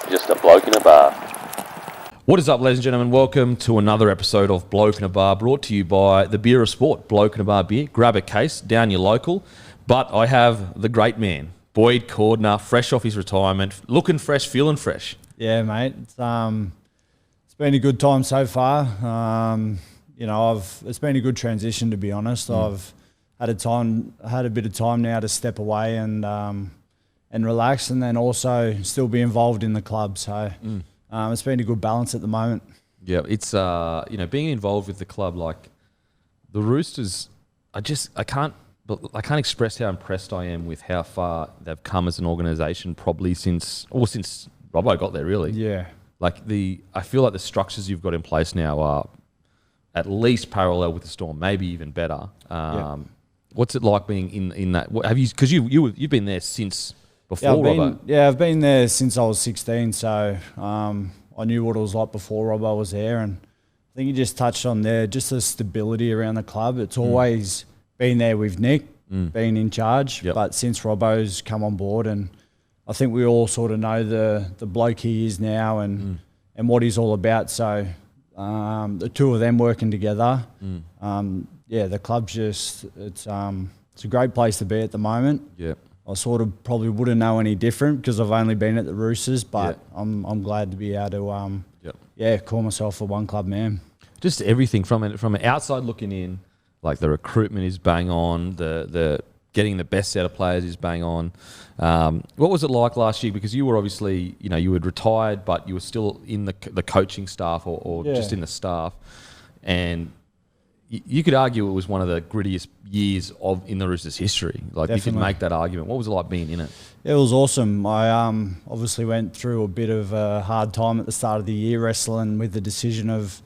just a bloke in a bar. What is up, ladies and gentlemen? Welcome to another episode of Bloke in a Bar, brought to you by the beer of sport, Bloke in a Bar beer. Grab a case, down your local. But I have the great man, Boyd Cordner, fresh off his retirement, looking fresh, feeling fresh. Yeah, mate. It's been a good time so far. It's been a good transition, to be honest. I've had a bit of time now to step away and relax, and then also still be involved in the club. So it's been a good balance at the moment. Yeah, it's being involved with the club, like the Roosters. I can't express how impressed I am with how far they've come as an organisation. Probably since Robbo got there, really. Yeah. I feel like the structures you've got in place now are at least parallel with the Storm, maybe even better. What's it like being in that? Have you? Because you've been there since before Robbo. I've been there since I was 16. So I knew what it was like before Robbo was there, and I think you just touched on there just the stability around the club. It's always been there with Nick, being in charge, but since Robbo's come on board, and I think we all sort of know the bloke he is now and what he's all about. So the two of them working together, the club's it's a great place to be at the moment. Yeah, I sort of probably wouldn't know any different because I've only been at the Roosters, but I'm glad to be able to call myself a one club man. Just everything from an outside looking in, like the recruitment is bang on, the getting the best out of players is bang on. What was it like last year? Because you were obviously, you had retired, but you were still in the coaching staff or just in the staff. And you could argue it was one of the grittiest years in the Roosters' history. Like, definitely. You could make that argument. What was it like being in it? It was awesome. I obviously went through a bit of a hard time at the start of the year, wrestling with the decision of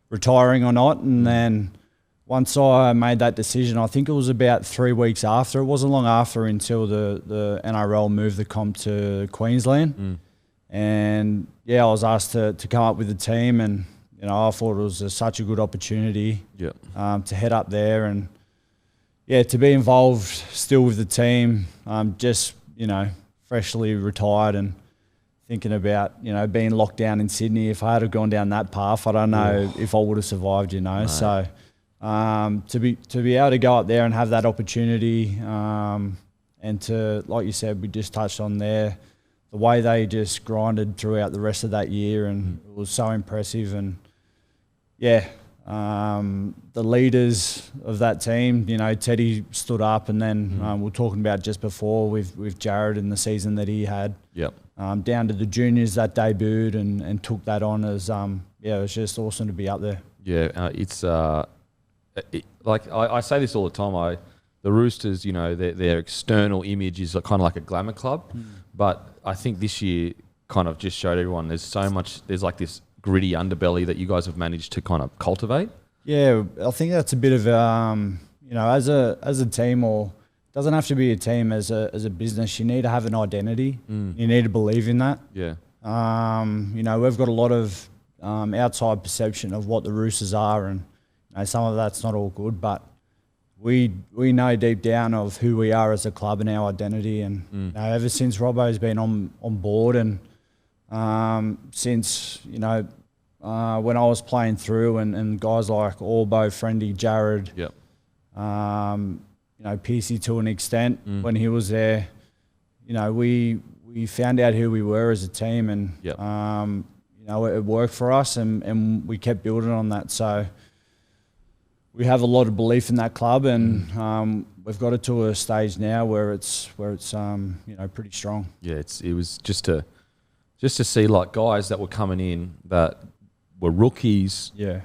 retiring or not. And then once I made that decision, I think it was about 3 weeks after. It wasn't long after until the NRL moved the comp to Queensland. And I was asked to come up with the team, and I thought it was such a good opportunity to head up there and to be involved still with the team. Just freshly retired and thinking about being locked down in Sydney. If I had gone down that path, I don't know if I would have survived. No. So. To be able to go up there and have that opportunity, and to, like you said, we just touched on there, the way they just grinded throughout the rest of that year, and it was so impressive. And the leaders of that team, Teddy stood up, and then we were talking about just before with Jared and the season that he had. Down to the juniors that debuted and took that on as it was just awesome to be up there. It's. I say this all the time. The Roosters, their external image is kind of like a glamour club, but I think this year kind of just showed everyone there's like this gritty underbelly that you guys have managed to kind of cultivate. Yeah, I think that's a bit of as a team, or doesn't have to be a team, as a business, you need to have an identity. You need to believe in that. We've got a lot of outside perception of what the Roosters are, and some of that's not all good, but we know deep down of who we are as a club and our identity. And ever since Robbo's been on board, and since when I was playing through, and guys like Orbo, Freddy, Jared, PC to an extent when he was there, we found out who we were as a team, and it worked for us, and we kept building on that. So we have a lot of belief in that club, and we've got it to a stage now where it's pretty strong. Yeah, it was just to see like guys that were coming in that were rookies. Yeah,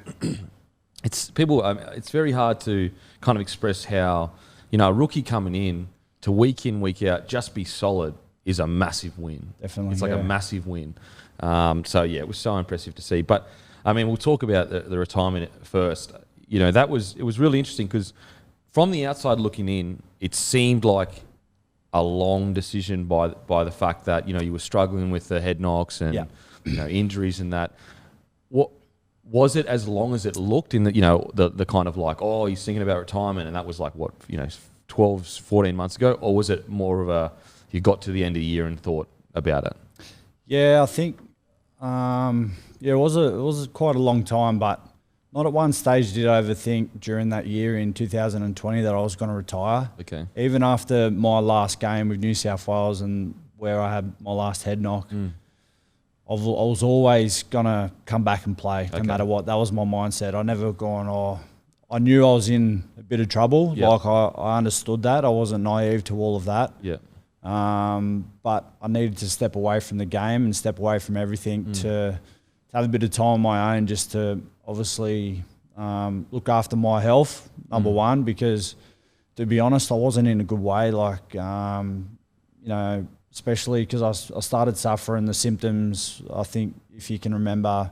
it's very hard to kind of express how a rookie coming in week out just be solid is a massive win. Definitely, it's like a massive win. It was so impressive to see. But I mean, we'll talk about the retirement first. It was really interesting because from the outside looking in, it seemed like a long decision by the fact that you were struggling with the head knocks and injuries and that. What was it as long as it looked in the kind of like, oh, he's thinking about retirement, and that was like what 12, 14 months ago, or was it more of a you got to the end of the year and thought about it? Yeah, I think Yeah, it was quite a long time, but not at one stage did I ever think during that year in 2020 that I was going to retire. Okay. Even after my last game with New South Wales and where I had my last head knock, I was always going to come back and play no matter what. That was my mindset. I never gone, I knew I was in a bit of trouble. Yep. Like I understood that. I wasn't naive to all of that. Yeah. But I needed to step away from the game and step away from everything to have a bit of time on my own, just to obviously look after my health, number one, because to be honest, I wasn't in a good way. Like, especially because I started suffering the symptoms, I think, if you can remember,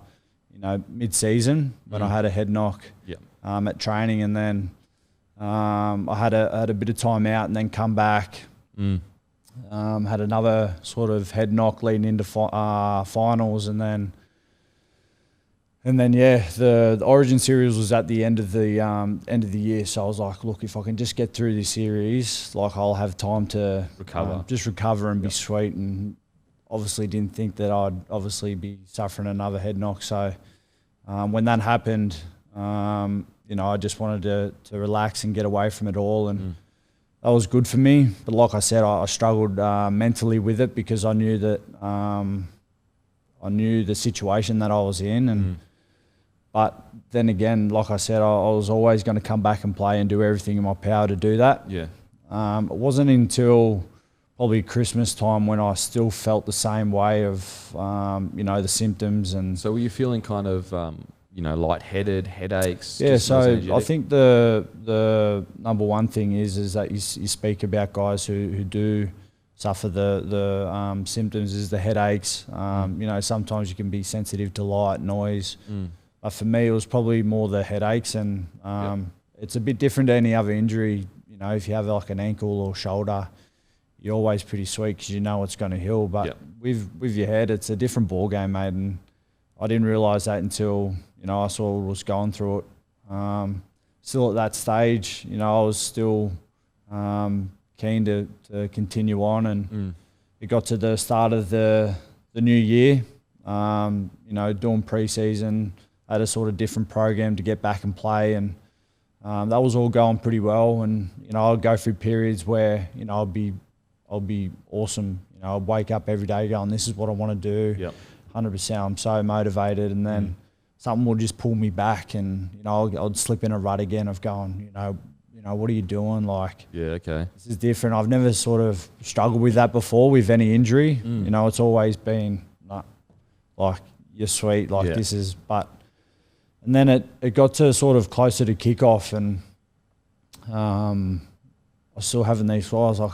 mid-season when I had a head knock at training, and then I had a bit of time out and then come back. Had another sort of head knock leading into finals, and then the Origin series was at the end of the year. So I was like, look, if I can just get through this series, like I'll have time to recover and be sweet. And obviously didn't think that I'd obviously be suffering another head knock. So when that happened, I just wanted to relax and get away from it all, and that was good for me. But like I said, I struggled mentally with it because I knew that I knew the situation that I was in, and but then again, like I said, I was always going to come back and play and do everything in my power to do that. Yeah. It wasn't until probably Christmas time when I still felt the same way of the symptoms. And so were you feeling kind of lightheaded, headaches? Yeah, so I think the number one thing is that you speak about guys who do suffer the symptoms, is the headaches. Sometimes you can be sensitive to light, noise. But for me, it was probably more the headaches, and it's a bit different to any other injury. If you have like an ankle or shoulder, you're always pretty sweet because you know it's going to heal. But with your head, it's a different ball game, mate. And I didn't realise that until I saw what was going through it. Still at that stage, I was still keen to continue on, and it got to the start of the new year. Doing pre-season, had a sort of different program to get back and play, and that was all going pretty well. And I'd go through periods where I'll be awesome. I'd wake up every day going, "This is what I want to do." 100%. I'm so motivated, and then something will just pull me back, and I'd slip in a rut again of going, what are you doing? Like, this is different. I've never sort of struggled with that before with any injury. It's always been like, you're sweet, like this is, and then it got to sort of closer to kickoff, and I was still having these thoughts like,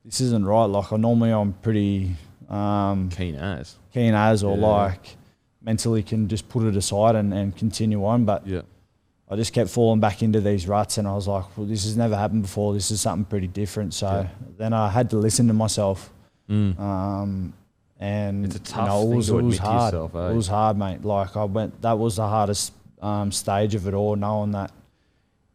this isn't right. Like, I'm pretty keen as, or like mentally can just put it aside and continue on. But I just kept falling back into these ruts, and I was like, well, this has never happened before. This is something pretty different. So then I had to listen to myself. And it's a tough thing to admit to yourself, eh? It was hard, mate. Like that was the hardest stage of it all, knowing that,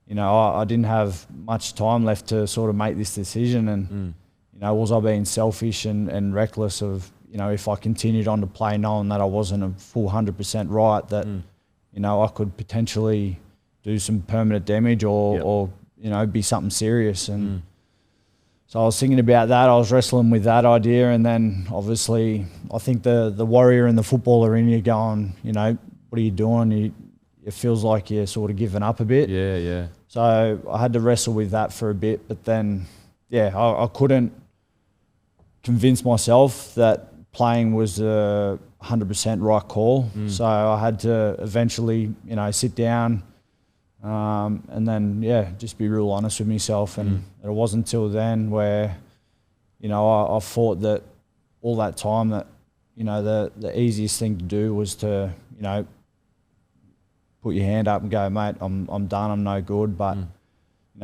I didn't have much time left to sort of make this decision. And, was I being selfish and reckless of, if I continued on to play knowing that I wasn't a full 100% right, that, I could potentially do some permanent damage or be something serious. And so I was thinking about that. I was wrestling with that idea. And then obviously I think the warrior and the footballer in you going, what are you doing? It feels like you're sort of giving up a bit. Yeah. So I had to wrestle with that for a bit. But then, I couldn't convince myself that playing was a 100% right call. So I had to eventually, sit down and then, just be real honest with myself. And it wasn't until then where, I thought that all that time that, the easiest thing to do was to, put your hand up and go, mate, I'm done, I'm no good. But,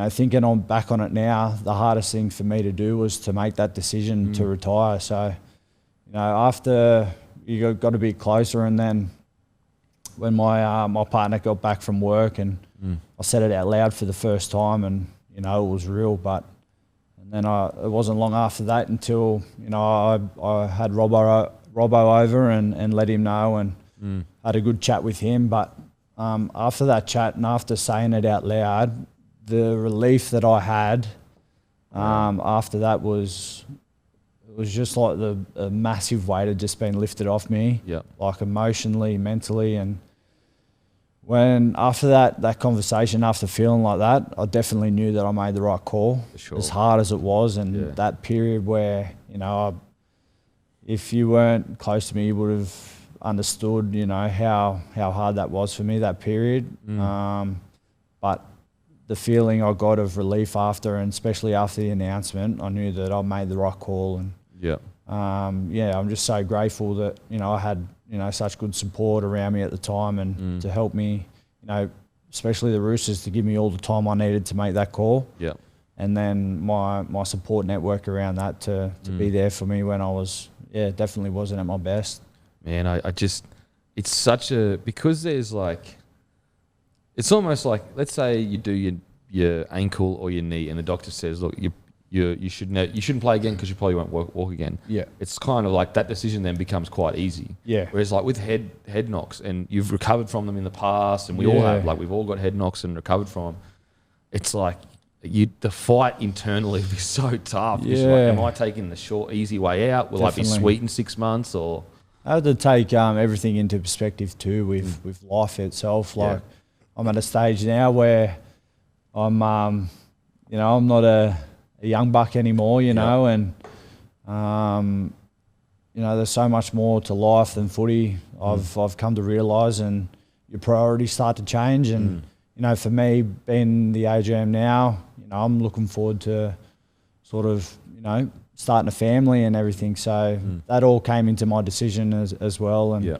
thinking on back on it now, the hardest thing for me to do was to make that decision to retire. So, after you got a bit closer, and then when my partner got back from work, and I said it out loud for the first time, and it was real. And then it wasn't long after that until I had Robbo Robbo over and let him know, and had a good chat with him. But after that chat and after saying it out loud, the relief that I had after that was just like a massive weight had just been lifted off me, like emotionally, mentally. And when after that conversation, after feeling like that, I definitely knew that I made the right call, as hard as it was. And that period where, you know, if you weren't close to me, you would have understood, you know, how hard that was for me, that period. But the feeling I got of relief after, and especially after the announcement, I knew that I made the right call. And I'm just so grateful that, you know, I had, you know, such good support around me at the time, and to help me, you know, especially the Roosters, to give me all the time I needed to make that call. And then my support network around that to be there for me when I was, definitely wasn't at my best. Man, I just, it's such a, because there's like, it's almost like, let's say you do your ankle or your knee, and the doctor says, look, you shouldn't play again because you probably won't walk again. It's kind of like that decision then becomes quite easy. Whereas like with head knocks, and you've recovered from them in the past, and we all have, like we've all got head knocks and recovered from them. It's like the fight internally is so tough. Like, am I taking the short, easy way out? Will I be sweet in 6 months? Or I had to take everything into perspective too with life itself. Like I'm at a stage now where I'm, you know, I'm not a young buck anymore, you know, and, you know, there's so much more to life than footy. I've come to realise, and your priorities start to change. And, you know, for me, being the age I am now, you know, I'm looking forward to sort of, you know, starting a family and everything. So that all came into my decision as well. And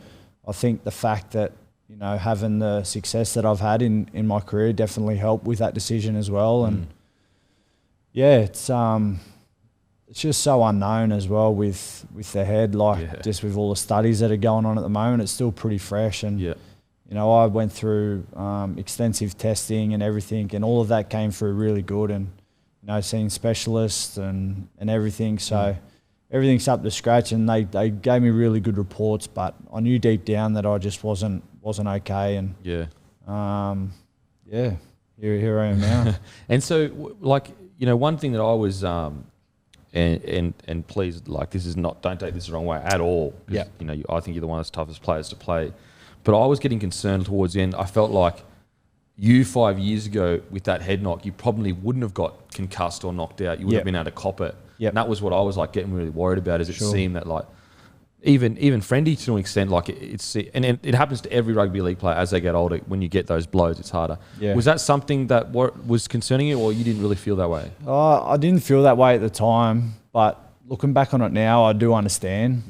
I think the fact that, you know, having the success that I've had in my career definitely helped with that decision as well. And it's just so unknown as well with the head, like just with all the studies that are going on at the moment, it's still pretty fresh. And, you know, I went through extensive testing and everything, and all of that came through really good. And, you know, seeing specialists and everything. So everything's up to scratch, and they gave me really good reports, but I knew deep down that I just wasn't okay. And here I am now. And so, like, you know, one thing that I was and please, like, this is not, don't take this the wrong way at all. You know, I think you're the one of the toughest players to play. But I was getting concerned towards the end. I felt like you 5 years ago with that head knock, you probably wouldn't have got concussed or knocked out. You would have been able to cop it. And that was what I was like getting really worried about. Is it seemed that like even Freddy to an extent, like it happens to every rugby league player as they get older. When you get those blows, it's harder. Was that something that was concerning you, or you didn't really feel that way? I didn't feel that way at the time, but looking back on it now, I do understand.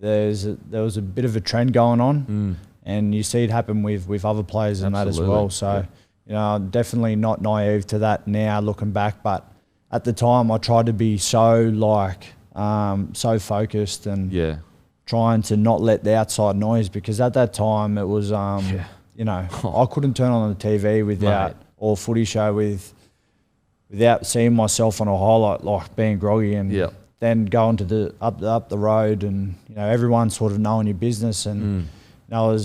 There was a bit of a trend going on, and you see it happen with other players and that as well. So, you know, I'm definitely not naive to that now looking back. But at the time, I tried to be so like so focused and trying to not let the outside noise, because at that time it was you know, I couldn't turn on the TV without or footy show without seeing myself on a highlight, like being groggy, and then going to the up the road, and, you know, everyone sort of knowing your business. And you know, I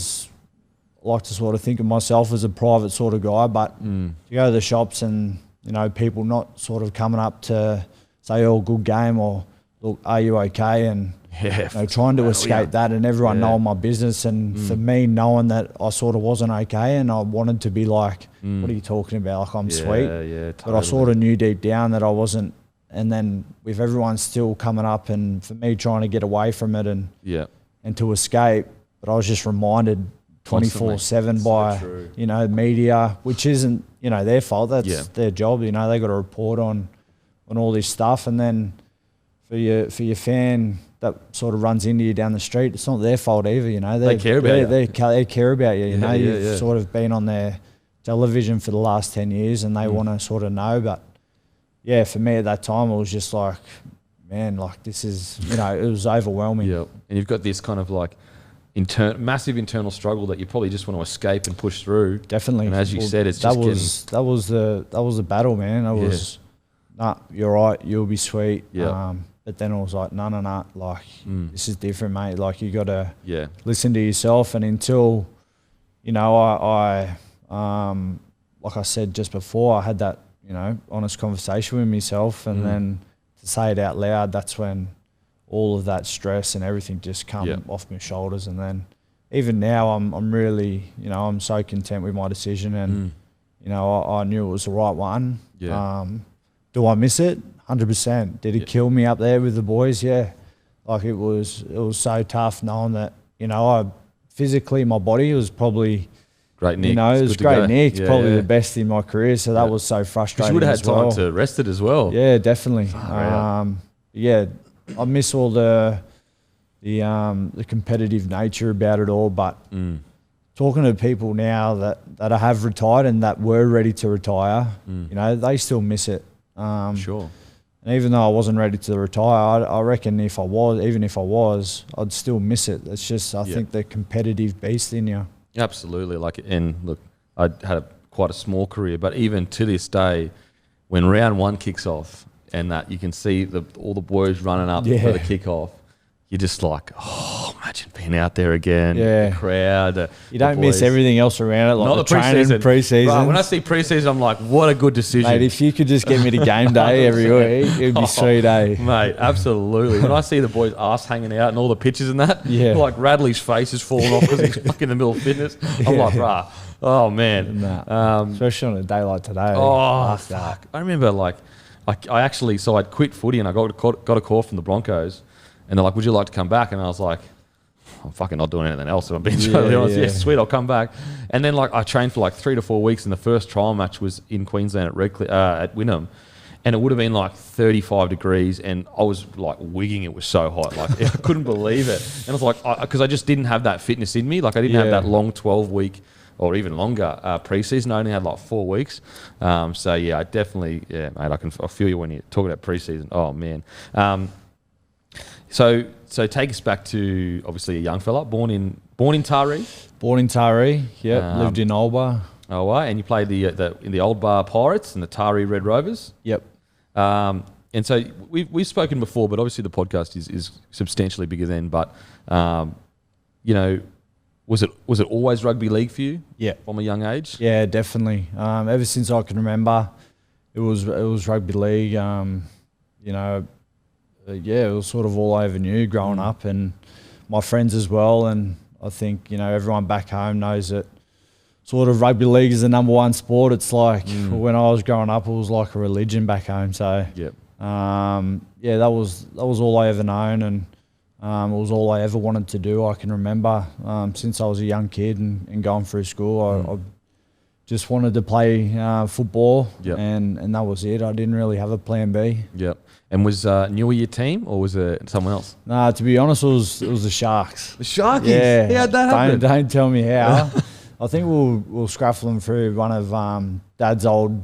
like to sort of think of myself as a private sort of guy, but to go to the shops and, you know, people not sort of coming up to say, oh, good game, or look, are you okay? And you know, trying to escape that, and everyone knowing my business. And for me, knowing that I sort of wasn't okay, and I wanted to be like, what are you talking about? Like, I'm sweet. Totally. But I sort of knew deep down that I wasn't. And then with everyone still coming up, and for me trying to get away from it and to escape, but I was just reminded 24/7 by you know, media, which isn't, you know, their fault. That's their job. You know, they got to report on all this stuff. And then for your fan that sort of runs into you down the street, it's not their fault either. You know, they care about you. They care about you. You know, you've sort of been on their television for the last 10 years, and they want to sort of know. But yeah, for me at that time, it was just like, man, like, this is, you know, it was overwhelming. And you've got this kind of like massive internal struggle that you probably just want to escape and push through. Definitely. And as you said, it's that was the battle, man. That was, nah, you're right, you'll be sweet. But then I was like, no, like this is different, mate. Like you got to Yeah. listen to yourself. And until, you know, I like I said just before, I had that, you know, honest conversation with myself, and then to say it out loud, that's when all of that stress and everything just come off my shoulders. And then even now, I'm really, you know, I'm so content with my decision, and you know, I knew it was the right one. Yeah. Do I miss it? 100%. Did it kill me up there with the boys? Yeah. Like it was so tough knowing that, you know, physically my body was probably great nick. You know, it was great nick. Yeah, probably the best in my career. So that was so frustrating. You would have had time to rest it as well. Yeah, definitely. Yeah, I miss all the competitive nature about it all. But talking to people now that I have retired and that were ready to retire, you know, they still miss it. Sure. And even though I wasn't ready to retire, I reckon if I was, I'd still miss it. It's just, I think the competitive beast in you. Absolutely. Like, and look, I had quite a small career, but even to this day, when round one kicks off and that you can see all the boys running up for the kickoff, you're just like, oh, imagine being out there again. Yeah. The crowd. You don't miss everything else around it, like not the training pre-season. Right, when I see pre-season, I'm like, what a good decision. Mate, if you could just get me to game day every week, it'd be sweet, eh? Mate, absolutely. When I see the boys' arse hanging out and all the pictures and that, like Radley's face is falling off because he's fucking in the middle of fitness. I'm like, rah. Oh, man. Especially on a day like today. Oh, fuck. I remember, like, so I'd quit footy and I got a call from the Broncos. And they're like, would you like to come back? And I was like, I'm fucking not doing anything else. If I'm being totally honest. Yeah, sweet, I'll come back. And then like I trained for like 3 to 4 weeks, and the first trial match was in Queensland at Wynnum. And it would have been like 35 degrees, and I was like wigging. It was so hot. Like I couldn't believe it. And I was like, because I just didn't have that fitness in me. Like I didn't have that long 12-week or even longer pre-season. I only had like 4 weeks. So yeah, I definitely, mate, I feel you when you're talking about pre-season. Oh man. So take us back to obviously a young fella, born in Taree. Born in Taree, lived in Old Bar. Oh, right. And you played in the Old Bar Pirates and the Taree Red Rovers. Yep. And so we've spoken before, but obviously the podcast is substantially bigger then. But you know, was it always rugby league for you? Yeah. From a young age. Yeah, definitely. Ever since I can remember, it was rugby league. You know. It was sort of all I ever knew growing up, and my friends as well. And I think, you know, everyone back home knows that sort of rugby league is the number one sport. It's like when I was growing up, it was like a religion back home. So, that was all I ever known, and it was all I ever wanted to do. I can remember since I was a young kid and going through school, I just wanted to play football, and that was it. I didn't really have a plan B. Yep. And was Newer your team, or was it someone else? Nah, to be honest, it was the Sharks. The Sharkies? Yeah. How'd that happen? Don't tell me how. I think we'll scruffle them through one of Dad's old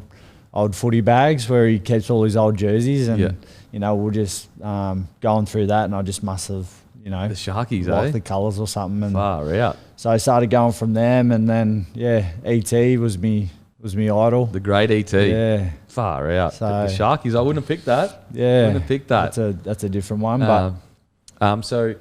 footy bags where he keeps all his old jerseys, and you know, we're just going through that, and I just must have, you know, the Sharkies, liked the colours or something. And far out. So I started going from them, and then ET was me idol. The great ET. Yeah. Far out. So, the Sharkies, I wouldn't have picked that. Yeah. I wouldn't have picked that. That's a different one. But so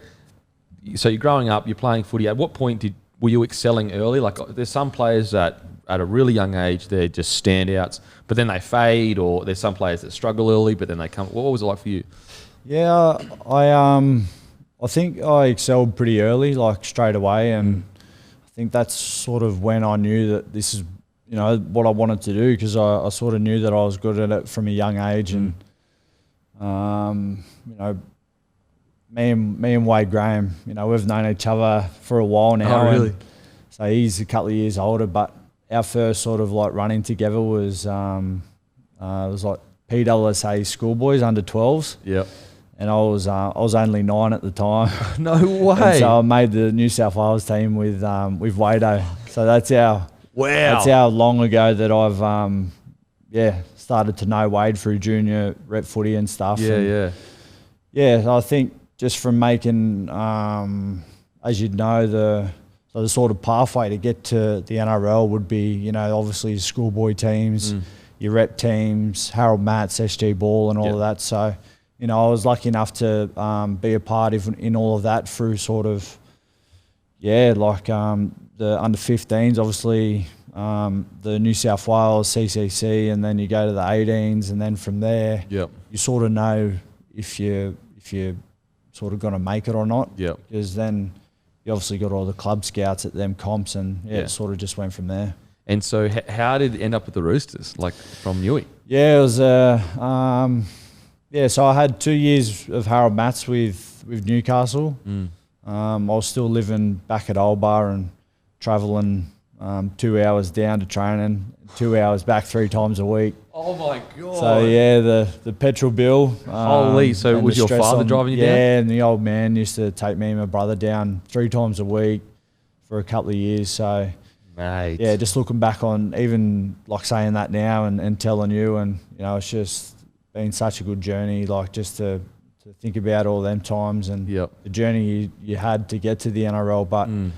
you're growing up, you're playing footy. At what point were you excelling early? Like there's some players that at a really young age, they're just standouts, but then they fade, or there's some players that struggle early, but then they come. What was it like for you? Yeah, I think I excelled pretty early, like straight away, and I think that's sort of when I knew that this is, you know, what I wanted to do, because I sort of knew that I was good at it from a young age. And you know, me and Wade Graham, you know, we've known each other for a while now. Oh, really? So he's a couple of years older, but our first sort of like running together was it was like PWSA schoolboys under 12s. Yep. And I was only 9 at the time. No way. And so I made the New South Wales team with Wado. So that's how. Wow. That's how long ago that I've started to know Wade through junior rep footy and stuff. Yeah, I think just from making, as you'd know, the sort of pathway to get to the NRL would be, you know, obviously schoolboy teams, your rep teams, Harold Matts, SG Ball and all of that. So you know, I was lucky enough to be a part in all of that through sort of, like the under 15s, obviously the New South Wales CCC, and then you go to the 18s, and then from there, Yep. you sort of know if you're sort of going to make it or not. Yep. Because then you obviously got all the club scouts at them comps, and it sort of just went from there. And so how did it end up with the Roosters, like from Newey? Yeah, it was so I had 2 years of Harold Matts with Newcastle. I was still living back at Old Bar and travelling 2 hours down to training, 2 hours back 3 times a week. Oh my God. So the petrol bill. Holy, so was your father driving you down? Yeah, and the old man used to take me and my brother down 3 times a week for a couple of years. So Mate. yeah, just looking back on, even like saying that now and telling you, and you know, it's just been such a good journey, like just to think about all them times and the journey you had to get to the NRL. But and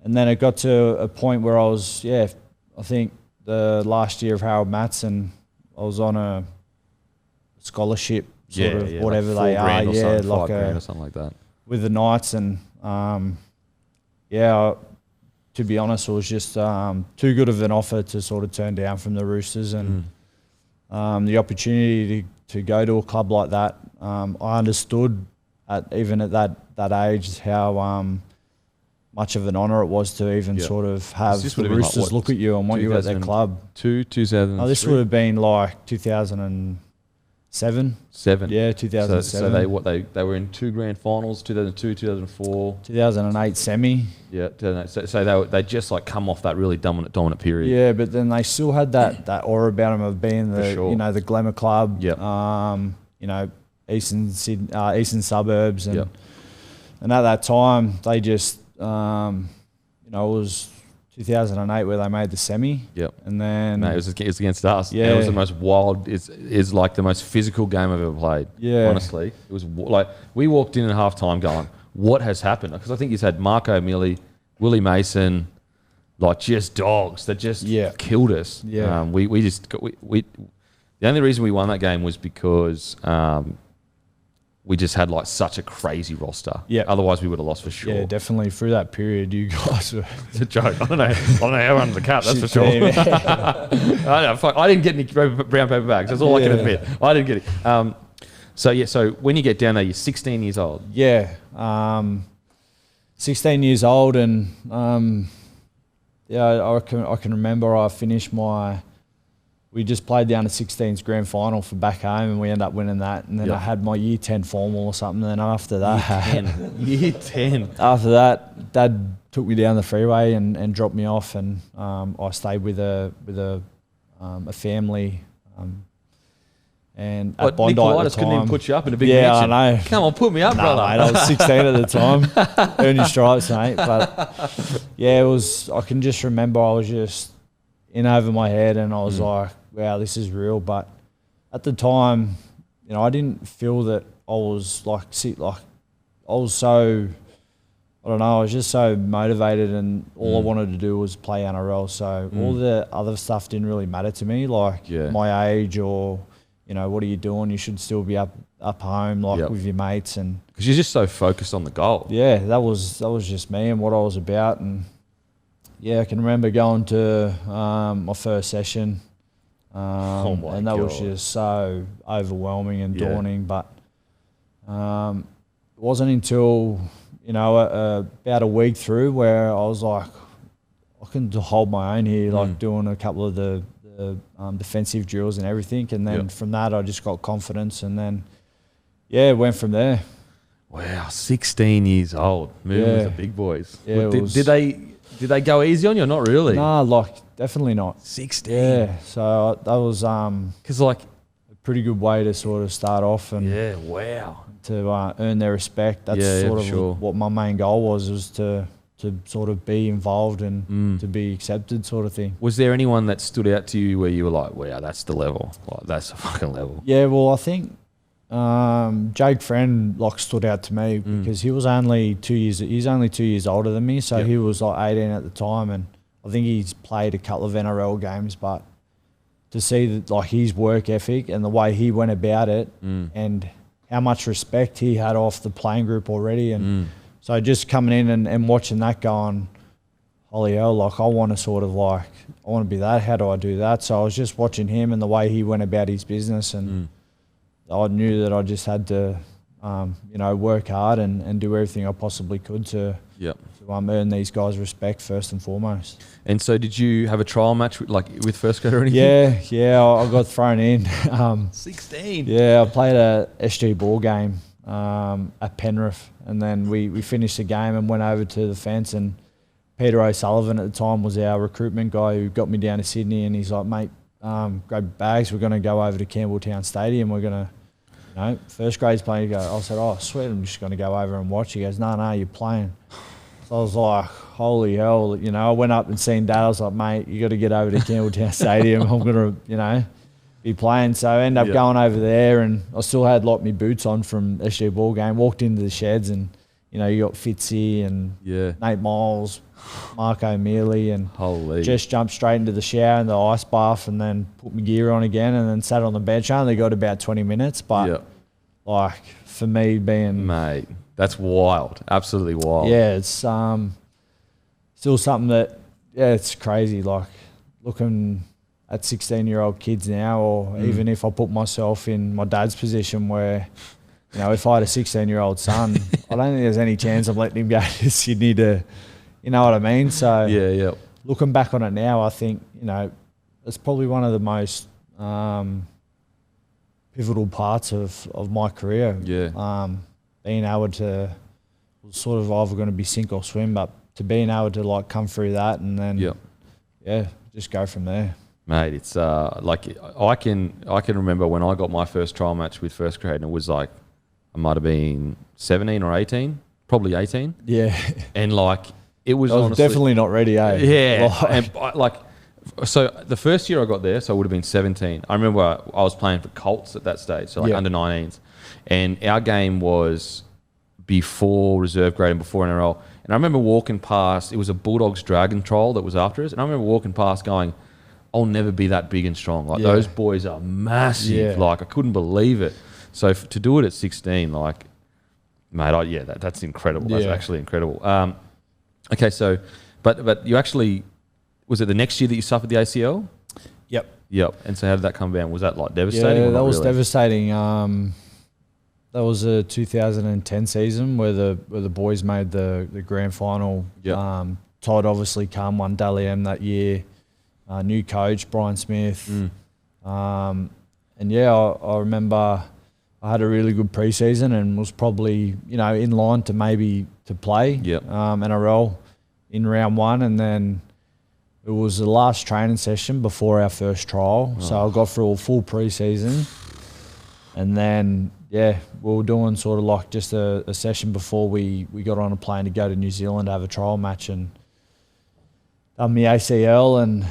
then it got to a point where I was, I think the last year of Harold Matts, and I was on a scholarship sort of whatever like they are, like or something like that with the Knights, and to be honest, it was just too good of an offer to sort of turn down from the Roosters, and the opportunity to go to a club like that. I understood even at that age how much of an honour it was to even sort of have the Roosters look at you and want you at their club. 2003? Oh, this would have been like 2007. Yeah, 2007. So they were in 2 grand finals, 2002, 2004. 2008 semi. Yeah, 2008. So they just like come off that really dominant period. Yeah, but then they still had that aura about them of being the sure. you know, the glamour club. Yep. You know, eastern suburbs, and at that time they just you know, it was 2008 where they made the semi. Yep. And then it was against us. Yeah. And it was the most wild. It's like the most physical game I've ever played. Yeah. Honestly, it was like we walked in at halftime going, "What has happened?" Because I think he's had Marco Millie, Willie Mason, like just dogs that just killed us. Yeah. We the only reason we won that game was because we just had like such a crazy roster. Yeah. Otherwise, we would have lost for sure. Yeah, definitely through that period, you guys were. It's a joke. I don't know how everyone's a cat. That's for sure. I didn't get any brown paper bags. That's all I can admit. I didn't get it. So when you get down there, you're 16 years old. Yeah, 16 years old, and I can remember I finished we just played down to 16's grand final for back home, and we ended up winning that. And then I had my year 10 formal or something. And then after that, year 10. After that, Dad took me down the freeway and dropped me off, and I stayed with a family. And at Bondi at the time, couldn't even put you up in a big mansion. I know. Come on, put me up, brother. Mate, I was 16 at the time. Earn your stripes, mate. But yeah, it was. I can just remember I was just in over my head, and I was like, wow, this is real. But at the time, you know, I didn't feel that I was I was so, I don't know, I was just so motivated, and all I wanted to do was play NRL. So all the other stuff didn't really matter to me, like my age or, you know, what are you doing? You should still be up home, with your mates, and because you're just so focused on the goal. Yeah, that was just me and what I was about. And yeah, I can remember going to my first session, and that was just so overwhelming and daunting. But it wasn't until, you know, about a week through where I was like, I can hold my own here, like doing a couple of the defensive drills and everything. And then from that, I just got confidence, and then went from there. Wow, 16 years old, moving with the big boys. Yeah, did they go easy on you or not really? Nah, definitely not. 16. Yeah, so that was because a pretty good way to sort of start off, and to earn their respect. That's what my main goal was to sort of be involved and to be accepted, sort of thing. Was there anyone that stood out to you where you were like, wow, that's the level, like that's the fucking level? Yeah, well, I think Jake Friend stood out to me because he was only 2 years. He's only 2 years older than me, so he was 18 at the time, and I think he's played a couple of NRL games. But to see that his work ethic and the way he went about it, and how much respect he had off the playing group already. And so just coming in and watching that going, holy hell, like I want to sort of like, I want to be that. How do I do that? So I was just watching him and the way he went about his business, and I knew that I just had to, work hard and do everything I possibly could to earn these guys' respect first and foremost. And so did you have a trial match with first grade or anything? Yeah, I got thrown in. 16? Yeah, I played a SG ball game at Penrith, and then we finished the game and went over to the fence, and Peter O'Sullivan at the time was our recruitment guy who got me down to Sydney, and he's like, mate, grab your bags, we're going to go over to Campbelltown Stadium, we're going to, first grade's playing. I said, oh, sweet, I'm just going to go over and watch. He goes, no, you're playing. So I was like, holy hell, I went up and seen Dad, I was like, mate, you got to get over to Campbelltown Stadium, I'm going to, be playing. So I ended up going over there, and I still had my boots on from SG ball game, walked into the sheds, and, you got Fitzy and Nate Miles, Mark O'Mealy, and just jumped straight into the shower and the ice bath, and then put my gear on again, and then sat on the bench. I only got about 20 minutes, but for me being... Mate, that's wild. Absolutely wild. Yeah, it's still something that, it's crazy. Like looking at 16-year-old kids now, or even if I put myself in my dad's position where... if I had a 16-year-old son, I don't think there's any chance of letting him go to Sydney to, you know what I mean? So looking back on it now, I think, it's probably one of the most pivotal parts of my career. Being able to, sort of either going to be sink or swim, but to being able to come through that and then, just go from there. Mate, it's I can remember when I got my first trial match with first grade, and it was I might have been 17 or 18, probably 18. Yeah. And it was honestly, definitely not ready, eh? Yeah. And so the first year I got there, so I would have been 17. I remember I was playing for Colts at that stage, so under 19s. And our game was before reserve grade and before NRL. And I remember walking past, it was a Bulldogs Dragon trial that was after us. And I remember walking past going, I'll never be that big and strong. Those boys are massive. I couldn't believe it. So to do it at 16, mate, that's incredible. That's actually incredible. Okay, so, but you actually, was it the next year that you suffered the ACL? Yep. And so how did that come about? Was that devastating? Yeah, that was devastating. That was a 2010 season where the boys made the grand final. Todd obviously won Dally M that year. New coach Brian Smith. I remember I had a really good preseason and was probably in line to maybe to play NRL in round one, and then it was the last training session before our first trial. So I got through a full preseason, and then we were doing sort of just a session before we got on a plane to go to New Zealand to have a trial match, and done the ACL, and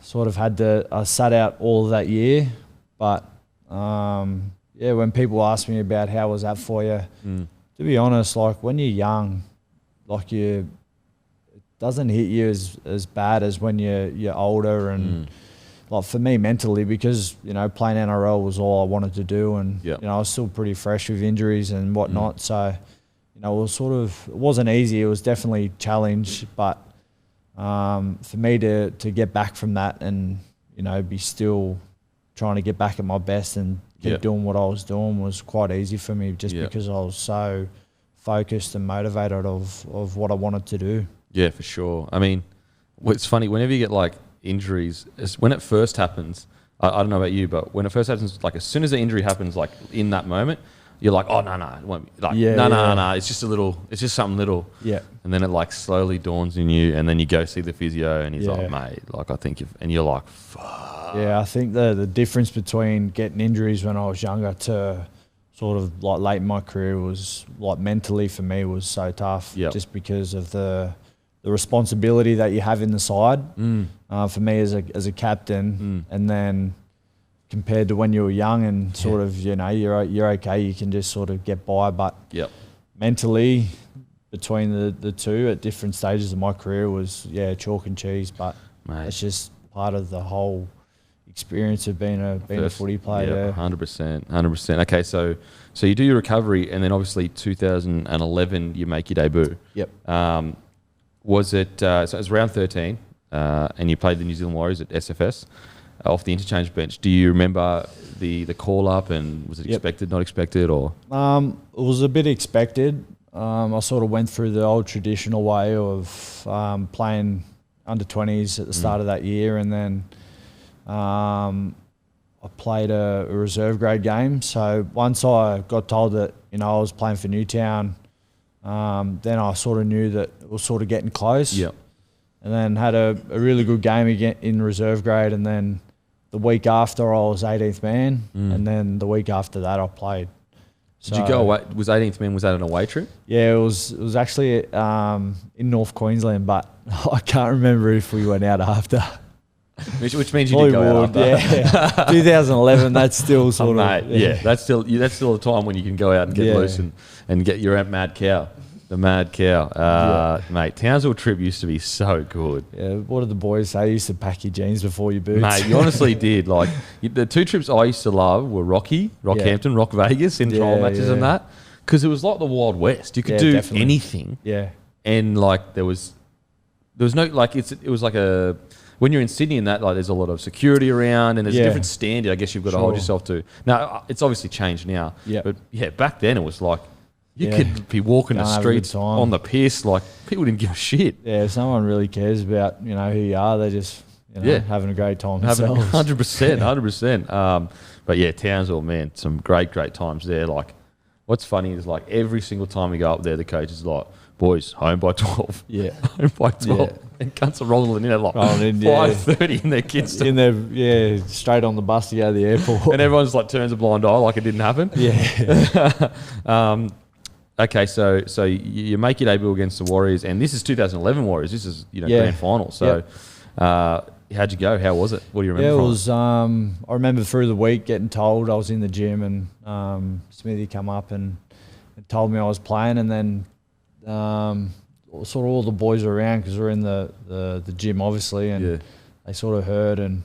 sort of I sat out all of that year. But when people ask me about how was that for you, to be honest, when you're young, it doesn't hit you as bad as when you're older, and for me mentally, because playing NRL was all I wanted to do, and I was still pretty fresh with injuries and whatnot. So it was it wasn't easy. It was definitely a challenge, but for me to get back from that and be still trying to get back at my best and keep doing what I was doing was quite easy for me, just because I was so focused and motivated of what I wanted to do. Yeah, for sure. I mean, it's funny, whenever you get injuries, when it first happens, I don't know about you, but when it first happens, as soon as the injury happens, in that moment, you're like, oh, no, it won't be. No, it's just something little. Yeah. And then it slowly dawns on you, and then you go see the physio, and he's like, mate, I think and you're like, fuck. Yeah, I think the difference between getting injuries when I was younger to sort of late in my career was mentally for me was so tough, just because of the responsibility that you have in the side. For me as a captain, and then compared to when you were young and sort of you're okay, you can just sort of get by, but mentally between the two at different stages of my career was chalk and cheese, but it's just part of the whole experience of being a footy player. Yeah, 100%. Okay, so you do your recovery, and then obviously 2011 you make your debut. Yep. Was it? So it was round 13, and you played the New Zealand Warriors at SFS off the interchange bench. Do you remember the call up, and was it expected, not expected, or? It was a bit expected. I sort of went through the old traditional way of playing under 20s at the start of that year, and then I played a reserve grade game. So once I got told that I was playing for Newtown, then I sort of knew that it was sort of getting close. Yep. And then had a really good game again in reserve grade, and then the week after I was 18th man, and then the week after that I played. Did you go away? Was 18th man? Was that an away trip? Yeah, it was actually in North Queensland, but I can't remember if we went out after. Which means you did go out after. Yeah. 2011. That's still sort of. Yeah, that's still the time when you can go out and get loose and get your mad cow. The mad cow. Mate, Townsville trip used to be so good. Yeah, what did the boys say? You used to pack your jeans before your boots. Mate, you honestly did. Like, the two trips I used to love were Rockhampton, Rock Vegas in trial matches and that. Because it was like the Wild West. You could do anything. Yeah. And, like, there was no, like, it was like a... When you're in Sydney and that, like, there's a lot of security around, and there's a different standard, I guess, you've got to hold yourself to. Now, it's obviously changed now. Yeah. But, back then it was like... You could be walking the streets on the piss, like, people didn't give a shit. Yeah, if someone really cares about, who you are, they're just, having a great time themselves. 100%. But yeah, Townsville, man, some great times there. Like, what's funny is, like, every single time we go up there, the coach is like, boys, home by 12. Yeah. Home by 12. Yeah. And cunts are rolling in at like 5:30 in their kids. In their, straight on the bus to go to the airport. And everyone's like turns a blind eye like it didn't happen. Yeah. Okay, so you make your debut against the Warriors, and this is 2011 Warriors. This is grand final. So, how'd you go? How was it? What do you remember? Yeah, it was. I remember through the week getting told I was in the gym, and Smithy come up and told me I was playing, and then sort of all the boys were around because we're in the gym obviously, and they sort of heard and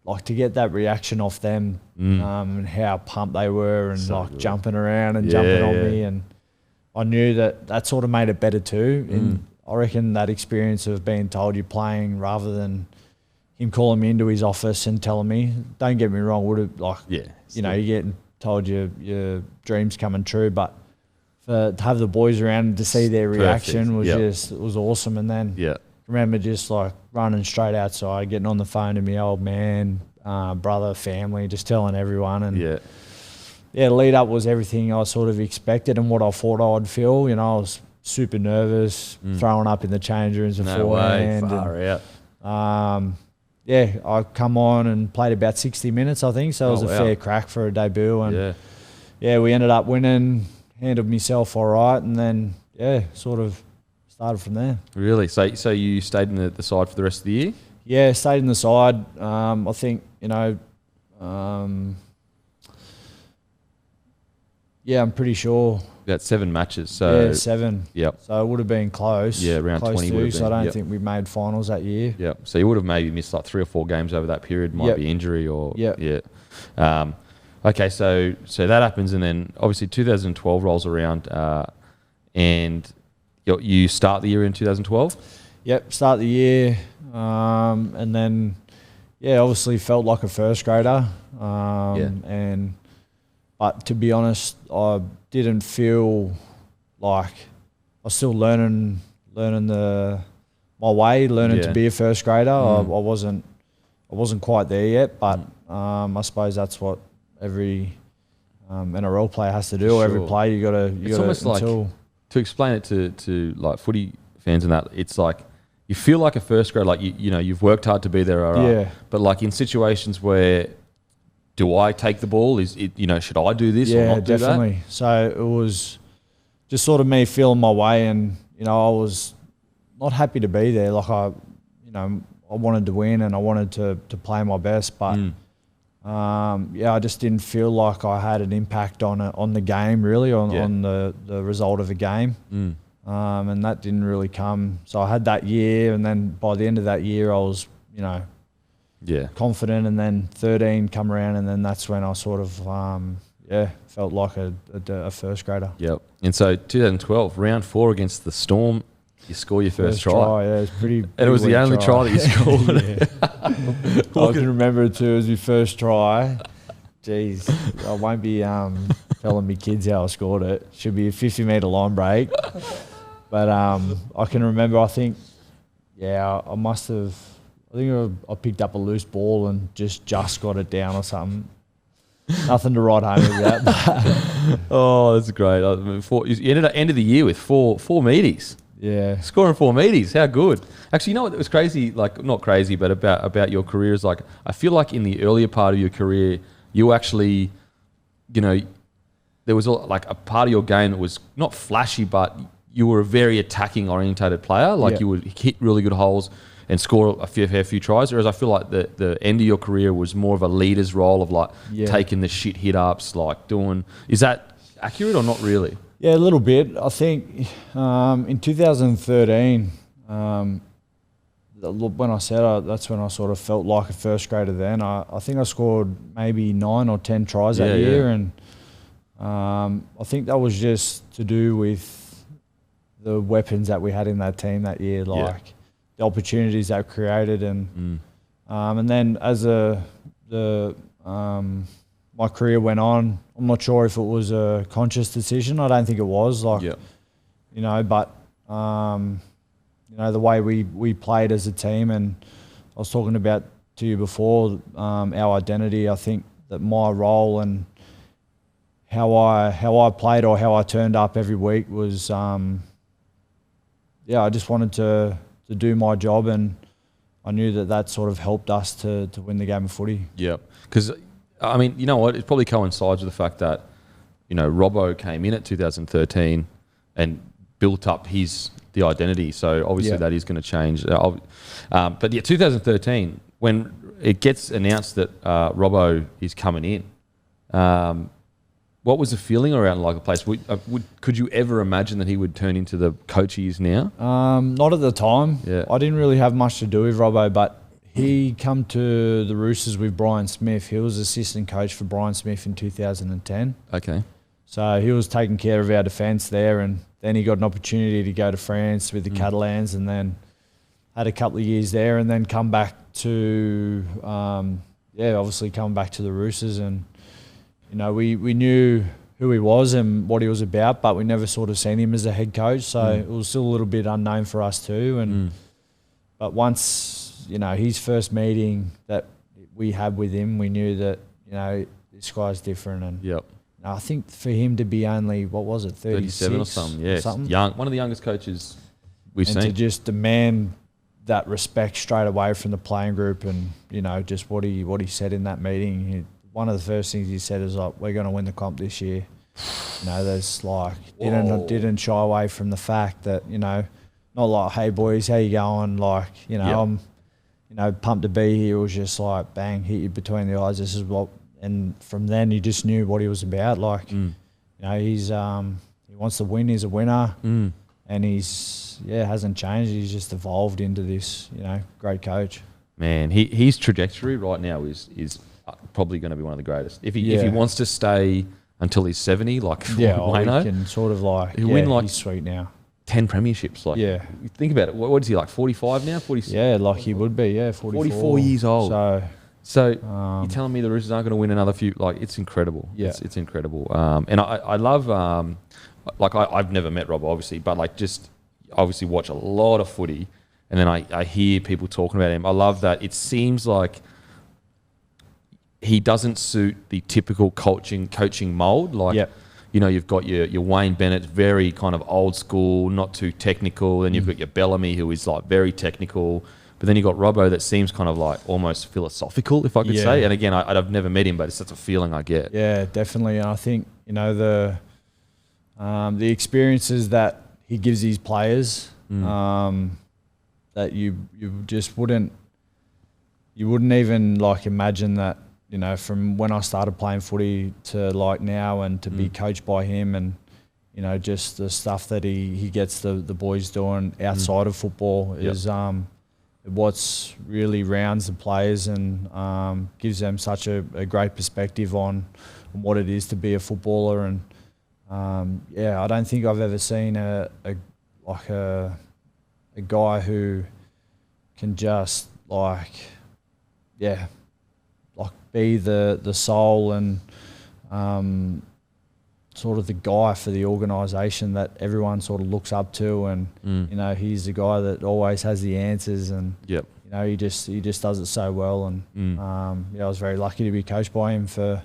like to get that reaction off them and how pumped they were and so like good. Jumping around and jumping on me, and I knew that sort of made it better too. And I reckon that experience of being told you're playing rather than him calling me into his office and telling me, don't get me wrong, would have like you're getting told your dreams coming true, but to have the boys around and to see their reaction was just, it was awesome. And then remember just like running straight outside, getting on the phone to my old man, brother, family, just telling everyone. And the lead up was everything I sort of expected and what I thought I'd feel. I was super nervous, throwing up in the change rooms beforehand. Far out. I come on and played about 60 minutes, I think. So it was a fair crack for a debut. And we ended up winning, handled myself all right, and then sort of started from there. Really? So you stayed in the side for the rest of the year? Yeah, stayed in the side. I think, I'm pretty sure. About 7 matches. So 7. Yep. So it would have been close. Yeah, around close 20 to, would have been. So I don't think we made finals that year. Yeah. So you would have maybe missed like 3 or 4 games over that period. Might be injury or okay, so that happens, and then obviously 2012 rolls around, and you start the year in 2012. Yep, start the year, and then obviously felt like a first grader, but to be honest, I didn't feel like I was still learning my way, to be a first grader. I wasn't quite there yet, but I suppose that's what every NRL player has to do. Sure. Every player you got to. It's almost like, to explain it to like footy fans and that, it's like you feel like a first grader, like you've worked hard to be there, all right. Yeah. But like in situations where, do I take the ball? Is it should I do this or not do definitely. That? So it was just sort of me feeling my way, and I was not happy to be there. Like I wanted to win and I wanted to play my best, but. I just didn't feel like I had an impact on the game, really, on the result of a game. And that didn't really come. So I had that year, and then by the end of that year, I was, confident, and then 13 come around, and then that's when I sort of felt like a first grader. Yep. And so 2012, round 4 against the Storm, you score your first try. Yeah, it was pretty. And it was the only try that you scored. I can remember it too. It was my first try. Jeez, I won't be telling me kids how I scored it. Should be a 50-metre line break. But I can remember, I think I must have, I picked up a loose ball and just got it down or something. Nothing to write home about. Oh, that's great. You ended up end of the year with four meaties. Yeah. Scoring 4 meaties. How good. Actually, you know what was crazy? Like, not crazy, but about your career is like, I feel like in the earlier part of your career, you actually, there was like a part of your game that was not flashy, but you were a very attacking orientated player. Like you would hit really good holes and score a fair few tries. Whereas I feel like the end of your career was more of a leader's role of like taking the shit hit ups, like doing. Is that accurate or not really? Yeah, a little bit. I think in 2013, when I said that's when I sort of felt like a first grader then. I think I scored maybe 9 or 10 tries that year. And I think that was just to do with the weapons that we had in that team that year, like the opportunities that were created. And then as my career went on, I'm not sure if it was a conscious decision. I don't think it was. But the way we played as a team, and I was talking about to you before, our identity. I think that my role and how I played or how I turned up every week was, I just wanted to do my job, and I knew that sort of helped us to win the game of footy. Yeah, because I mean, you know what? It probably coincides with the fact that, Robbo came in at 2013 and built up the identity. So obviously that is going to change. But 2013, when it gets announced that Robbo is coming in, what was the feeling around like the place? Could you ever imagine that he would turn into the coach he is now? Not at the time. Yeah. I didn't really have much to do with Robbo, but he come to the Roosters with Brian Smith. He was assistant coach for Brian Smith in 2010. Okay. So he was taking care of our defence there, and then he got an opportunity to go to France with the Catalans, and then had a couple of years there, and then come back to, obviously coming back to the Roosters. And, we knew who he was and what he was about, but we never sort of seen him as a head coach. So it was still a little bit unknown for us too. But once, his first meeting that we had with him, we knew that, this guy's different. And I think for him to be only, 37 or something, young, one of the youngest coaches we've seen. To just demand that respect straight away from the playing group, and just what he said in that meeting. One of the first things he said is like, "We're going to win the comp this year." There's like didn't shy away from the fact that not like, "Hey boys, how you going?" Like I'm pumped to be here. It was just like bang, hit you between the eyes. This is what. And from then, you just knew what he was about. Like, he's he wants to win. He's a winner, and he's hasn't changed. He's just evolved into this great coach. Man, his trajectory right now is probably going to be one of the greatest. If he wants to stay until he's 70, like Wayno, he can sort of like he'll win like he's sweet now. 10 premierships. Like, think about it. What is he like? 45 now? 46? Yeah, like he would be. Yeah, 44 years old. So you're Um, telling me the Roosters aren't going to win another few? Like, it's incredible. Yeah. It's incredible. And I love, like, I've never met Rob, obviously, but like, just obviously watch a lot of footy, and then I hear people talking about him. I love that. It seems like he doesn't suit the typical coaching mold. Like, you've got your Wayne Bennett, very kind of old school, not too technical. Then you've got your Bellamy, who is like very technical. But then you got Robbo that seems kind of like almost philosophical, if I could say. And again, I've never met him, but it's such a feeling I get. Yeah, definitely. And I think the experiences that he gives these players, that you just wouldn't even like imagine that. From when I started playing footy to like now, and to be coached by him, and just the stuff that he gets the boys doing outside of football is what's really rounds the players and gives them such a great perspective on what it is to be a footballer. And I don't think I've ever seen a guy who can just be the soul and sort of the guy for the organisation that everyone sort of looks up to, and he's the guy that always has the answers, and he just does it so well. And I was very lucky to be coached by him for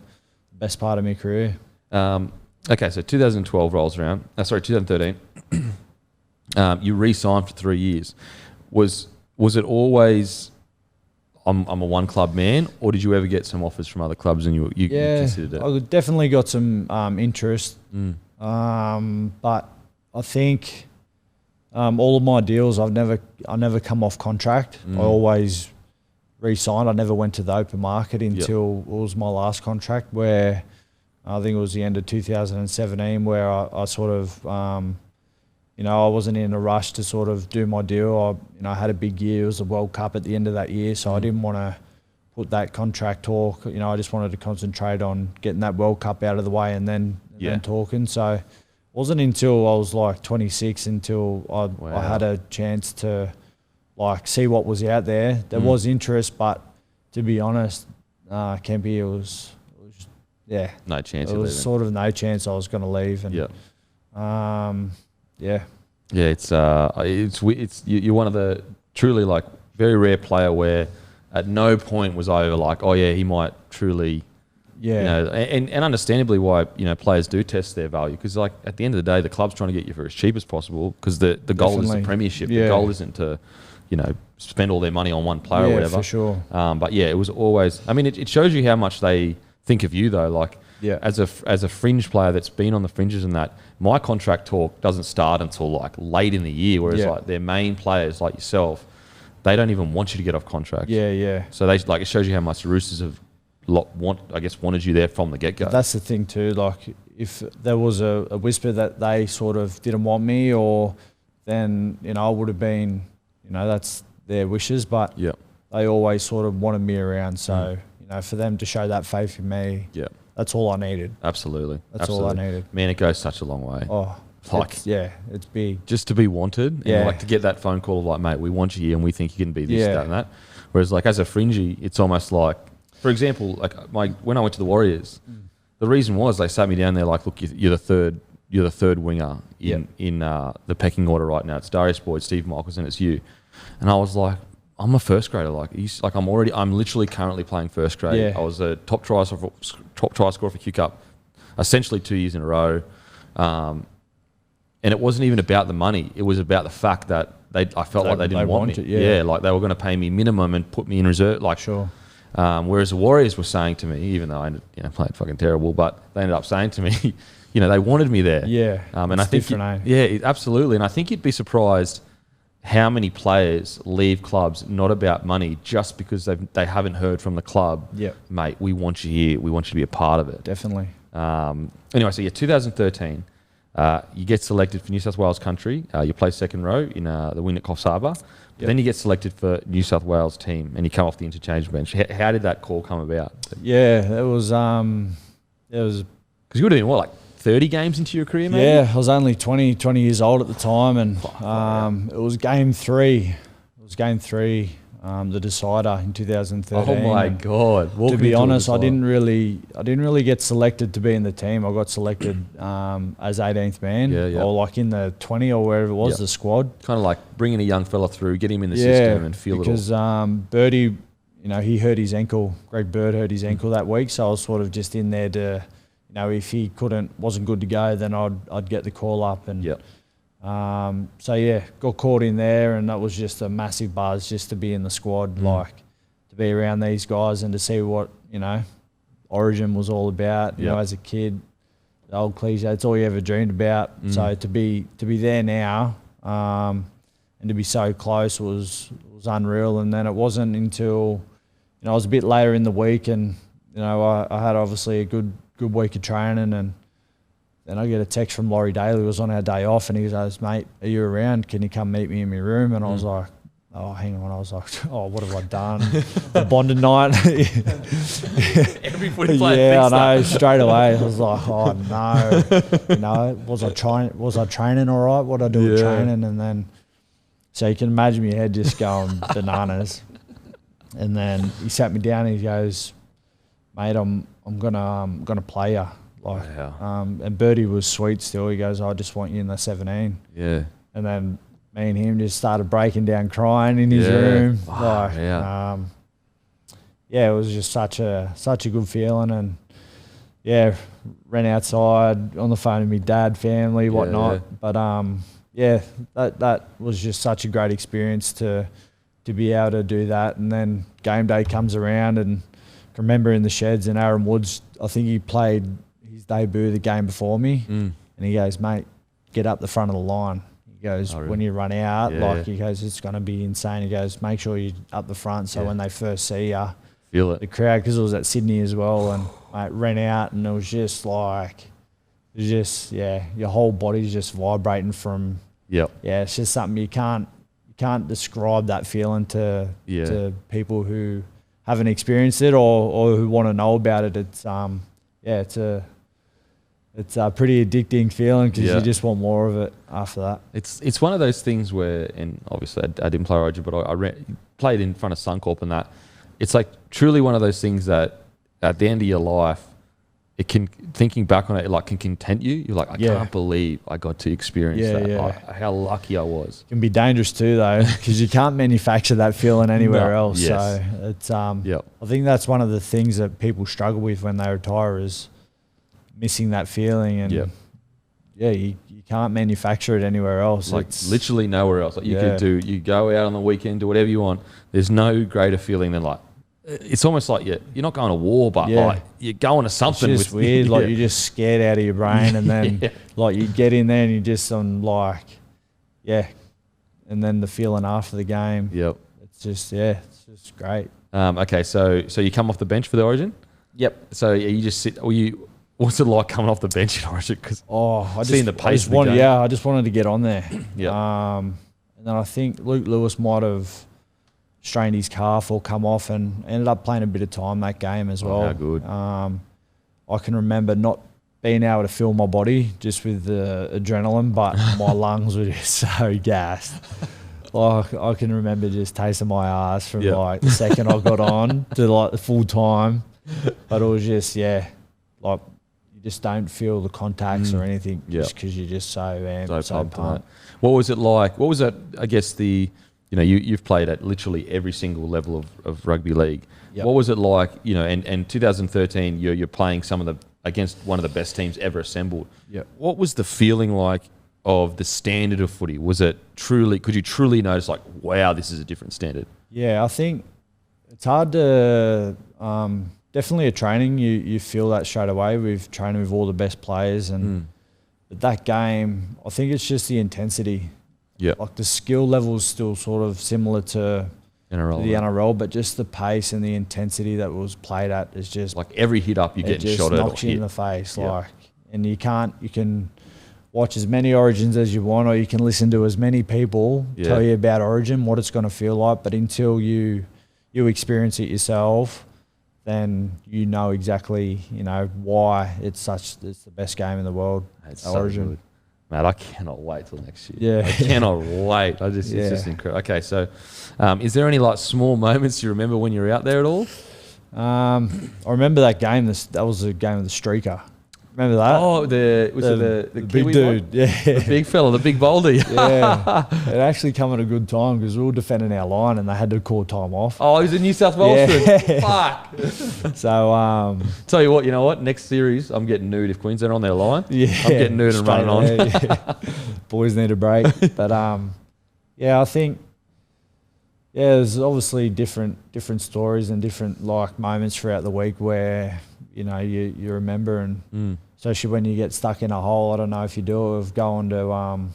the best part of my career. Okay, so 2012 rolls around. 2013. You re-signed for 3 years. Was it always I'm a one club man, or did you ever get some offers from other clubs and you considered it? I definitely got some interest, but I think all of my deals I never come off contract. I always re-signed. I never went to the open market until it was my last contract, where I think it was the end of 2017, where I sort of I wasn't in a rush to sort of do my deal. I had a big year. It was the World Cup at the end of that year, so I didn't want to put that contract talk. I just wanted to concentrate on getting that World Cup out of the way and then talking. So it wasn't until I was like 26 until I had a chance to see what was out there. There was interest, but to be honest, Kempy, it was no chance. It was sort of no chance I was going to leave. And it's you're one of the truly very rare player where at no point was I over he might truly, and understandably why players do test their value, because at the end of the day the club's trying to get you for as cheap as possible, because the goal is the Premiership. The goal isn't to spend all their money on one player or whatever. For sure. But it was always. I mean, it shows you how much they think of you though. As a fringe player that's been on the fringes and that, my contract talk doesn't start until late in the year, whereas their main players like yourself, they don't even want you to get off contract. So they it shows you how much the Roosters have wanted you there from the get-go. That's the thing too. If there was a whisper that they sort of didn't want me, or then I would have been, that's their wishes, but they always sort of wanted me around. So for them to show that faith in me, that's all I needed. Absolutely. That's all I needed. Man, it goes such a long way. Oh, it's big. Just to be wanted, and to get that phone call of mate, we want you here and we think you can be this, that, and that. Whereas as a fringy, it's almost for example, when I went to the Warriors, the reason was they sat me down there look, you're the third winger in the pecking order right now. It's Darius Boyd, Steve Michaels, and it's you. And I was like, I'm a first grader. I'm literally currently playing first grade. I was a top try scorer for Q Cup, essentially 2 years in a row. And it wasn't even about the money. It was about the fact that I felt like they didn't want me. They were going to pay me minimum and put me in reserve. Sure. Whereas the Warriors were saying to me, even though I played fucking terrible, but they ended up saying to me, they wanted me there. Yeah. And I think absolutely. And I think you'd be surprised how many players leave clubs not about money, just because they haven't heard from the club. Mate, we want you here. We want you to be a part of it. Definitely. Anyway, so 2013, you get selected for New South Wales country. You play second row in the win at Coffs Harbour. Then you get selected for New South Wales team, and you come off the interchange bench. How did that call come about? It was because you would have been 30 games into your career, maybe? Yeah, I was only 20 years old at the time, and it was game 3. The decider in 2013. Oh my God! To be honest, I didn't really get selected to be in the team. I got selected as 18th man, or in the 20 or wherever it was, the squad. Kind of bringing a young fella through, get him in the system and feel it all. Because Birdie, he hurt his ankle. Greg Bird hurt his ankle that week, so I was sort of just in there to, if he wasn't good to go, then I'd get the call up and. Got caught in there, and that was just a massive buzz just to be in the squad, to be around these guys and to see what, Origin was all about. You know, as a kid, the old cliche, it's all you ever dreamed about. So to be there now, and to be so close was unreal. And then it wasn't until, I was a bit later in the week, and I had obviously a good week of training, and then I get a text from Laurie Daly, who was on our day off, and he goes, "Mate, are you around? Can you come meet me in my room?" And I was like, oh, hang on. I was like, oh, what have I done? The bonded night. Every footy player Yeah, thinks I know. that. Straight away, I was like, oh no. Was I training all right? What did I do with training? And then, so you can imagine your head just going bananas. And then he sat me down and he goes, mate, I'm gonna play you. Like, and Birdie was sweet still. He goes, I just want you in the 17. Yeah. And then me and him just started breaking down crying in his room. Wow, like, it was just such a good feeling. And ran outside on the phone with my dad, family, whatnot. But that was just such a great experience to be able to do that. And then game day comes around, and I remember in the sheds, and Aaron Woods, I think he played his debut the game before me, and he goes, mate, get up the front of the line. He goes, when you run out, he goes, it's going to be insane. He goes, make sure you're up the front, so when they first see you, feel it. The crowd, because it was at Sydney as well, and mate, ran out, and it was just like, your whole body's just vibrating from. It's just something you can't describe that feeling to people who haven't experienced it or who want to know about it. It's a pretty addicting feeling because you just want more of it after that. It's one of those things where, and obviously I didn't play Origin, but I played in front of Suncorp and that. It's like truly one of those things that at the end of your life, it can, thinking back on it, like can content you. You're like, I can't believe I got to experience that. How lucky I was. It can be dangerous too though, because you can't manufacture that feeling anywhere else. Yes. So it's I think that's one of the things that people struggle with when they retire is missing that feeling, and you can't manufacture it anywhere else. Like literally nowhere else. Like you go out on the weekend, do whatever you want. There's no greater feeling than like, it's almost like you're not going to war, but like you're going to something. It's just weird. Like you're just scared out of your brain, and then like you get in there and you just and then the feeling after the game. Yep. It's just great. Okay, so you come off the bench for the Origin. Yep. So you just sit. What's it like coming off the bench in Origin? Because I seeing the pace of the game. I just wanted to get on there. And then I think Luke Lewis might have strained his calf or come off, and ended up playing a bit of time that game as well. How good. I can remember not being able to feel my body just with the adrenaline, but my lungs were just so gassed. Like I can remember just tasting my ass from like the second I got on to like the full time. But it was just like you just don't feel the contacts or anything just because you're just so amped, so pumped. What was it like? What was that? I guess you've played at literally every single level of rugby league. Yep. What was it like? And 2013, you're playing against one of the best teams ever assembled. Yep. What was the feeling like of the standard of footy? Was it truly? Could you truly notice like, wow, this is a different standard? Yeah, I think it's hard to. Definitely a training, you feel that straight away with training with all the best players, and but that game, I think it's just the intensity. Yeah, like the skill level is still sort of similar to NRL, but just the pace and the intensity that was played at is just like every hit up you're getting shot at. It just knocks you in the face, and you can watch as many Origins as you want, or you can listen to as many people tell you about Origin, what it's going to feel like, but until you experience it yourself, then you know exactly, why it's the best game in the world. It's Origin. So good. Mate, I cannot wait till next year. Yeah. I cannot wait. It's just incredible. Okay, so is there any like small moments you remember when you were out there at all? I remember that game. That was the game of the streaker. Remember that? Oh, the big dude, the big fella, the big boulder. Yeah, it actually come at a good time because we were defending our line and they had to call time off. Oh, he's a New South Wales Fuck. So, tell you what, next series I'm getting nude if Queensland are on their line. Yeah, I'm getting nude and running on. Boys need a break, but I think. Yeah, there's obviously different stories and different like moments throughout the week where you remember, and especially when you get stuck in a hole. I don't know if you do, of going to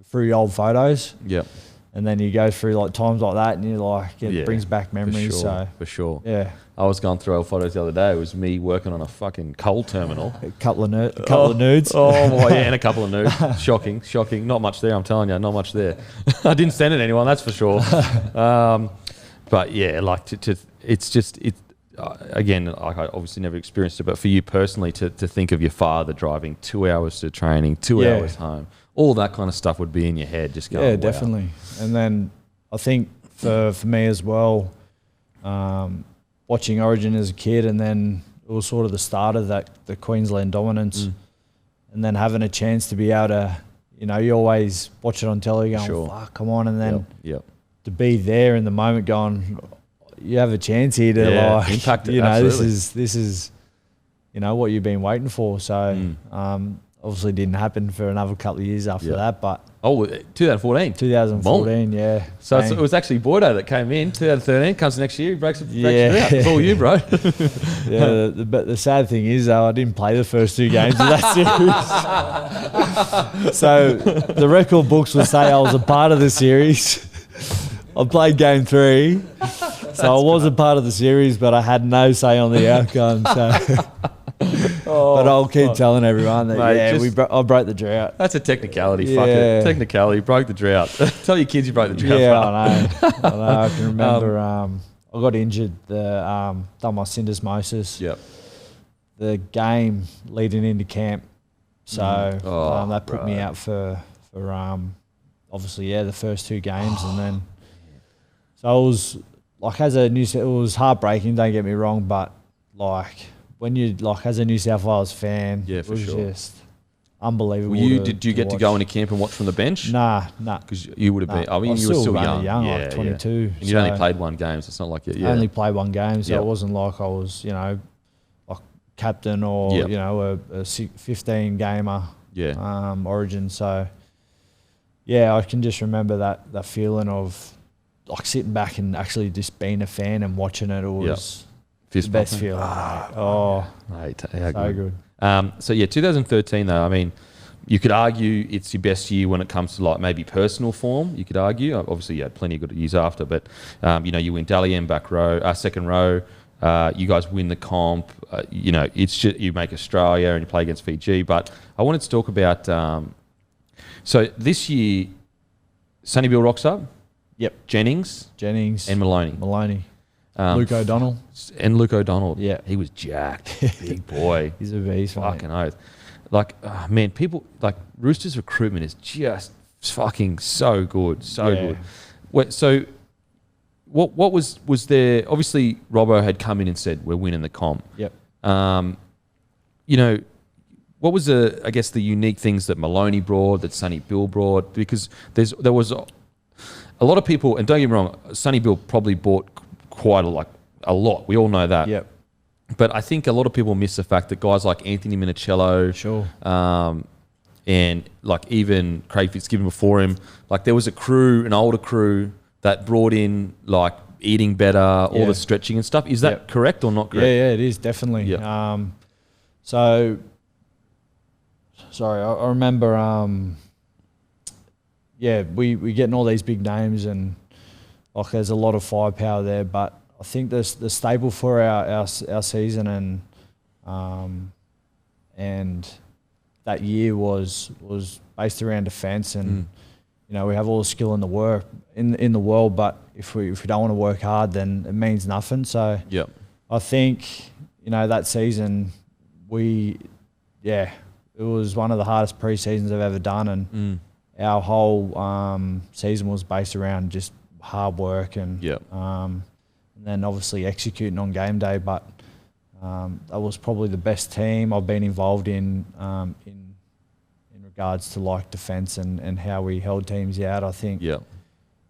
through your old photos. Yep. And then you go through like times like that, and you're like, it brings back memories. For sure. Yeah. I was going through old photos the other day. It was me working on a fucking coal terminal. A couple of nudes. Oh, well, yeah, and a couple of nudes. Shocking. Not much there, I'm telling you. Not much there. I didn't send it to anyone, that's for sure. But yeah, like it's just, again, like I obviously never experienced it, but for you personally to think of your father driving 2 hours to training, 2 hours home, all that kind of stuff would be in your head just going, yeah, wow. definitely. And then I think for me as well, watching Origin as a kid, and then it was sort of the start of the Queensland dominance, and then having a chance to be able to, you always watch it on telly going, fuck, come on, and then to be there in the moment going, you have a chance here to impact it, this is what you've been waiting for. So obviously didn't happen for another couple of years after that, but 2014 Boom. Yeah. So it was actually Boydo that came in 2013, comes next year, he breaks it out. It's all you, bro. But the sad thing is though, I didn't play the first 2 games of that series. So the record books will say I was a part of the series. I played game 3, so I was a part of the series, but I had no say on the outcome. So, but I'll keep telling everyone that I broke the drought. That's a technicality. Fuck it, technicality. Broke the drought. Tell your kids you broke the drought. Yeah, I know. I can remember. I got injured. Done my syndesmosis. Yep. The game leading into camp, so that put me out for obviously the first 2 games, and then. So it was like it was heartbreaking. Don't get me wrong, but like when you as a New South Wales fan, it was just unbelievable. Did you get to go into camp and watch from the bench? Nah. Because you would have been. I mean, you were still young. Like 22. And you'd only played 1 game, so it's not like you. I only played 1 game, so it wasn't like I was, like captain or a 15 gamer. Origin. So I can just remember that feeling of. Like sitting back and actually just being a fan and watching it, was the best feeling. Mate, so good. 2013 though, I mean, you could argue it's your best year when it comes to like maybe personal form. You could argue, obviously you had plenty of good years after, but you win Dally M second row. You guys win the comp. It's just, you make Australia and you play against Fiji. But I wanted to talk about. So this year, Sonny Bill rocks up. Yep. Jennings. And Maloney. Luke O'Donnell. And Luke O'Donnell. Yeah. He was jacked. Big boy. He's a beast. Fucking oath. Like, man, people, like, Roosters recruitment is just fucking so good. Good. So, what was there? Obviously, Robbo had come in and said, we're winning the comp. Yep. What was the unique things that Maloney brought, that Sonny Bill brought? Because there was a lot of people, and don't get me wrong, Sonny Bill probably bought quite a lot. We all know that. Yep. But I think a lot of people miss the fact that guys like Anthony Minicello, and like even Craig Fitzgibbon before him, like there was an older crew that brought in like eating better, all the stretching and stuff. Is that correct or not correct? Yeah, it is definitely. Yep. I remember. We getting all these big names and like there's a lot of firepower there, but I think the staple for our season and that year was based around defence, and we have all the skill in the world, but if we don't want to work hard, then it means nothing. So I think that season it was one of the hardest pre-seasons I've ever done, and our whole season was based around just hard work and then obviously executing on game day. But that was probably the best team I've been involved in regards to like defence and how we held teams out. I think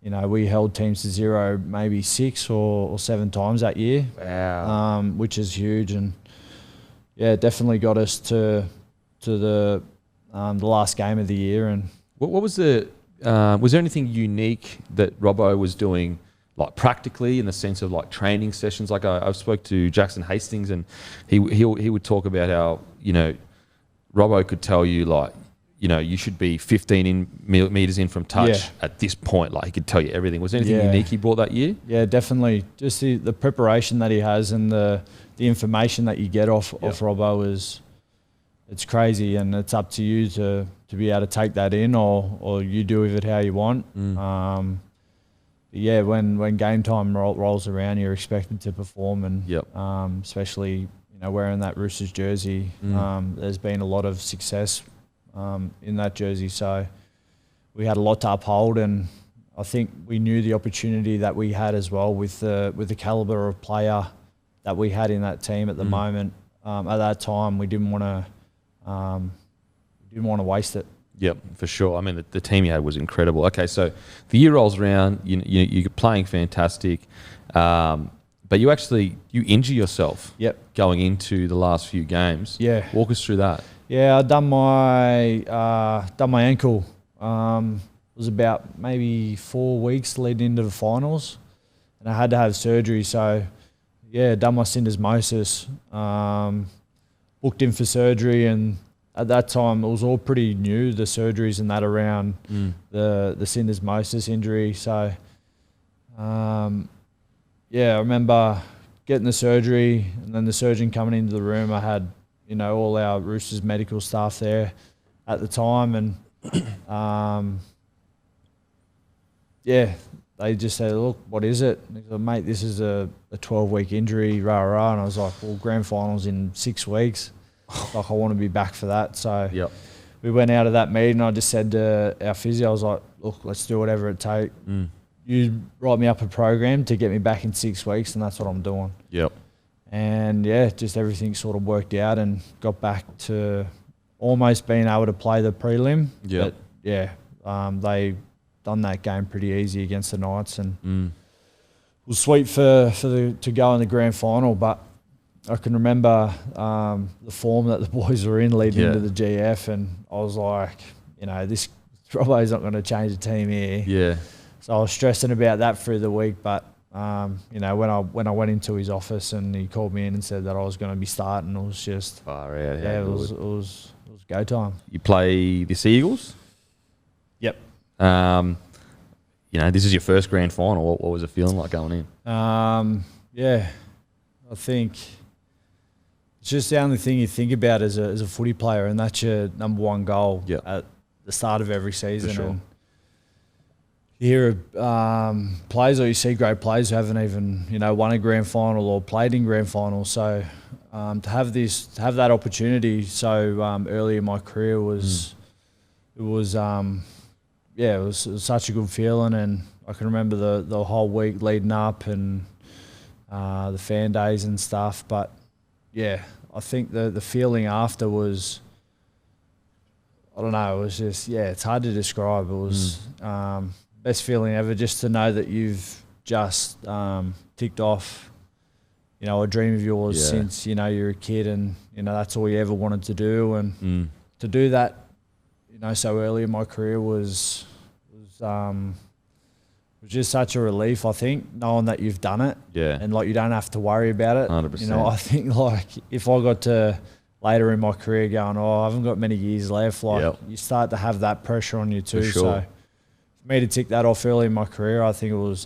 we held teams to 0 maybe 6 or 7 times that year. Wow. Which is huge, and it definitely got us to the last game of the year. And what was was there anything unique that Robbo was doing, like practically, in the sense of like training sessions? Like I spoke to Jackson Hastings, and he would talk about how Robbo could tell you like you should be 15 meters in from touch at this point. Like, he could tell you everything. Was there anything unique he brought that year? Yeah, definitely. Just the preparation that he has and the information that you get off Robbo it's crazy, and it's up to you to be able to take that in, or you do with it how you want. When game time rolls around, you're expected to perform, and especially wearing that Roosters jersey, there's been a lot of success in that jersey, so we had a lot to uphold, and I think we knew the opportunity that we had as well with the caliber of player that we had in that team at the moment. At that time, we didn't want to waste it. Yep, for sure. I mean, the team you had was incredible. Okay, so the year rolls around, you're playing fantastic, but you injure yourself. Yep. Going into the last few games. Yeah. Walk us through that. Yeah, I done my ankle. It was about maybe 4 weeks leading into the finals, and I had to have surgery. So, done my syndesmosis. Booked in for surgery, and at that time it was all pretty new, the surgeries and that around the syndesmosis injury. So, I remember getting the surgery, and then the surgeon coming into the room. I had all our Roosters medical staff there at the time, and they just said, "Look, what is it?" And he said, "Mate, this is a 12-week injury, rah rah." And I was like, "Well, grand finals in 6 weeks. Like, I want to be back for that." So we went out of that meeting. I just said to our physio, I was like, "Look, let's do whatever it takes. You write me up a program to get me back in 6 weeks, and that's what I'm doing." Yep. And just everything sort of worked out, and got back to almost being able to play the prelim. Yep. But they done that game pretty easy against the Knights, and it was sweet to go in the grand final. But I can remember the form that the boys were in leading into the GF, and I was like, this Robbo's not going to change the team here. Yeah. So I was stressing about that through the week, but when I went into his office and he called me in and said that I was going to be starting, it was just far out. It was go time. You play the Seagulls? Yep. This is your first grand final. What was it feeling like going in? I think it's just the only thing you think about as a footy player, and that's your number one goal at the start of every season. For sure. And you hear players, or you see great players who haven't even won a grand final or played in grand finals. So to have that opportunity so early in my career was such a good feeling. And I can remember the whole week leading up, and the fan days and stuff. But I think the feeling after was, I don't know, it was just it's hard to describe. It was best feeling ever, just to know that you've just ticked off a dream of yours since you're a kid, and that's all you ever wanted to do. And to do that so early in my career was just such a relief, I think, knowing that you've done it. Yeah. And you don't have to worry about it. 100%. I think if I got to later in my career going, I haven't got many years left, you start to have that pressure on you too. For sure. So for me to tick that off early in my career, I think it was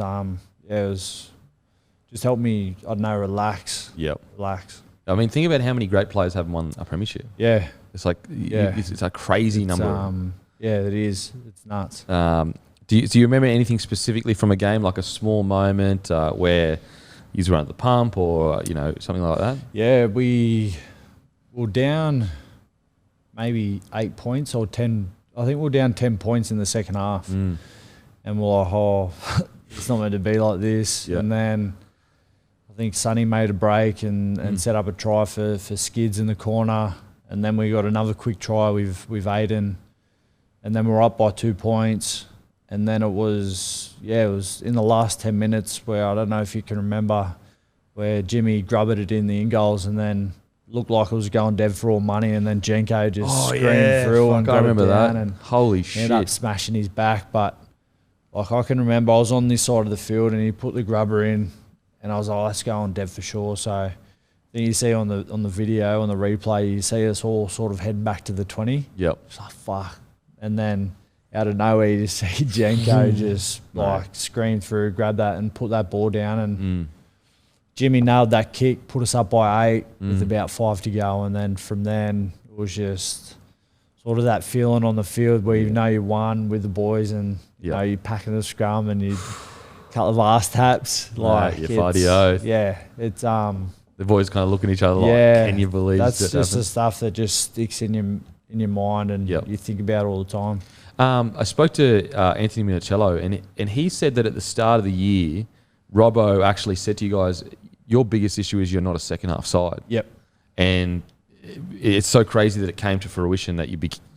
just helped me, I don't know, relax. Yep. Relax. I mean, think about how many great players have won a premiership. Yeah. It's like it's a crazy number. It is. It's nuts. Do you remember anything specifically from a game, like a small moment where you were at the pump or something like that? Yeah, we were down maybe 8 points or 10. I think we were down 10 points in the second half, and we're like, it's not meant to be like this. Yep. And then I think Sonny made a break and set up a try for Skids in the corner, and then we got another quick try with Aiden, and then we were up by 2 points. And then it was in the last 10 minutes where, I don't know if you can remember, where Jimmy grubbered it in the in-goals and then looked like it was going dead for all money, and then Jenko just screamed through and got it down. And holy shit. Ended up smashing his back. But I can remember I was on this side of the field and he put the grubber in, and I was like, that's going dead for sure. So then you see on the video, on the replay, you see us all sort of head back to the 20. Yep. It's like, fuck. and then out of nowhere you just see Jenko just like scream through, grab that and put that ball down, and Jimmy nailed that kick, put us up by 8 with about 5 to go, and then from then it was just sort of that feeling on the field where you know you won with the boys, and you know you're packing the scrum and you couple of ass taps, like you fighty oath. Yeah, it's the boys kind of looking at each other like, can you believe that's that just happened? the stuff that just sticks in your mind, and you think about it all the time. I spoke to Anthony Minicello, and he said that at the start of the year, Robbo actually said to you guys, your biggest issue is you're not a second half side. Yep. And it's so crazy that it came to fruition that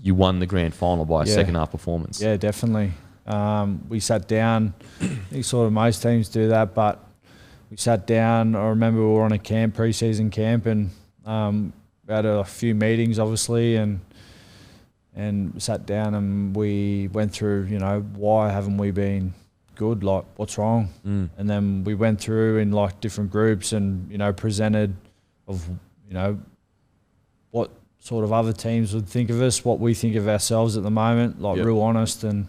you won the grand final by a second half performance. Yeah, definitely. We sat down. I think sort of most teams do that, but we sat down. I remember we were on a camp, pre-season camp, and we had a few meetings, obviously, and sat down and we went through, you know, why haven't we been good? Like, what's wrong? And then we went through in like different groups and, you know, presented of, you know, what sort of other teams would think of us, what we think of ourselves at the moment, like real honest. And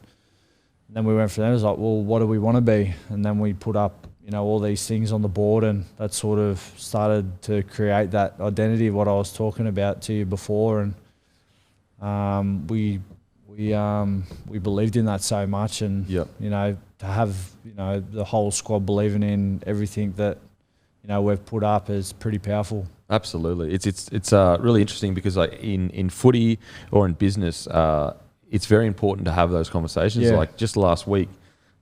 then we went from there. It was like, well, what do we want to be? And then we put up, you know, all these things on the board, and that sort of started to create that identity of what I was talking about to you before. And we believed in that so much, and you know, to have, you know, the whole squad believing in everything that, you know, we've put up is pretty powerful. Absolutely, it's really interesting because like in footy or in business, it's very important to have those conversations. Yeah. Like just last week,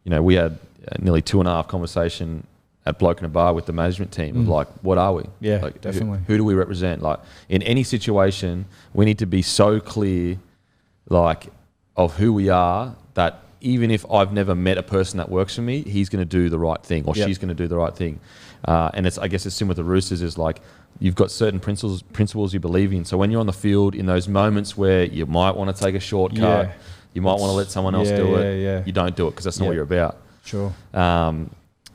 you know, we had nearly 2.5 conversation at Bloke in a bar with the management team of like, what are we? Yeah, like, definitely. Who do we represent? Like in any situation, we need to be so clear, like, of who we are, that even if I've never met a person that works for me, he's going to do the right thing, or she's going to do the right thing. And I guess it's similar with the Roosters, is like, you've got certain principles you believe in. So when you're on the field, in those moments where you might want to take a shortcut, you might want to let someone else do it, you don't do it because that's not what you're about. Sure.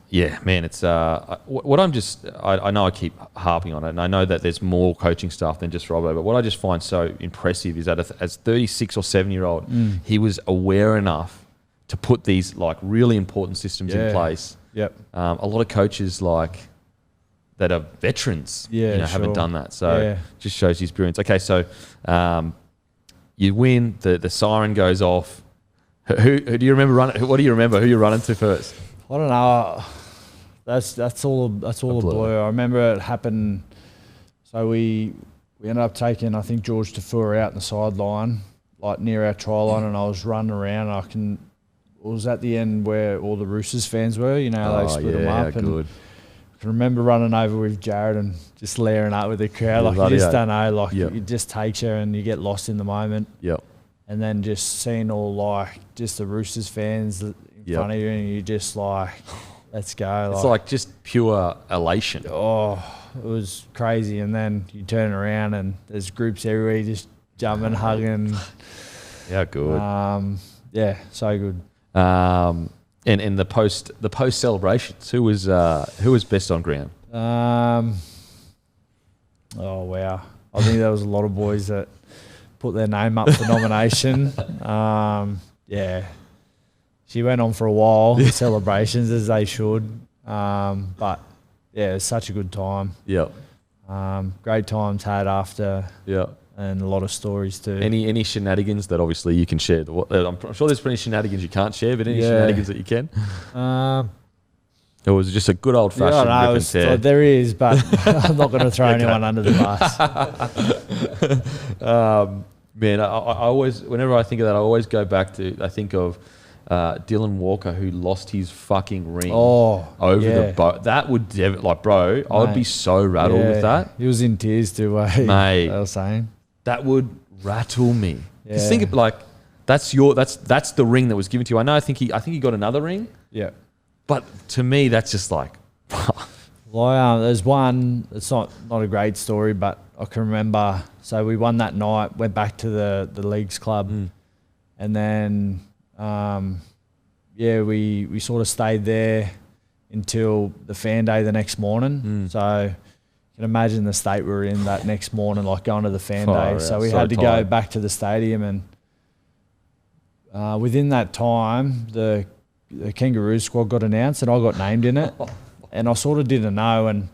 Yeah, man, it's what I know I keep harping on it, and I know that there's more coaching staff than just Robbo, but what I just find so impressive is that as 36 or 7-year-old, he was aware enough to put these like really important systems in place. Yep. A lot of coaches like that are veterans, haven't done that. So just shows his experience. Okay, so you win, the siren goes off. Who do you remember running? What do you remember? Who you're running to first? I don't know. That's all a blur. I remember it happened. So we ended up taking, I think, George Tafua out in the sideline, like near our try line, and I was running around. It was at the end where all the Roosters fans were. You know, they split them up. Good. And I can remember running over with Jared and just layering up with the crowd. Like, you just don't know. Like, it just takes you and you get lost in the moment. Yep. And then just seeing all like just the Roosters fans in front of you, and you just like, let's go. It's like just pure elation. Oh, it was crazy. And then you turn around and there's groups everywhere just jumping, hugging. Yeah, good. Yeah, so good. And the post celebrations, who was best on ground? Oh wow, I think there was a lot of boys that put their name up for nomination. Yeah, she went on for a while, celebrations as they should. But yeah, it was such a good time. Yeah. Great times had after. Yeah. And a lot of stories too. Any shenanigans that obviously you can share? I'm sure there's plenty of shenanigans you can't share, but any shenanigans that you can? It was just a good old fashioned rip and tear. There is, but I'm not going to throw anyone under the bus. Man, I always, whenever I think of that, I always go back to, I think of Dylan Walker, who lost his fucking ring over the boat. That would, bro, I would be so rattled with that. He was in tears too, mate. I was saying. That would rattle me. Just think of like, that's the ring that was given to you. I think he got another ring. Yeah. But to me, that's just like. Well, there's one. It's not a great story, but I can remember. So we won that night. Went back to the leagues club, and then we sort of stayed there until the fan day the next morning. So you can imagine the state we were in that next morning, like going to the fan day. So we had to go back to the stadium, and within that time, the Kangaroo squad got announced and I got named in it. And I sort of didn't know. And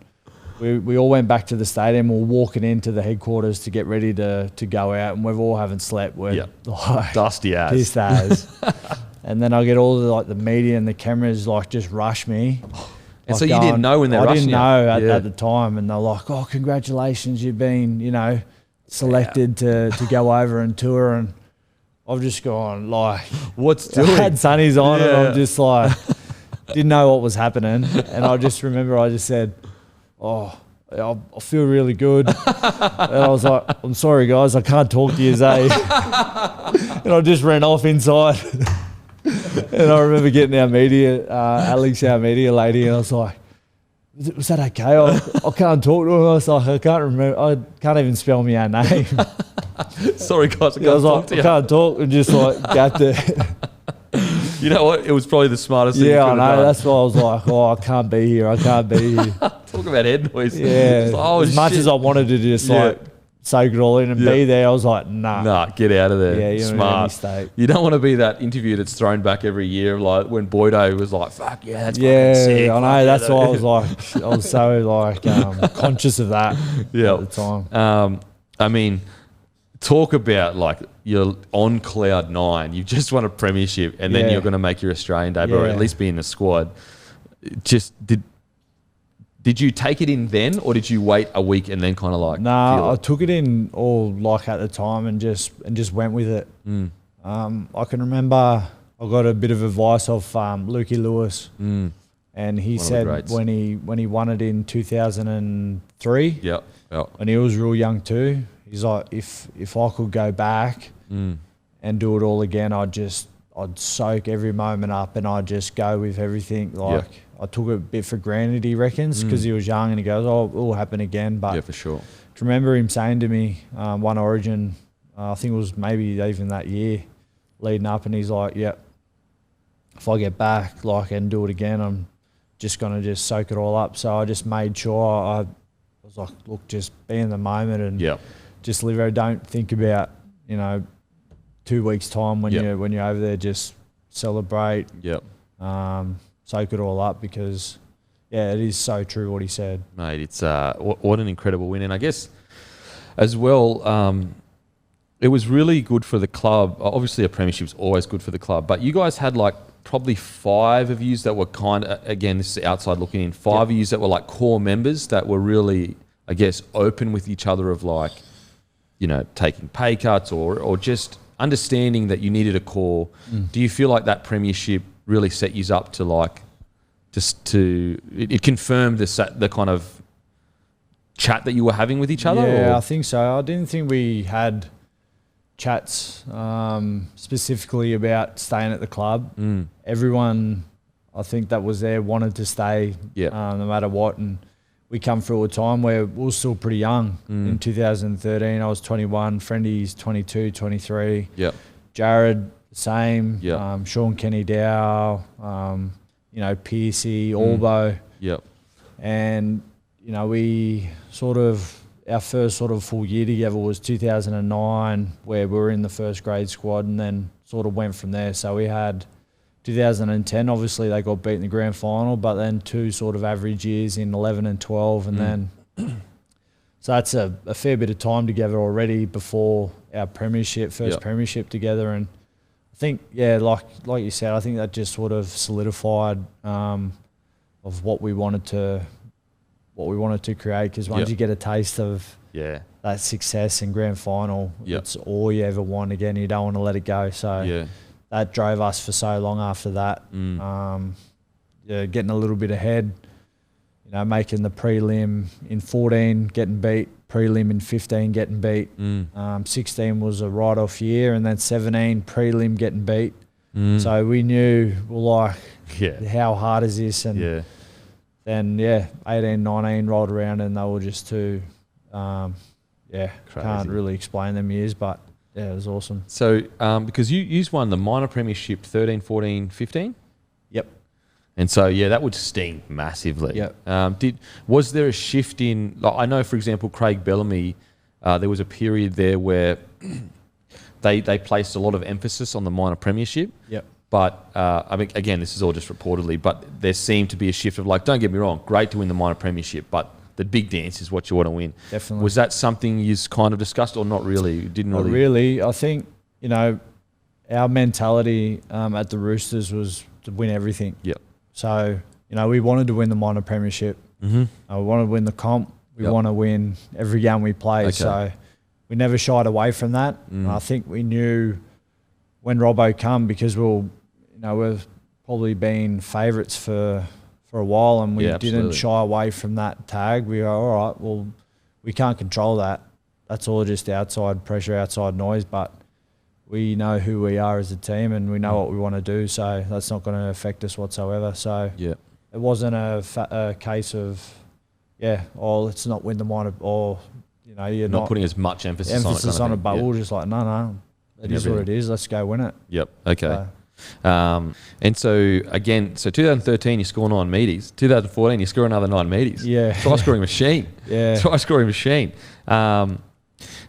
we all went back to the stadium. We were walking into the headquarters to get ready to go out. And we've all haven't slept. We're like dusty as. Pissed as. And then I get all the media and the cameras just rush me. And so you didn't know when they're rushing you? I didn't know at the time. And they're like, oh, congratulations, you've been, selected to go over and tour. And I've just gone what's doing? I had sunnies on and I'm just didn't know what was happening. And I just remember I just said, oh, I feel really good. And I was like, I'm sorry, guys, I can't talk to you, Zay. And I just ran off inside. And I remember getting our media, Alex, our media lady, and I was like, was that okay? I can't talk to him. I was like, I can't remember. I can't even spell my own name. Sorry, guys, I can't talk to you. I can't talk, and just gapped it. You know what? It was probably the smartest thing you could have I know. done. That's why I was like, I can't be here. I can't be here. Talk about head noise. Yeah. As much as I wanted to just soak it all in and be there, I was like, nah, get out of there. Yeah, you're smart. You don't want to be that interview that's thrown back every year, like when Boydo was like, "Fuck yeah, that's fucking sick." I know. That's why I was I was so conscious of that at the time. I mean, talk about you're on cloud nine. You've just won a premiership, and then you're going to make your Australian debut, or at least be in the squad. Did you take it in then, or did you wait a week and then kind of I took it in all at the time and just went with it. I can remember I got a bit of advice off Lukey Lewis, and he said when he won it in 2003, when he was real young too, he's like, if I could go back and do it all again, I'd soak every moment up and I'd just go with everything. I took it a bit for granted, he reckons, because he was young and he goes, oh, it will happen again. But yeah, for sure. I remember him saying to me, one Origin, I think it was maybe even that year leading up, and he's like, yep, if I get back and do it again, I'm just going to soak it all up. So I just made sure I was like, look, just be in the moment and just live it. Don't think about, 2 weeks' time when you're over there, just celebrate. Soak it all up, because it is so true what he said. Mate, it's what an incredible win. And I guess as well, it was really good for the club. Obviously a premiership is always good for the club, but you guys had probably 5 of yous that were kind of, again, this is outside looking in, 5 of yous that were core members that were really, I guess, open with each other of taking pay cuts or just understanding that you needed a core. Do you feel like that premiership really set you up to it confirmed the kind of chat that you were having with each other? Yeah, I think so. I didn't think we had chats specifically about staying at the club. Everyone, I think that was there, wanted to stay no matter what. And we come through a time where we were still pretty young. In 2013, I was 21, Freddy's 22, 23. Jared, same. Sean Kenny Dow, Piercy, Albo. And, we our first full year together was 2009, where we were in the first grade squad, and then went from there. So we had 2010, obviously they got beat in the grand final, but then 2 average years in 11 and 12. And then, so that's a fair bit of time together already before our first premiership together. And I think, like you said, I think that just solidified of what we wanted to create. Because once you get a taste of that success in grand final, it's all you ever want again. You don't want to let it go. So that drove us for so long after that. Getting a little bit ahead, making the prelim in 14, getting beat. Prelim in 15, getting beat. 16 was a write-off year, and then 17, prelim, getting beat. So we knew, how hard is this? And then, 18, 19 rolled around, and they were just too, can't really explain them years, but it was awesome. So because you won the minor premiership 13, 14, 15? Yep. And so, that would sting massively. Yep. Was there a shift in, I know, for example, Craig Bellamy, there was a period there where they placed a lot of emphasis on the minor premiership. Yep. But, I mean, again, this is all just reportedly, but there seemed to be a shift of like, don't get me wrong, great to win the minor premiership, but the big dance is what you want to win. Definitely. Was that something you kind of discussed or not really? Didn't Not really? really. I think, our mentality at the Roosters was to win everything. Yep. So, we wanted to win the minor premiership. Mm-hmm. We wanted to win the comp. We want to win every game we play. Okay. So we never shied away from that. And I think we knew when Robbo come, because we've probably been favourites for a while, and we didn't shy away from that tag. We go, all right, well, we can't control that. That's all just outside pressure, outside noise, but we know who we are as a team and we know what we want to do, so that's not going to affect us whatsoever. So it wasn't a case of, let's not win the minor, or, you're not putting as much emphasis on it. But we're just like, no, it is what it is. Let's go win it. Yep. Okay. And so, again, 2013, you score 9 meaties. 2014, you score another 9 meaties. Yeah. Try scoring machine. Try scoring machine.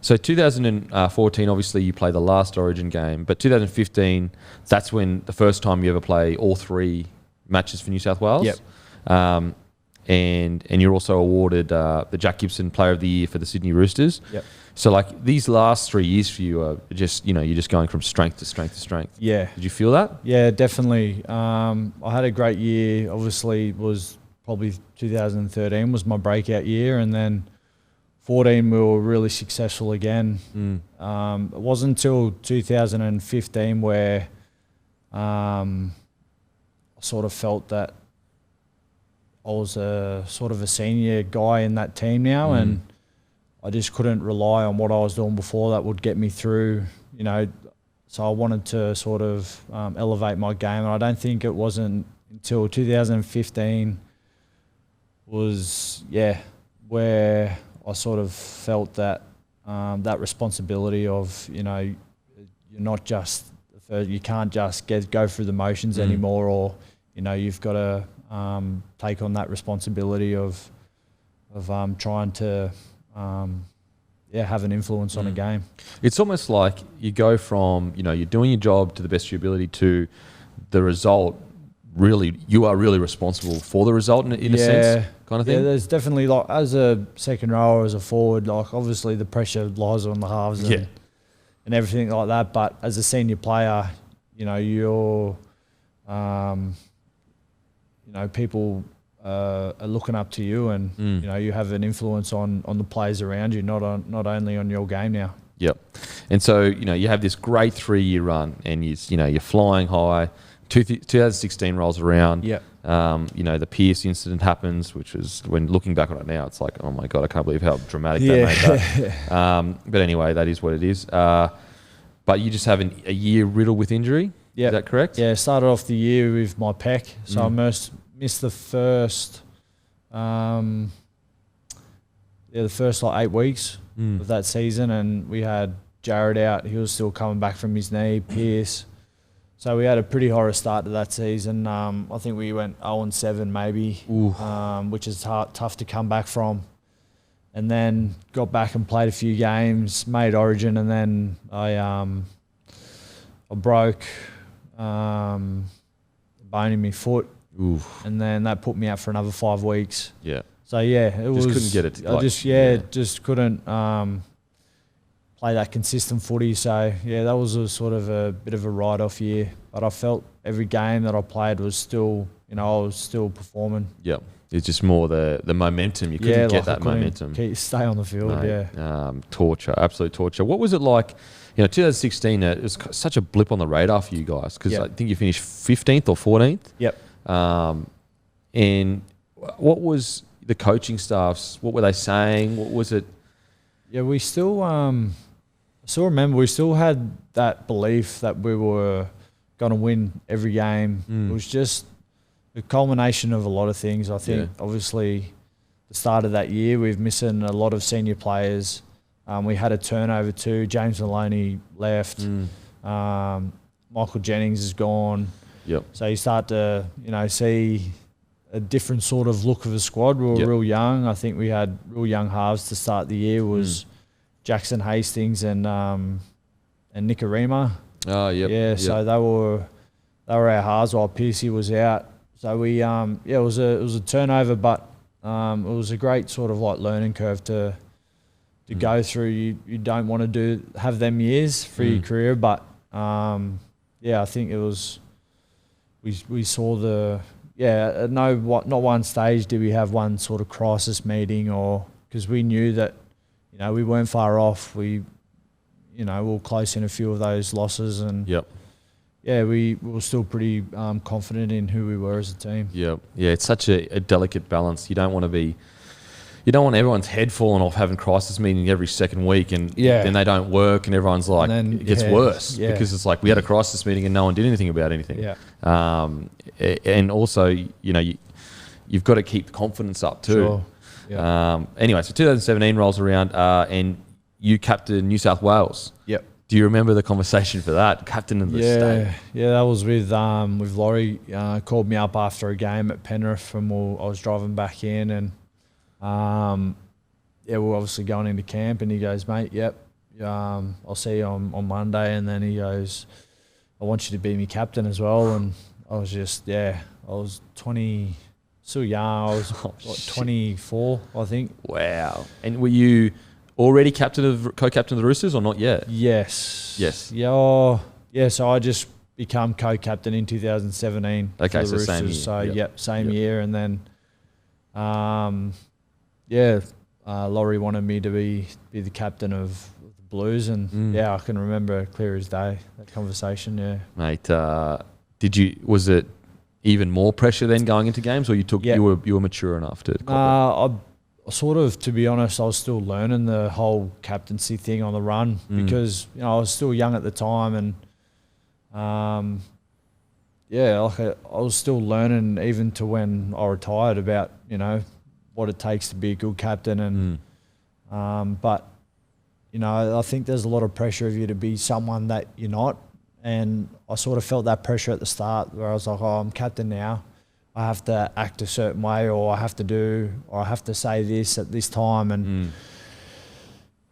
So 2014, obviously, you play the last Origin game. But 2015, that's when the first time you ever play all 3 matches for New South Wales. Yep. And you're also awarded the Jack Gibson Player of the Year for the Sydney Roosters. Yep. So, like, these last 3 years for you are just, you're just going from strength to strength to strength. Yeah. Did you feel that? Yeah, definitely. I had a great year. Obviously, was probably 2013 was my breakout year, and then 14 we were really successful again. It wasn't until 2015 where I sort of felt that I was a sort of a senior guy in that team now, and I just couldn't rely on what I was doing before that would get me through, So I wanted to sort of elevate my game, and I don't think it wasn't until 2015 was, where I sort of felt that that responsibility of, you're not just, you can't just go through the motions anymore, or, you've got to take on that responsibility of trying to have an influence on a game. It's almost like you go from, you're doing your job to the best of your ability to the result. Really, you are really responsible for the result in a sense, kind of thing. Yeah, there's definitely, like, as a second rower, as a forward, like, obviously the pressure lies on the halves and everything like that. But as a senior player, you're, people are looking up to you, and you have an influence on the players around you, not only on your game now. Yep. And so, you have this great 3-year run, and you're flying high. 2016 rolls around. Yep. The Pierce incident happens, which is, when looking back on it now, it's like, oh my God, I can't believe how dramatic that made that. But anyway, that is what it is. But you just have a year riddled with injury. Yep. Is that correct? Yeah, started off the year with my pec. So I missed the first, the first like 8 weeks of that season, and we had Jared out. He was still coming back from his knee, Pierce. So we had a pretty horror start to that season. I think we went 0-7 maybe, which is tough to come back from. And then got back and played a few games, made Origin, and then I broke a bone in my foot. Oof. And then that put me out for another 5 weeks. Yeah. So it was. Just couldn't get it. Just couldn't play that consistent footy. So that was a sort of a bit of a write-off year. But I felt every game that I played was still, I was still performing. Yeah. It's just more the momentum. You couldn't get that momentum. Stay on the field. Torture, absolute torture. What was it like? 2016. It was such a blip on the radar for you guys, because I think you finished 15th or 14th. Yep. And what was the coaching staffs? What were they saying? What was it? Yeah, we still remember we still had that belief that we were going to win every game. It was just a culmination of a lot of things. I think obviously the start of that year, we've missing a lot of senior players. We had a turnover too. James Maloney left. Michael Jennings is gone. Yep. So you start to, see a different sort of look of a squad. We were real young. I think we had real young halves to start the year. Was Jackson Hastings and Nicarima. Oh, Yeah, so they were our halves while Piercy was out. So we it was a turnover, but it was a great sort of like learning curve to go through. You don't want to have them years for your career, but I think it was we saw not one stage did we have one sort of crisis meeting, or because we knew that we weren't far off. We were close in a few of those losses, and we were still pretty confident in who we were as a team. Yeah, it's such a delicate balance. You don't want everyone's head falling off having crisis meetings every second week, and then they don't work, and everyone's like, it gets worse because it's like we had a crisis meeting and no one did anything about anything. Yeah. And also, you've got to keep the confidence up too. Sure. Yeah. Anyway, so 2017 rolls around, and you captain New South Wales. Yep. Do you remember the conversation for that? Captain of the state. Yeah, that was with Laurie. Called me up after a game at Penrith, and I was driving back in, and we're obviously going into camp, and he goes, mate, I'll see you on Monday, and then he goes, I want you to be my captain as well, and I was just I was 20, still young. I was 24, I think. Wow. And were you already co-captain of the Roosters or not yet? Yes. Yeah. So I just become co-captain in 2017. Okay, so Roosters. Same year. So same year, and then Laurie wanted me to be the captain of the Blues, and I can remember clear as day that conversation. Yeah, mate. Was it even more pressure then going into games, or you were mature enough to? I sort of, to be honest, I was still learning the whole captaincy thing on the run because I was still young at the time, and I was still learning even to when I retired about what it takes to be a good captain, and but I think there's a lot of pressure of you to be someone that you're not, and I sort of felt that pressure at the start where I was like, I'm captain now, I have to act a certain way, or I have to say this at this time, and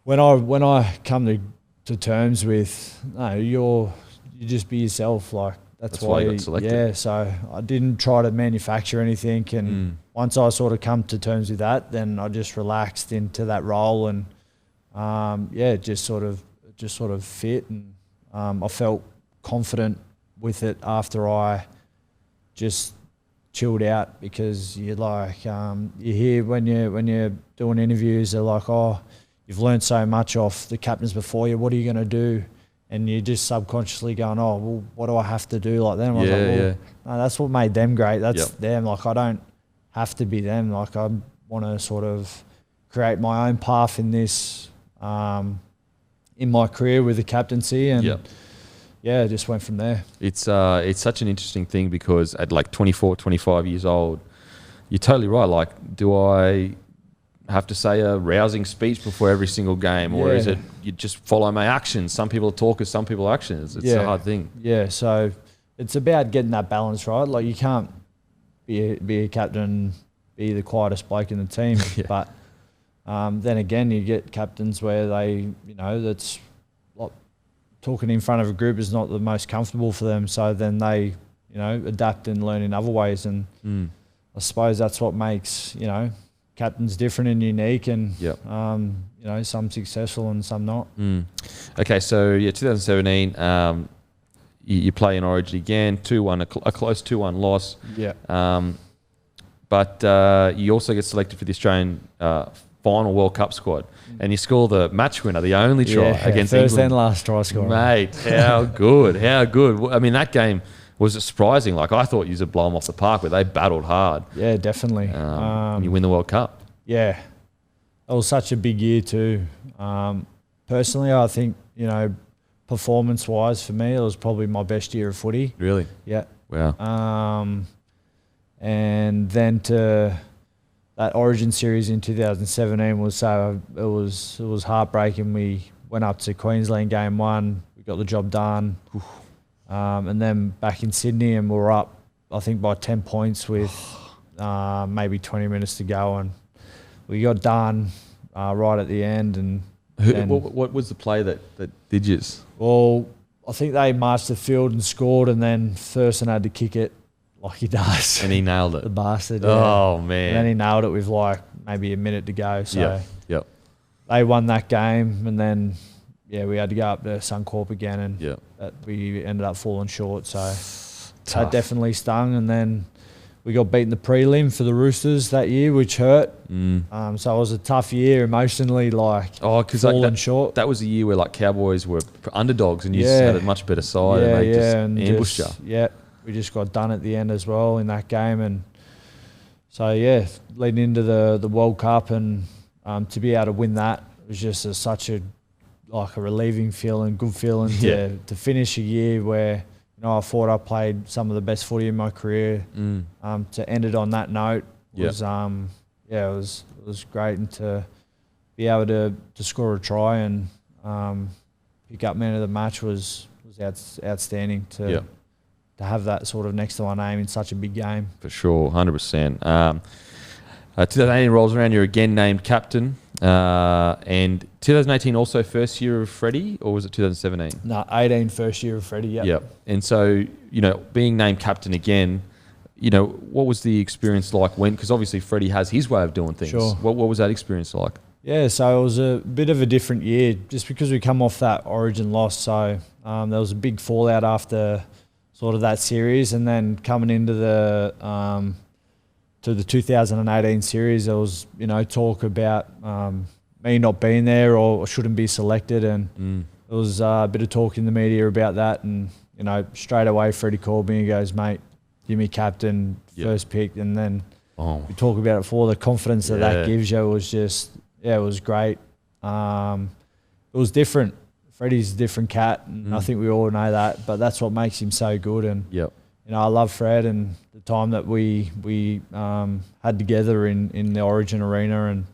when I come to terms with you just be yourself, like that's why you got selected. Yeah, so I didn't try to manufacture anything, and once I sort of come to terms with that, then I just relaxed into that role, and just sort of fit, and I felt confident with it after I just chilled out, because you're like you hear when you're doing interviews, they're like, oh, you've learned so much off the captains before you, what are you going to do? And you're just subconsciously going, oh, well, what do I have to do like them? I was no, that's what made them great. That's them. Like, I don't have to be them. Like, I want to sort of create my own path in this, in my career with the captaincy, and just went from there. It's such an interesting thing, because at like 24, 25 years old, you're totally right. Like, do I have to say a rousing speech before every single game, or is it you just follow my actions? Some people are talkers, some people are actions. It's a hard thing. Yeah, so it's about getting that balance right. Like, you can't be a captain, be the quietest bloke in the team, but then again, you get captains where they, that's like talking in front of a group is not the most comfortable for them. So then they, adapt and learn in other ways. And I suppose that's what makes, captains different and unique, and some successful and some not. Okay, so 2017, you play in Origin again, 2-1, a close 2-1 loss. But you also get selected for the Australian final World Cup squad, and you score the match winner, the only try against first England. and last try scorer. Mate, how good, how good. I mean, that game was surprising. Like, I thought you'd blow them off the park, but they battled hard. Yeah, definitely. And you win the World Cup. Yeah, it was such a big year too. Personally, I think, performance-wise for me, it was probably my best year of footy. Really? Yeah. Wow. And then to that Origin series in 2017 was it was heartbreaking. We went up to Queensland game 1, we got the job done, and then back in Sydney, and we were up, I think, by 10 points with maybe 20 minutes to go, and we got done right at the end, and What was the play that did you? Well, I think they marched the field and scored, and then Thurston had to kick it like he does. And he nailed it. The bastard. Yeah. Oh, man. And then he nailed it with like maybe a minute to go. So Yep. they won that game, and then we had to go up to Suncorp again, and we ended up falling short. So that definitely stung, and then we got beaten the prelim for the Roosters that year, which hurt. So it was a tough year emotionally, falling short. That was the year where like Cowboys were underdogs and you had a much better side and they just ambushed you. Yeah, we just got done at the end as well in that game. And so, leading into the World Cup and to be able to win that was just such a relieving feeling, good feeling to finish a year where I thought I played some of the best footy in my career. To end it on that note was it was great, and to be able to score a try and pick up man of the match was outstanding to have that sort of next to my name in such a big game. For sure, 100%. 2018 rolls around, you're again named captain. And 2018 also first year of Freddy, or was it 2017? No, 18 first year of Freddy, Yep. And so, being named captain again, what was the experience like because obviously Freddy has his way of doing things. Sure. What was that experience like? Yeah, so it was a bit of a different year just because we come off that Origin loss. So there was a big fallout after sort of that series, and then coming into the 2018 series, there was talk about me not being there or shouldn't be selected, and there was a bit of talk in the media about that. And straight away Freddie called me and goes, "Mate, give me captain, first pick." And then we talk about it for the confidence that gives you was just it was great. It was different. Freddie's a different cat, and I think we all know that, but that's what makes him so good. And I love Fred and the time that we had together in the Origin arena, and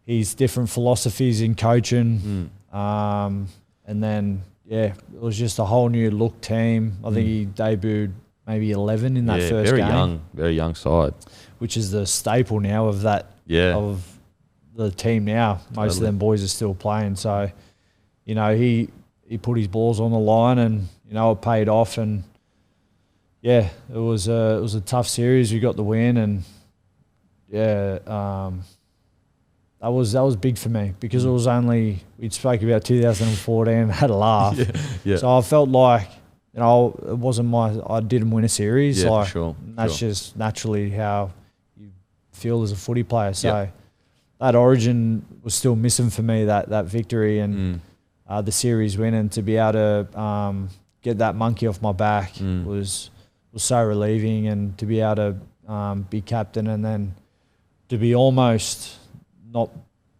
his different philosophies in coaching. And then, it was just a whole new look team. I think he debuted maybe 11 in that first game. Very young side. Which is the staple now of that, of the team now. Most of them boys are still playing. So, he put his balls on the line, and, it paid off. And, it was a tough series. We got the win, and that was big for me because it was only we spoke about 2014 and had a laugh. So I felt like it wasn't I didn't win a series. That's just naturally how you feel as a footy player. So that Origin was still missing for me, that victory and the series win, and to be able to get that monkey off my back was so relieving, and to be able to be captain and then to be almost not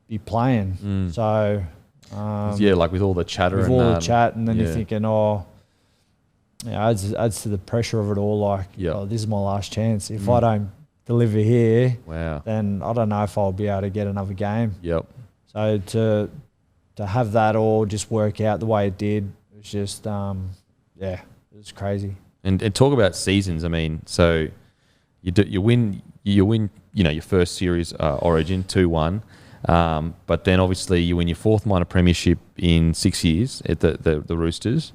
be playing. So like with all the chatter and the chat, and then you're thinking, adds to the pressure of it all. This is my last chance. If I don't deliver here, then I don't know if I'll be able to get another game. So to have that all just work out the way it did, it was just it was crazy. And talk about seasons. I mean, so you win your first series Origin 2-1, but then obviously you win your fourth minor premiership in 6 years at the Roosters.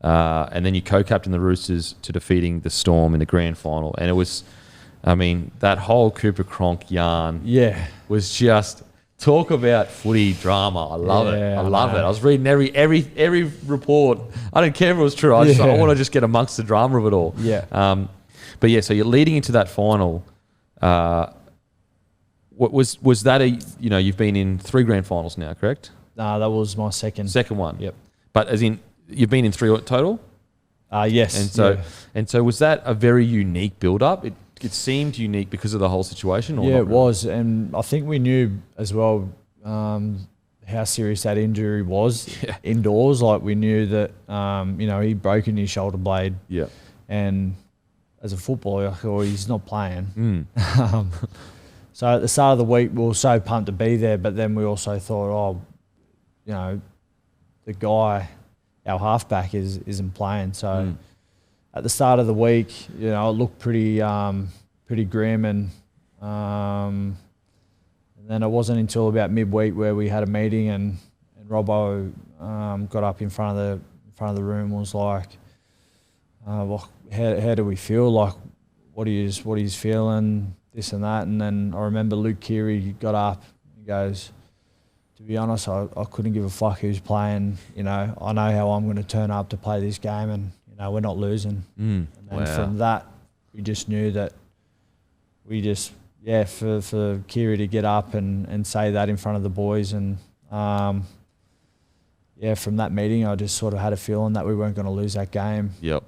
And then you co-captain the Roosters to defeating the Storm in the grand final, and it was, that whole Cooper Cronk yarn was just talk about footy drama. I love it. I love it. I was reading every report. I don't care if it was true. I want to just get amongst the drama of it all. But so you're leading into that final. What was that you've been in 3 grand finals now, correct? No, that was my second one. Yep. But as in you've been in 3 total? Yes. And so was that a very unique build-up? It seemed unique because of the whole situation? Or it was. And I think we knew as well how serious that injury was indoors. Like we knew that, he'd broken his shoulder blade. And as a footballer, I thought, he's not playing. So at the start of the week, we were so pumped to be there. But then we also thought, the guy, our halfback, isn't playing. So at the start of the week, it looked pretty grim, and then it wasn't until about midweek where we had a meeting, and and Robbo got up in front of the room and was like, well, how do we feel? Like, what he's feeling, this and that. And then I remember Luke Keary got up. He goes, to be honest, I couldn't give a fuck who's playing. You know, I know how I'm going to turn up to play this game, and you know we're not losing. And then from that, we just knew that we just for Keary to get up and say that in front of the boys, and from that meeting, I just sort of had a feeling that we weren't going to lose that game. Yep.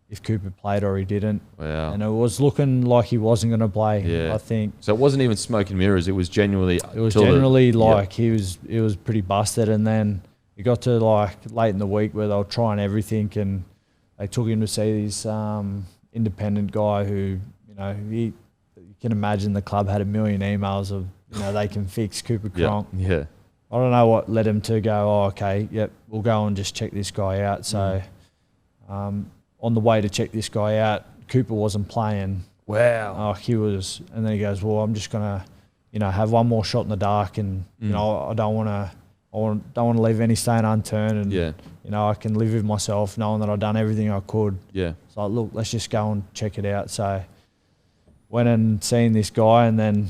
If Cooper played or he didn't. Wow. And it was looking like he wasn't going to play, Yeah. I think. So it wasn't even smoke and mirrors. It was genuinely... It was generally he was pretty busted. And then it got to like late in the week where they were trying everything, and they took him to see this independent guy who, you know, you can imagine the club had a million emails of, you know, they can fix Cooper Cronk. Yeah. I don't know what led him to go, oh, okay, yep, we'll go and just check this guy out. So on the way to check this guy out, Cooper wasn't playing. Wow. He was, and then he goes, well, I'm just gonna, you know, have one more shot in the dark, and you know, I don't want to leave any stone unturned, and you know, I can live with myself knowing that I've done everything I could. Yeah. So look, let's just go and check it out. So went and seen this guy, and then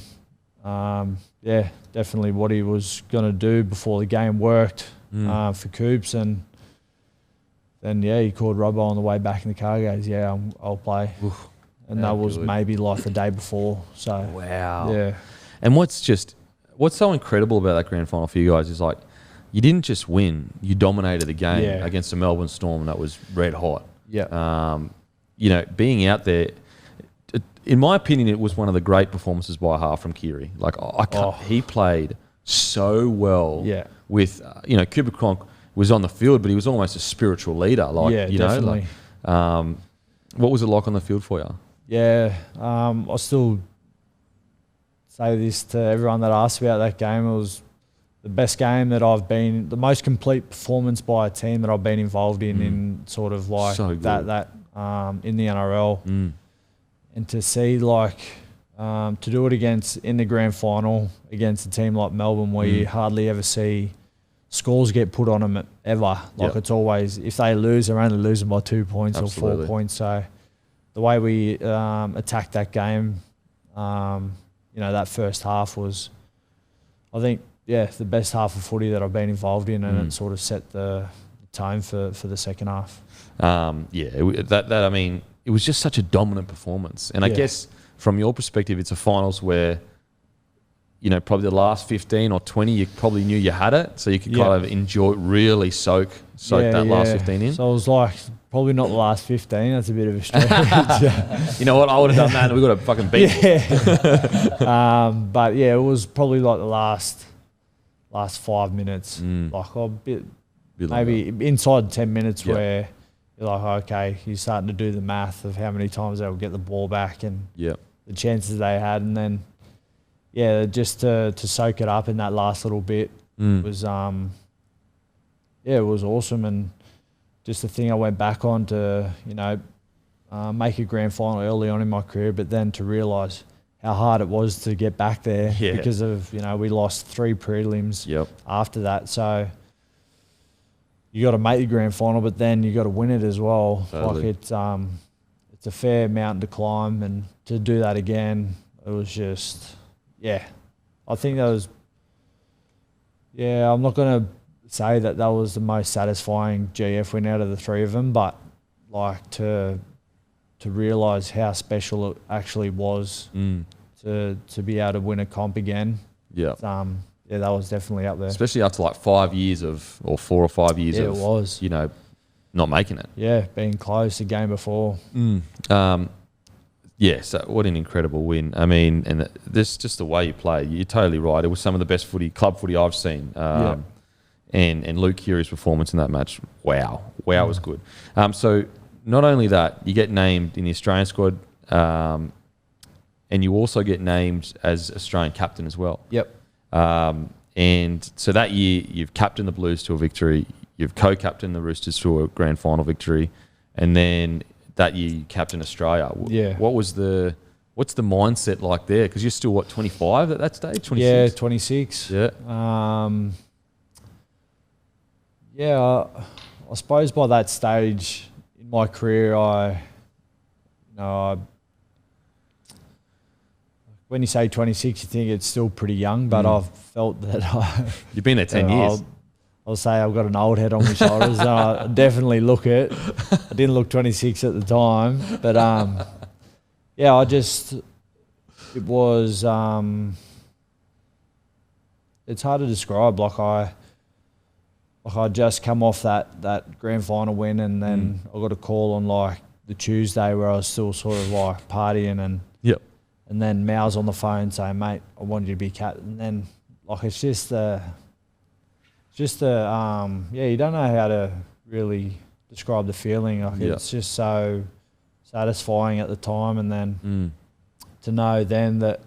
definitely what he was gonna do before the game worked for Coops, and then he called Robbo on the way back in the car. Goes, I'll play. Oof, and that was maybe like the day before. So wow. Yeah. And what's so incredible about that grand final for you guys is like, you didn't just win, you dominated the game against the Melbourne Storm, and that was red hot. Yeah. You know, being out there, in my opinion, it was one of the great performances by a half from Keary. Like, he played so well. Yeah. With you know, Cooper Cronk was on the field, but he was almost a spiritual leader. Like, you definitely. know, like, what was it like on the field for you? Yeah, I still say this to everyone that asks about that game. It was the best game that I've been, the most complete performance by a team that I've been involved in sort of like that in the NRL. And to see like, to do it in the grand final against a team like Melbourne, where you hardly ever see scores get put on them ever. Like, it's always, if they lose, they're only losing by 2 points or 4 points. So the way we attacked that game, you know, that first half was, I think, the best half of footy that I've been involved in, and it sort of set the tone for the second half. I mean, it was just such a dominant performance. And I guess from your perspective, it's a finals where, you know, probably the last 15 or 20, you probably knew you had it, so you could kind of enjoy, really soak that last 15 in. So I was like, probably not the last 15. That's a bit of a stretch. You know what? I would have done that, and we got to fucking beat. But it was probably like the last 5 minutes, like a bit maybe like inside 10 minutes, where you're like, okay, you're starting to do the math of how many times they will get the ball back and the chances they had, and then. Yeah, just to soak it up in that last little bit was, it was awesome, and just the thing I went back on to, you know, make a grand final early on in my career, but then to realise how hard it was to get back there because of, you know, we lost 3 prelims after that. So you got to make the grand final, but then you got to win it as well. Totally. Like, it's a fair mountain to climb, and to do that again, it was just. Yeah, I think that was. Yeah, I'm not going to say that was the most satisfying GF win out of the 3 of them, but like to realise how special it actually was to be able to win a comp again. Yeah, that was definitely up there. Especially after like 5 years or 4 or 5 years of, it was, you know, not making it. Yeah, being close the game before. Yeah, so what an incredible win. I mean, and this just the way you play. You're totally right. It was some of the best club footy I've seen. And Luke Keary's performance in that match, wow, it was good. So not only that, you get named in the Australian squad, and you also get named as Australian captain as well. Yep. And so that year, you've captained the Blues to a victory. You've co-captained the Roosters to a grand final victory, and then that year you captained Australia. Yeah. What's the mindset like there? Because you're still, 25 at that stage? 26? Yeah, 26. Yeah. Yeah, I suppose by that stage in my career, when you say 26, you think it's still pretty young, but I've felt that You've been there 10 years. I'll say I've got an old head on my shoulders. And I definitely look it. I didn't look 26 at the time, but it was it's hard to describe. Like I just come off that grand final win, and then I got a call on like the Tuesday where I was still sort of like partying, and and then Mal's on the phone saying, "Mate, I want you to be captain." And then like it's just you don't know how to really describe the feeling. Like it's just so satisfying at the time, and then to know then that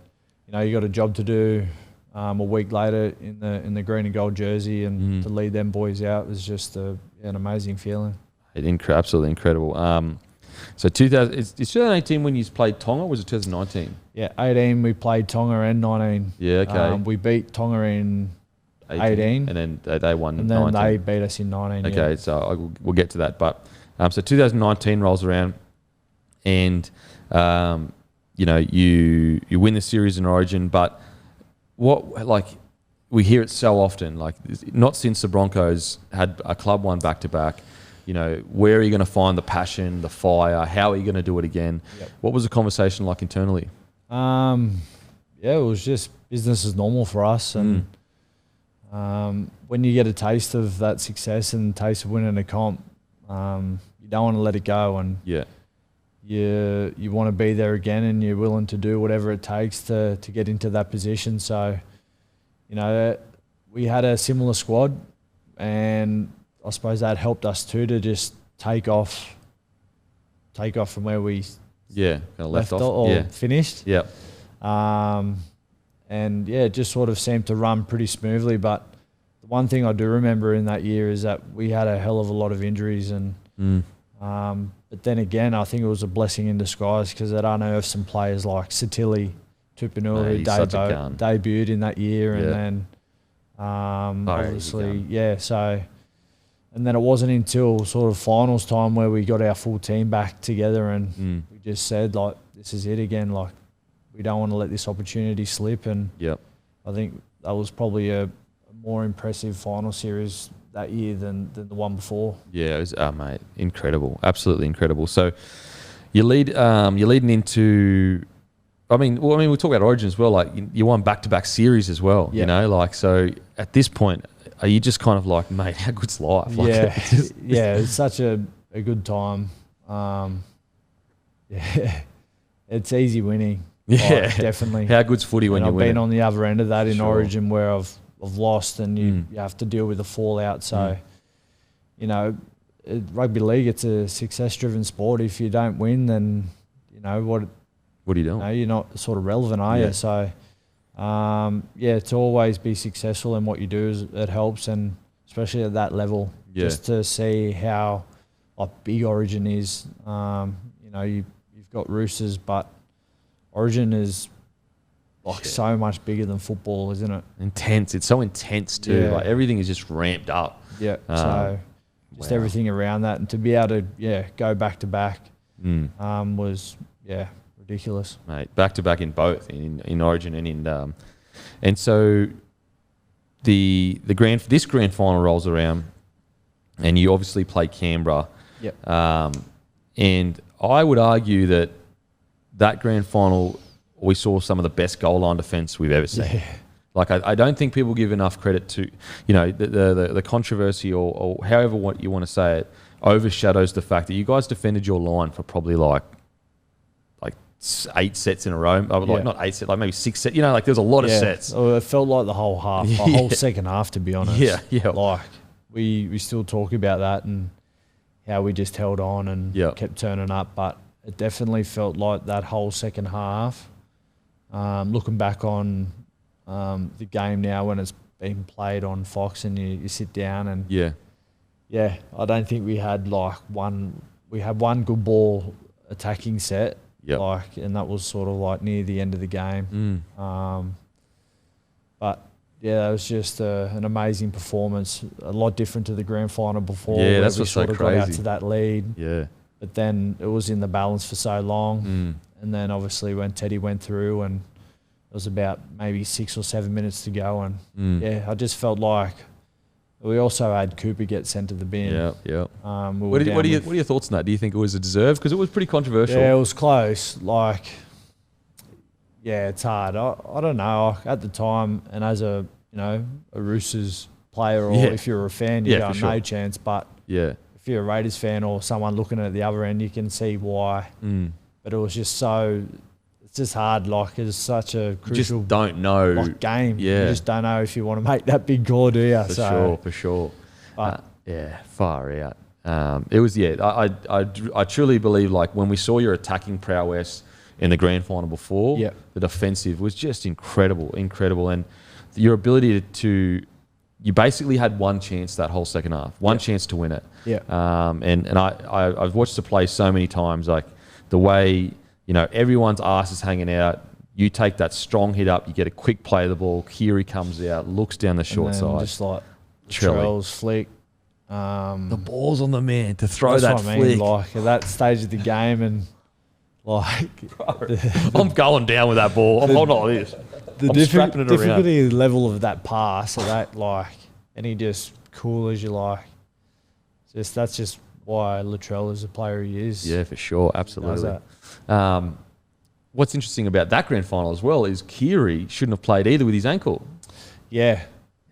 you got a job to do a week later in the green and gold jersey, and to lead them boys out was just an amazing feeling. Absolutely incredible. So it's 2018 when you played Tonga, or was it 2019? Yeah, 18 we played Tonga, and 19. Yeah, okay. We beat Tonga in 18, and then they won. And then 19. they beat us in 19. Okay, yeah. So we'll get to that. But so 2019 rolls around, and you win the series in Origin. But we hear it so often, like not since the Broncos had a club one back to back. Where are you going to find the passion, the fire? How are you going to do it again? Yep. What was the conversation like internally? It was just business as normal for us, and when you get a taste of that success and taste of winning a comp, you don't want to let it go, and you want to be there again, and you're willing to do whatever it takes to get into that position. So, we had a similar squad, and I suppose that helped us too to just take off from where we left off or finished. Yeah. It just sort of seemed to run pretty smoothly. But the one thing I do remember in that year is that we had a hell of a lot of injuries, and but then again, I think it was a blessing in disguise, because it unearthed some players like Satili Tupanua, who debuted in that year, and then obviously, so. And then it wasn't until sort of finals time where we got our full team back together, and we just said, like, this is it again. Like, we don't want to let this opportunity slip. And I think that was probably a more impressive final series that year than the one before. Yeah, it was, mate, incredible, absolutely incredible. So you're leading into. We'll talk about Origin as well. Like, you won back-to-back series as well. So at this point, are you just kind of like, mate, how good's life? Like, it's such a good time. It's easy winning. Yeah, definitely. How good's footy when you win? I've been on the other end of that in Origin, where I've lost, and you have to deal with the fallout. So, rugby league, it's a success-driven sport. If you don't win, then what are you doing? You're not sort of relevant, are you? So. To always be successful in what you do, it helps, and especially at that level, just to see how big Origin is. You've got Roosters, but Origin is so much bigger than football, isn't it? Intense. It's so intense too. Yeah. Like, everything is just ramped up. Yeah. So just everything around that, and to be able to go back to back was ridiculous, mate. Back to back in both, in Origin and so this grand final rolls around, and you obviously play Canberra. Yep. And I would argue that grand final, we saw some of the best goal line defence we've ever seen. Yeah. Like, I don't think people give enough credit to, the controversy or however what you want to say it overshadows the fact that you guys defended your line for probably like 8 sets in a row. Not 8 sets, like maybe 6 sets. There's a lot of sets. Oh, it felt like the whole half, the whole second half, to be honest. Yeah. Like, we still talk about that and how we just held on and kept turning up, but it definitely felt like that whole second half. Looking back on the game now when it's being played on Fox and you sit down and I don't think we had one good ball attacking set. Yep. And that was sort of like near the end of the game. Mm. But yeah, that was just an amazing performance. A lot different to the grand final before. Yeah, where that's we what's so sort of got out crazy. to that lead. Yeah. But then it was in the balance for so long. And then obviously when Teddy went through and it was about maybe 6 or 7 minutes to go. And yeah, I just felt like we also had Cooper get sent to the bin. Yeah, yeah. What What are your thoughts on that? Do you think it was a deserved? Because it was pretty controversial. Yeah, it was close. Like, yeah, it's hard. I don't know. At the time, and as a Roosters player, or if you're a fan, you go, no chance. But yeah, if you're a Raiders fan or someone looking at the other end, you can see why. But it was just it's just hard. Like, it's such a crucial, you just don't know, game. Yeah, you just don't know if you want to make that big call, do you? For sure. But yeah, far out. It was I truly believe, like, when we saw your attacking prowess in the grand final before, the defensive was just incredible, and your ability to you basically had one chance that whole second half, one chance to win it. And I've watched the play so many times, like the way everyone's ass is hanging out. You take that strong hit up, you get a quick play of the ball. Kiri comes out, looks down the short side, just like Trell's flick. The ball's on the man to throw that flick. Like at that stage of the game, and like I'm going down with that ball. I'm holding on this. The strapping it difficulty level of that pass, or that and he just cool as you like. That's just why Latrell is the player he is. Yeah, for sure, absolutely. What's interesting about that grand final as well is Kiri shouldn't have played either with his ankle. Yeah,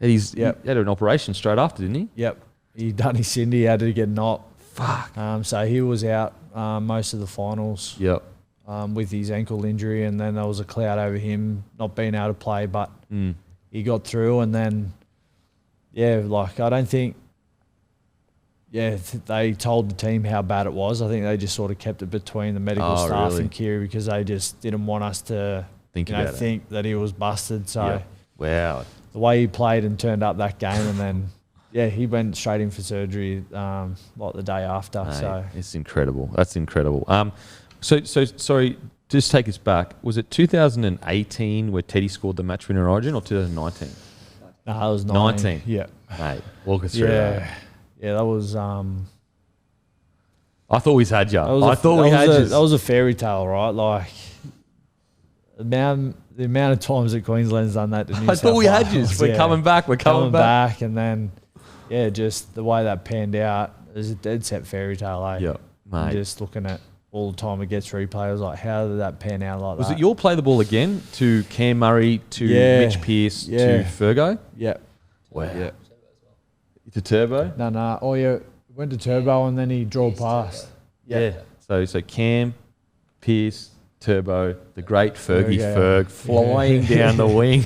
he had an operation straight after, didn't he? Yep, he done his Cindy, had to get knocked. Fuck. So he was out most of the finals. Yep. With his ankle injury, and then there was a cloud over him not being able to play, but he got through. And then, I don't think, they told the team how bad it was. I think they just sort of kept it between the medical staff and Kiri, because they just didn't want us to think that he was busted. So, wow, the way he played and turned up that game, and then he went straight in for surgery the day after. Mate, so it's incredible. That's incredible. So sorry, just take us back. Was it 2018 where Teddy scored the match winner Origin, or 2019? No, it was 19. Yeah. Mate, walk us through that. Yeah, that was... I thought we had you. That was a fairy tale, right? Like, the amount of times that Queensland's done that to New South Wales. I thought we had you. We're coming back. We're coming back. And then, just the way that panned out, it was a dead set fairy tale, eh? Yeah, mate. And just looking at all the time it gets replay, I was like, how did that pan out like that? Was it your play the ball again to Cam Murray, to Mitch Pearce, to Fergo? Yeah. Wow. Yeah. To Turbo? No. Oh, yeah. Went to Turbo and then he drew past. Yeah. So Cam, Pearce, Turbo, the great Ferg flying down the wing.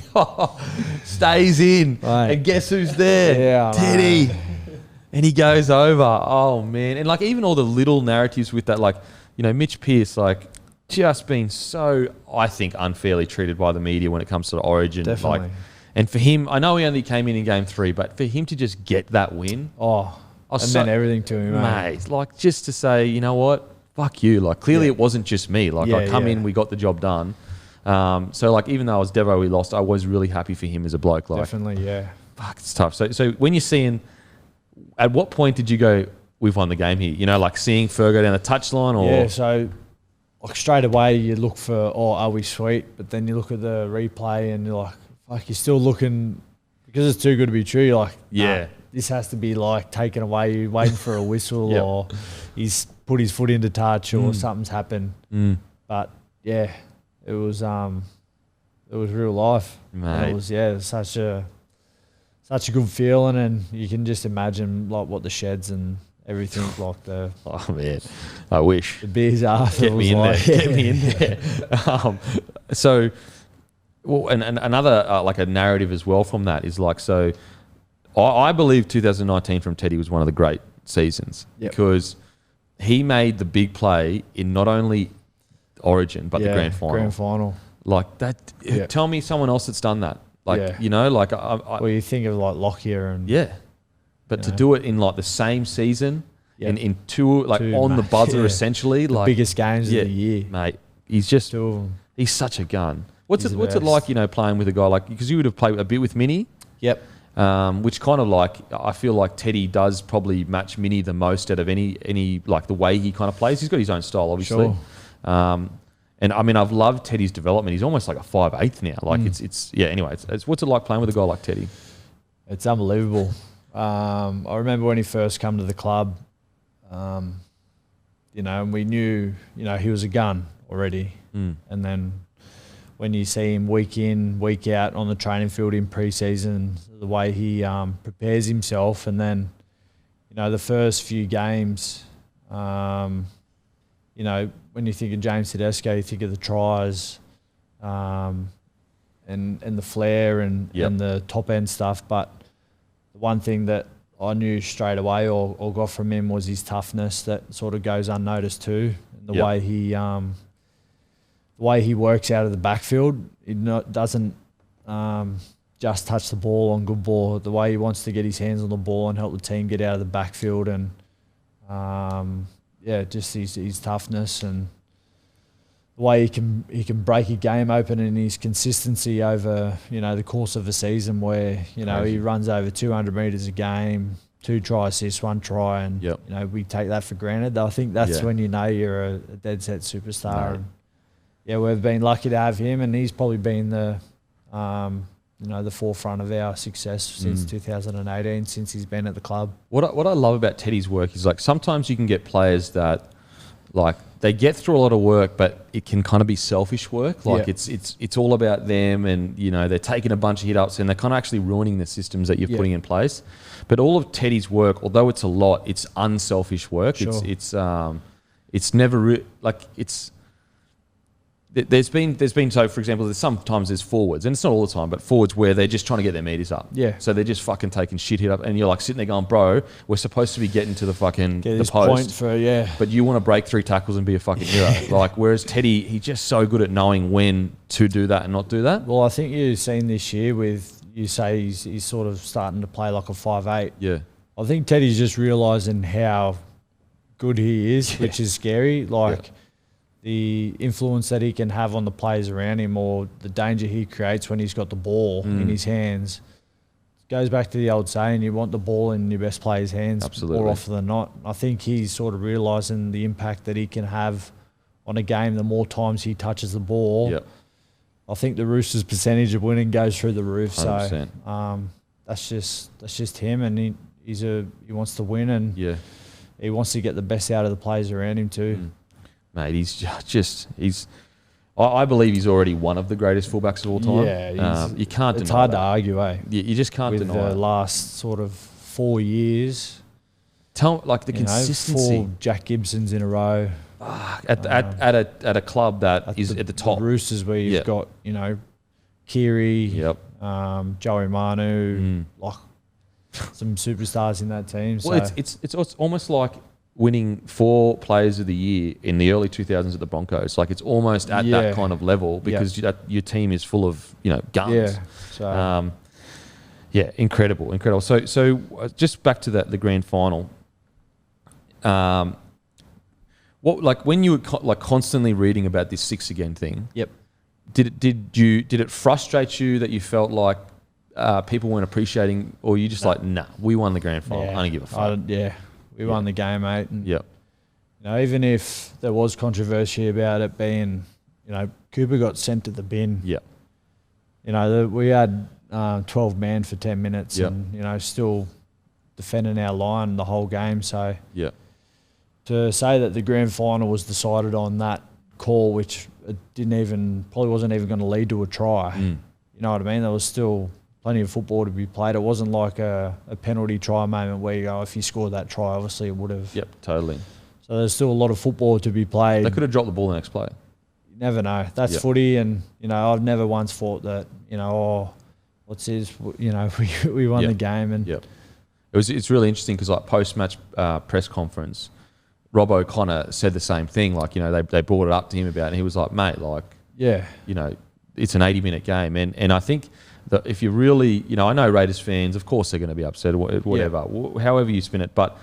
Stays in. Right. And guess who's there? Yeah, Teddy. And he goes over. Oh, man. And like even all the little narratives with that, like, Mitch Pearce, like, just been so, I think, unfairly treated by the media when it comes to the Origin. Definitely. Like, and for him, I know he only came in game 3, but for him to just get that win. Meant everything to him, mate. Like, just to say, you know what? Fuck you. Like, clearly it wasn't just me. Like, I come in, we got the job done. So, like, even though I was Devo, we lost, I was really happy for him as a bloke. Like, definitely, yeah. Fuck, it's tough. So when you're seeing, at what point did you go, we've won the game here? Like seeing Fergo down the touchline, or? Yeah, so like straight away you look for, are we sweet? But then you look at the replay and you're like, fuck, you're still looking, because it's too good to be true. You're like, nah, this has to be like taken away. You're waiting for a whistle or he's put his foot into touch or something's happened. But yeah, it was real life. Mate. It was such a good feeling, and you can just imagine like what the sheds and everything like the. Oh man, I wish the beers after. Get me in there. Get me in there. So, well, and another like a narrative as well from that is like, so I believe 2019 from Teddy was one of the great seasons because he made the big play in not only Origin but the grand final. Grand final. Like that. Tell me someone else that's done that. Like, like well, you think of like Lockyer and but to do it in like the same season in two on the buzzer essentially, the like biggest games of the year, mate. He's just he's such a gun. What's it like, playing with a guy like, because you would have played a bit with Minnie. Yep. Which kind of like, I feel like Teddy does probably match Minnie the most out of any like the way he kind of plays. He's got his own style, obviously. Sure. And I mean, I've loved Teddy's development. He's almost like a 5'8" now. Like anyway, it's what's it like playing with a guy like Teddy? It's unbelievable. I remember when he first came to the club, and we knew, he was a gun already. And then when you see him week in, week out on the training field in pre-season, the way he prepares himself, and then, the first few games, when you think of James Tedesco, you think of the tries, and the flair and the top end stuff. But the one thing that I knew straight away or got from him was his toughness that sort of goes unnoticed too. And the way he works out of the backfield, he doesn't just touch the ball on good ball. The way he wants to get his hands on the ball and help the team get out of the backfield, and just his toughness and the way he can break a game open, and his consistency over the course of a season where he runs over 200 metres a game, 2 try assists, 1 try, and we take that for granted. I think that's when you're a dead set superstar. And, we've been lucky to have him, and he's probably been the forefront of our success since 2018, since he's been at the club. What I love about Teddy's work is, like, sometimes you can get players that, like, they get through a lot of work, but it can kind of be selfish work. Like it's all about them, and they're taking a bunch of hit ups, and they're kind of actually ruining the systems that you're putting in place. But all of Teddy's work, although it's a lot, it's unselfish work. Sure. It's never it's. There's been so, for example, sometimes there's forwards, and it's not all the time, but forwards where they're just trying to get their meters up. Yeah. So they're just fucking taking shit hit up, and you're like sitting there going, bro, we're supposed to be getting to the fucking the post. But you want to break 3 tackles and be a fucking hero. Like, whereas Teddy, he's just so good at knowing when to do that and not do that. Well, I think you've seen this year with, you say he's sort of starting to play like a 5'8". Yeah. I think Teddy's just realising how good he is, which is scary. Like, the influence that he can have on the players around him, or the danger he creates when he's got the ball in his hands. It goes back to the old saying, you want the ball in your best player's hands more often than not. I think he's sort of realising the impact that he can have on a game the more times he touches the ball. Yep. I think the Roosters' percentage of winning goes through the roof. 100%. So that's just him, and he wants to win, and he wants to get the best out of the players around him too. Mate, I believe he's already one of the greatest fullbacks of all time. Yeah, you can't deny it's hard that. to argue, eh? You just can't deny it. With the last sort of 4 years. The consistency. 4 Jack Gibsons in a row. At a club that is at the top. The Roosters, where you've got, Kiri, Joey Manu, some superstars in that team. Well, so. It's almost like winning 4 Players of the Year in the early 2000s at the Broncos. Like, it's almost at that kind of level, because your team is full of guns. Yeah. So. Incredible. So just back to the grand final. When you were constantly reading about this 6 again thing? Yep. Did it frustrate you that you felt like people weren't appreciating, or you just nah, we won the grand final. I don't give a fuck. We won the game, mate. And, even if there was controversy about it being, Cooper got sent to the bin. Yeah. We had 12 men for 10 minutes and, still defending our line the whole game. So to say that the grand final was decided on that call, which it probably wasn't even going to lead to a try. You know what I mean? There was still plenty of football to be played. It wasn't like a penalty try moment where you go, if you scored that try, obviously it would have. Yep, totally. So there's still a lot of football to be played. They could have dropped the ball the next play. You never know. That's footy, and I've never once thought that what's this? We won the game, and it's really interesting because post-match press conference, Robbo kind of said the same thing. They brought it up to him about it, and he was like, mate, it's an 80-minute game, and I think. If you really, I know Raiders fans, of course they're going to be upset or whatever, however you spin it. But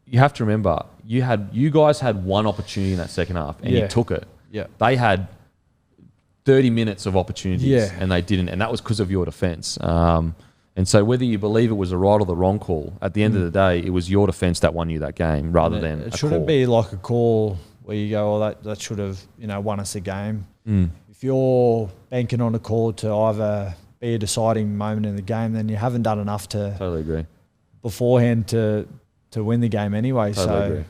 you have to remember, you guys had one opportunity in that second half, and you took it. Yeah. They had 30 minutes of opportunities, Yeah. and they didn't, and that was because of your defence. And so whether you believe it was a right or the wrong call, at the end of the day, it was your defence that won you that game rather than it a shouldn't call. be like a call where you go, oh, that should have, won us a game. Mm. If you're banking on a call to either be a deciding moment in the game, then you haven't done enough to Totally agree. beforehand to win the game anyway. Totally agree.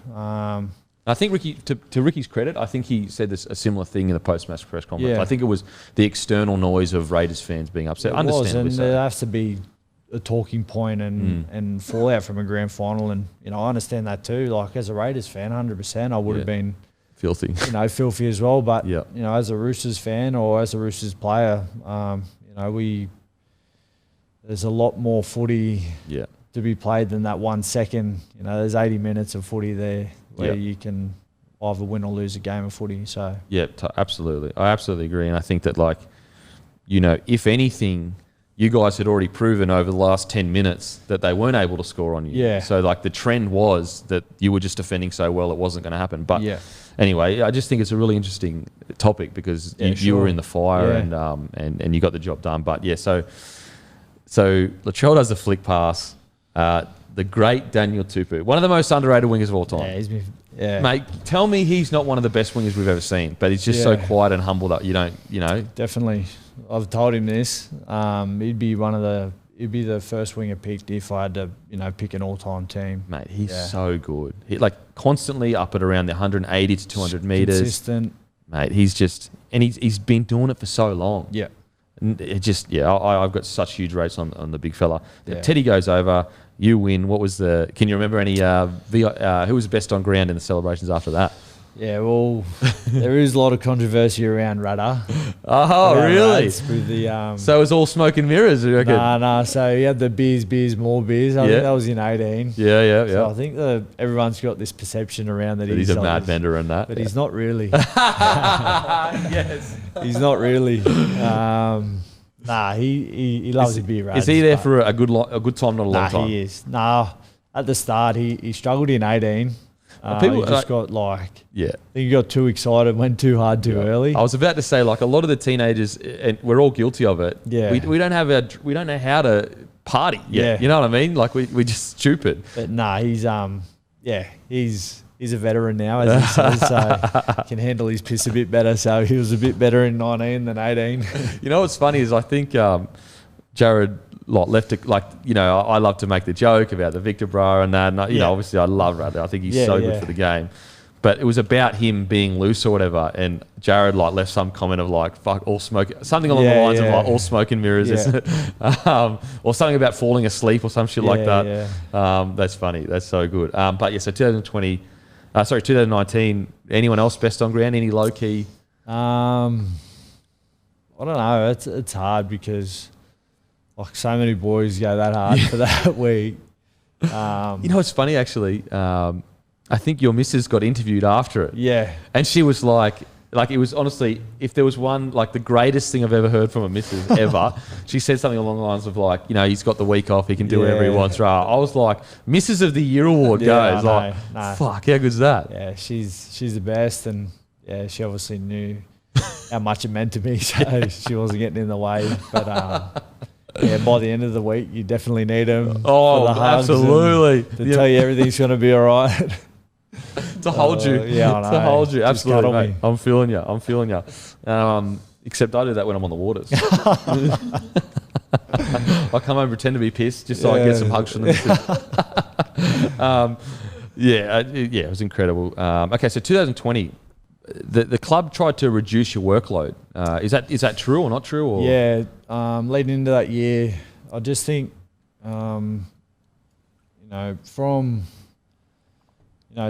I think Ricky, to Ricky's credit, I think he said a similar thing in the post-match press conference. Yeah. I think it was the external noise of Raiders fans being upset. It was, Understandably and so. there has to be a talking point and fallout from a grand final, and I understand that too. Like as a Raiders fan, 100%, I would have been Filthy. filthy as well. But Yeah. as a Roosters fan or as a Roosters player, there's a lot more footy Yeah. to be played than that 1 second. There's 80 minutes of footy there where you can either win or lose a game of footy. So Yeah, absolutely. I absolutely agree. And I think that, if anything, you guys had already proven over the last 10 minutes that they weren't able to score on you. Yeah. So, the trend was that you were just defending so well it wasn't going to happen. But yeah, anyway, I just think it's a really interesting topic because you sure. were in the fire Yeah. and you got the job done. But, yeah, so Latrell does the flick pass. The great Daniel Tupu, one of the most underrated wingers of all time. yeah, he's been, yeah, Mate, tell me he's not one of the best wingers we've ever seen, but he's just so Yeah. quiet and humble that you don't. definitely. I've told him this. He'd be the first winger picked if I had to, pick an all-time team. Mate, he's Yeah. so good. He constantly up at around the 180 to 200 meters. Consistent. Mate, he's been doing it for so long. Yeah. And it just, I've got such huge rates on the big fella. Yeah. Teddy goes over, you win. What was can you remember any, who was best on ground in the celebrations after that? Yeah, well, there is a lot of controversy around Rudder. Oh, Around really? Rads with the, So it was all smoke and mirrors, you reckon? Nah. So he had the beers, more beers. I think that was in 18. Yeah. So I think everyone's got this perception around that He's a mad bender and that. but he's not really. Yes. He's not really. He loves a beer. Is he there for a good time, not a long time? He is. At the start, he struggled in 18. People- he just got Yeah. I think he got too excited, went too hard too early. I was about to say, a lot of the teenagers, and we're all guilty of it. Yeah. We don't know how to party yet. Yeah. You know what I mean? We're just stupid. But he's a veteran now, as he says, so he can handle his piss a bit better. So he was a bit better in 19 than 18. You know what's funny is I think Jared left it I love to make the joke about the Victor Bra and that. And, obviously I love Radley. I think he's so good for the game. But it was about him being loose or whatever, and Jared left some comment of fuck all smoke, something along the lines of all smoke and mirrors, isn't it? Or something about falling asleep or some shit like that. Yeah. That's funny. That's so good. But yeah, so 2019. Anyone else best on ground? Any low key? I don't know. It's hard because so many boys go that hard for that week. It's funny actually. I think your missus got interviewed after it. Yeah. And she was like it was honestly, if there was one, the greatest thing I've ever heard from a missus ever, she said something along the lines of he's got the week off, he can do whatever he wants. Right? I was like, Missus of the Year award goes. Fuck, how good's that? Yeah, she's the best, and she obviously knew how much it meant to me, so she wasn't getting in the way. But by the end of the week, you definitely need them. Oh, absolutely. To tell you everything's going to be all right. To hold you. Yeah, I know. To hold you. Just Absolutely, cuddle mate. me. I'm feeling you. Except I do that when I'm on the waters. I come home and pretend to be pissed just so I get some hugs from the missus. It was incredible. Okay, so 2020, the club tried to reduce your workload. Is that true or not true? Or? Yeah, leading into that year, I just think,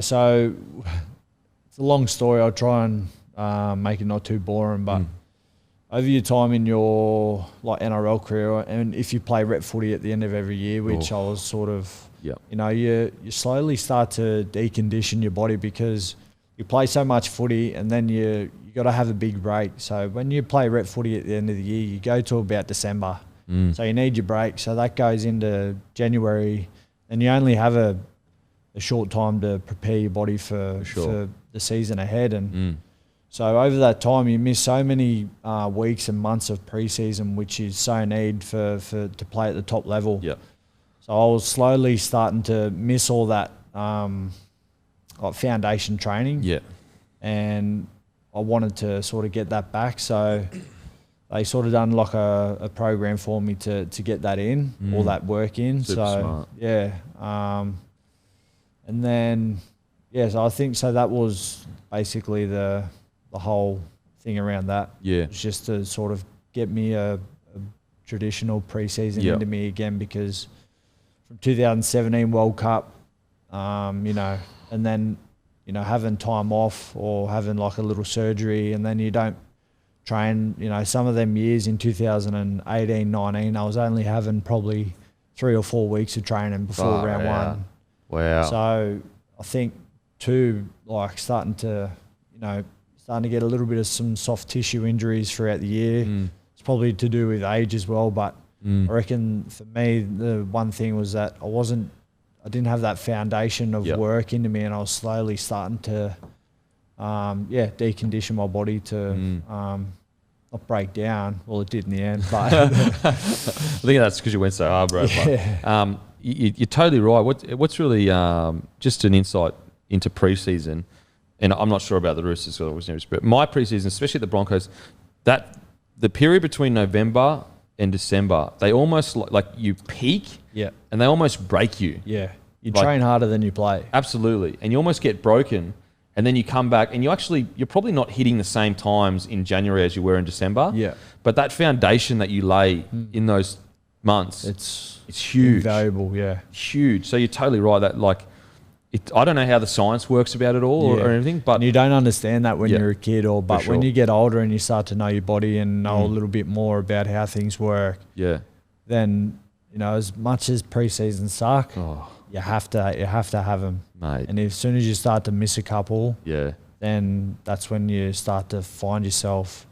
so it's a long story. I'll try and make it not too boring, but over your time in your NRL career, and if you play rep footy at the end of every year, which I was sort of, you slowly start to decondition your body because you play so much footy, and then you got to have a big break. So when you play rep footy at the end of the year, you go to about December. So you need your break. So that goes into January, and you only have a short time to prepare your body for the season ahead. And So over that time, you miss so many weeks and months of preseason, which is so need for to play at the top level. Yeah. So I was slowly starting to miss all that like foundation training. Yeah. And I wanted to sort of get that back. So they sort of done like a program for me to get that in, all that work in. Super so smart. yeah. And then so I think so that was basically the whole thing around that. Yeah. It was just to sort of get me a traditional preseason into me again, because from 2017 World Cup, you know, and then, you know, having time off or having like a little surgery, and then you don't train, you know, some of them years in 2018, 19, I was only having probably 3 or 4 weeks of training before round one. Wow. So I think too, like starting to get a little bit of some soft tissue injuries throughout the year. It's probably to do with age as well, but I reckon for me, the one thing was that I didn't have that foundation of work into me, and I was slowly starting to, decondition my body to not break down. Well, it did in the end, but I think that's because you went so hard, bro. Yeah. But, you're totally right. What's really just an insight into preseason, and I'm not sure about the Roosters, but my preseason, especially the Broncos, that the period between November and December, they almost like you peak, and they almost break you. Yeah, you Like- train harder than you play. Absolutely, and you almost get broken, and then you come back, and you're probably not hitting the same times in January as you were in December. Yeah. But that foundation that you lay in those months, It's huge. invaluable. Yeah. Huge. So you're totally right that I don't know how the science works about it all or anything, but And you don't understand that when Yeah, you're a kid, but sure. when you get older and you start to know your body and know a little bit more about how things work, yeah, then, you know, as much as preseason suck, you have to have them. mate. And as soon as you start to miss a couple, Yeah, then that's when you start to find yourself,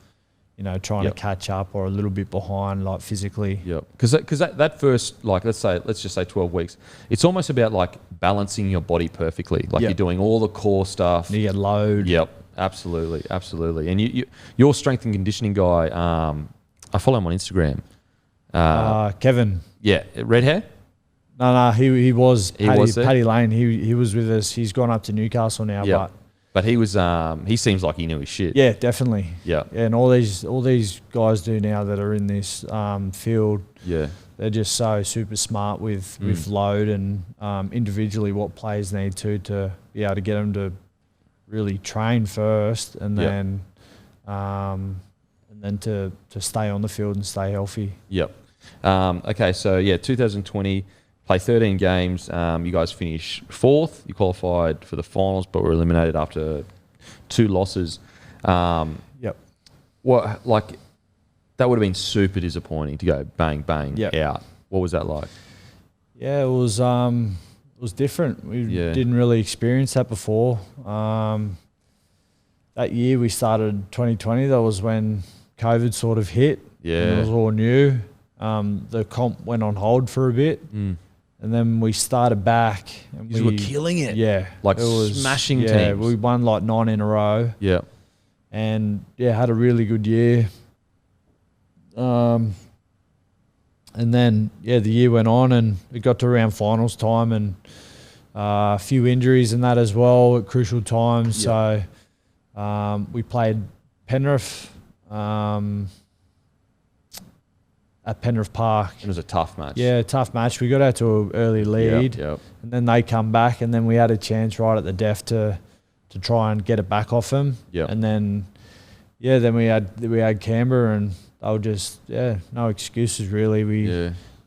you know, trying to catch up or a little bit behind, like physically. yep. Because that first, like, let's just say 12 weeks, it's almost about like balancing your body perfectly. Like you're doing all the core stuff. You get load. Yep, absolutely. And you're strength and conditioning guy. I follow him on Instagram. Kevin. Yeah, red hair. No, he was there? Paddy Lane. He was with us. He's gone up to Newcastle now, Yeah, but he was. He seems like he knew his shit. yeah, definitely. Yeah. And all these guys do now that are in this field. Yeah. They're just so super smart with load and individually what players need to be able to get them to really train first, and then to stay on the field and stay healthy. Yep. Okay, so 2020, play 13 games. You guys finished 4th. You qualified for the finals, but were eliminated after 2 losses. Yep. That would have been super disappointing to go bang bang out. What was that like? Yeah, it was different. We didn't really experience that before. That year we started 2020. That was when COVID sort of hit. Yeah. And it was all new. The comp went on hold for a bit, and then we started back. And You were killing it. Yeah, Like it was smashing yeah, teams. we won like 9 in a row, Yeah. and had a really good year. And then the year went on, and it got to around finals time, and a few injuries and that as well at crucial times. Yeah. So we played Penrith. At Penrith Park. It was a tough match. Yeah, tough match. We got out to an early lead, Yep. and then they come back, and then we had a chance right at the death to try and get it back off them. Yep. And then, then we had Canberra, and they were just no excuses really.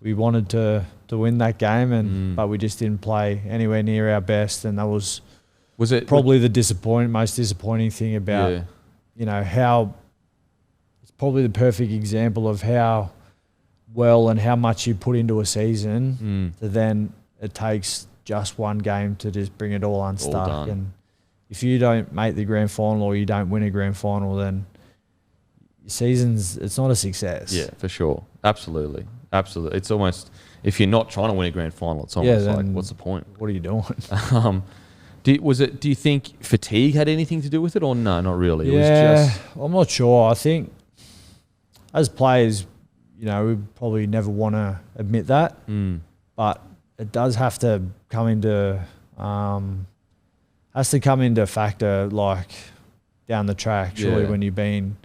We wanted to win that game, and but we just didn't play anywhere near our best, and that was it probably the most disappointing thing about how it's probably the perfect example of how well and how much you put into a season, to then it takes just one game to just bring it all unstuck. done. And if you don't make the grand final or you don't win a grand final, then your it's not a success. Yeah, for sure. Absolutely. It's almost, if you're not trying to win a grand final, it's almost like, then what's the point? What are you doing? Do you think fatigue had anything to do with it, or no, not really? I'm not sure. I think as players, we probably never want to admit that, but it does have to come into factor, like down the track. Surely, when you've been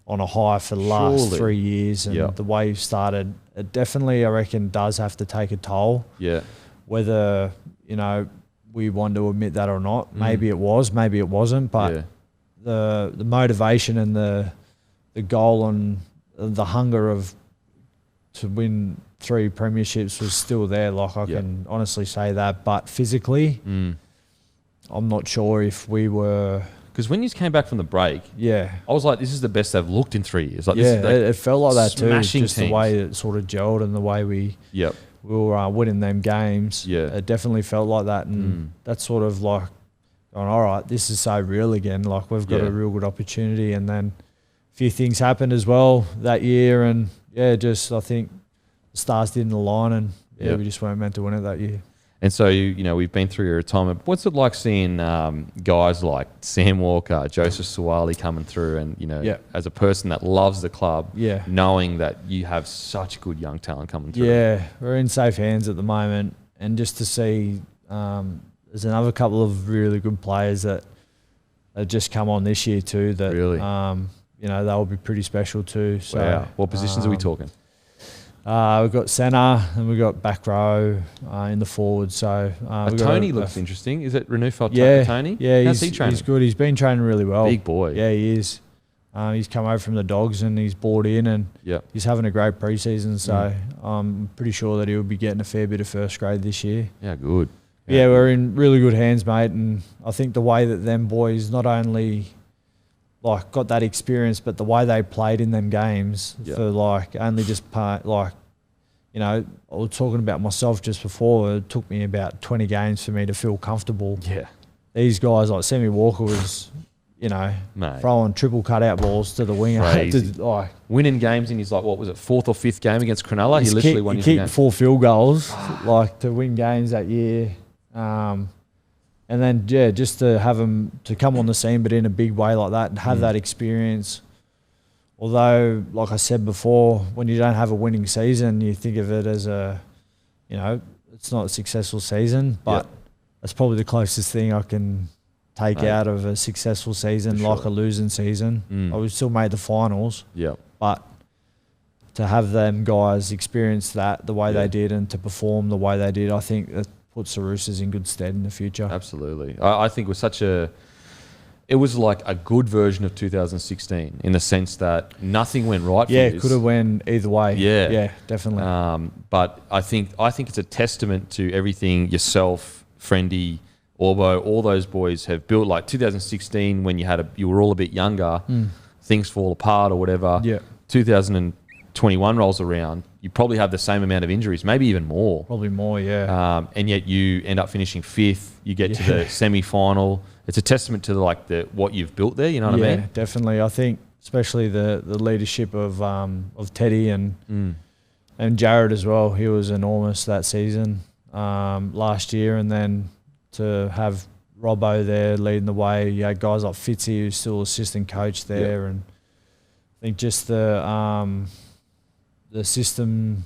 on a high for the last 3 years and the way you've started, it definitely, I reckon, does have to take a toll. Yeah. Whether we want to admit that or not, maybe it was, maybe it wasn't, but the motivation and the goal and the hunger to win 3 premierships was still there. Like I can honestly say that, but physically, I'm not sure if we were. Because when you came back from the break, I was like, this is the best they've looked in 3 years. Like, it felt like that too. Just teams. the way it sort of gelled and the way we were winning them games. It definitely felt like that, and that's sort of like, going, all right, this is so real again. Like we've got a real good opportunity, and then a few things happened as well that year, and I think the stars didn't align, and we just weren't meant to win it that year. And so, we've been through your retirement. What's it like seeing guys like Sam Walker, Joseph Suwali coming through, and, as a person that loves the club, knowing that you have such good young talent coming through? Yeah, we're in safe hands at the moment. And just to see there's another couple of really good players that have just come on this year too that, really? They'll be pretty special too. So, wow. What positions are we talking? We've got centre and we've got back row in the forward. So Tony looks interesting. Is it Renufel Tony? Yeah, how's he training? He's good. He's been training really well. Big boy. Yeah, he is. He's come over from the Dogs and he's bought in, and he's having a great pre-season. So I'm pretty sure that he'll be getting a fair bit of first grade this year. Yeah, good. Yeah, we're in really good hands, mate. And I think the way that them boys not only got that experience, but the way they played in them games for only just I was talking about myself just before. It took me about 20 games for me to feel comfortable. Yeah. These guys like Sammy Walker was, throwing triple cutout balls to the winger. Winning games in his, what was it, 4th or 5th game against Cronulla? He literally won his game. He kicked 4 field goals to win games that year. And then, just to have him to come on the scene, but in a big way like that, and have that experience. Although, like I said before, when you don't have a winning season, you think of it as it's not a successful season, but that's probably the closest thing I can take out of a successful season, a losing season. I still made the finals, but to have them guys experience that the way they did and to perform the way they did, I think that puts the Roosters in good stead in the future. Absolutely. I think it was like a good version of 2016 in the sense that nothing went right for you. Yeah, it could have went either way. Yeah. Definitely. But I think it's a testament to everything yourself, Freddy, Orbo, all those boys have built. Like 2016, when you were all a bit younger, things fall apart or whatever. Yeah. 2021 rolls around, you probably have the same amount of injuries, maybe even more. Probably more, yeah. And yet you end up finishing 5th. You get to the semi-final. It's a testament to what you've built there. You know what I mean? Yeah, definitely. I think especially the leadership of Teddy and Jared as well. He was enormous that season last year, and then to have Robbo there leading the way. You had guys like Fitzy, who's still assistant coach there, and I think just the system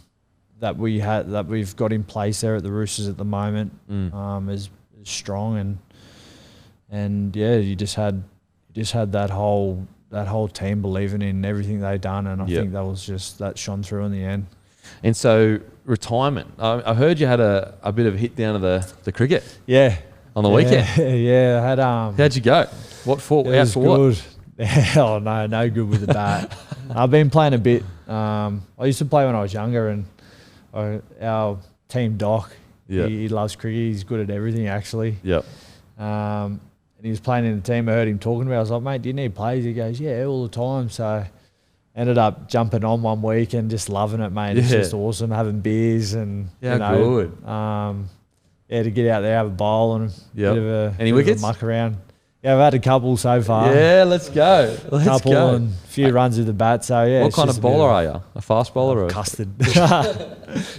that we've got in place there at the Roosters at the moment is strong, and you just had that whole team believing in everything they'd done, and I think that shone through in the end. And so retirement, I heard you had a bit of a hit down to the cricket. Yeah. On the weekend. Yeah, I had. How'd you go? What for? It was good. Oh no good with the bat. I've been playing a bit. I used to play when I was younger, and our team Doc, he loves cricket. He's good at everything actually. Yep. And he was playing in the team. I heard him talking about it. I was like, mate, do you need plays? He goes, yeah, all the time. So ended up jumping on one week and just loving it, mate. It's just awesome, having beers and good. To get out there, have a bowl and a bit of Any wickets? Muck around. Yeah, I've had a couple so far. Yeah, let's go. And a few runs with the bat. So yeah. What kind of bowler are you? A fast bowler or custard?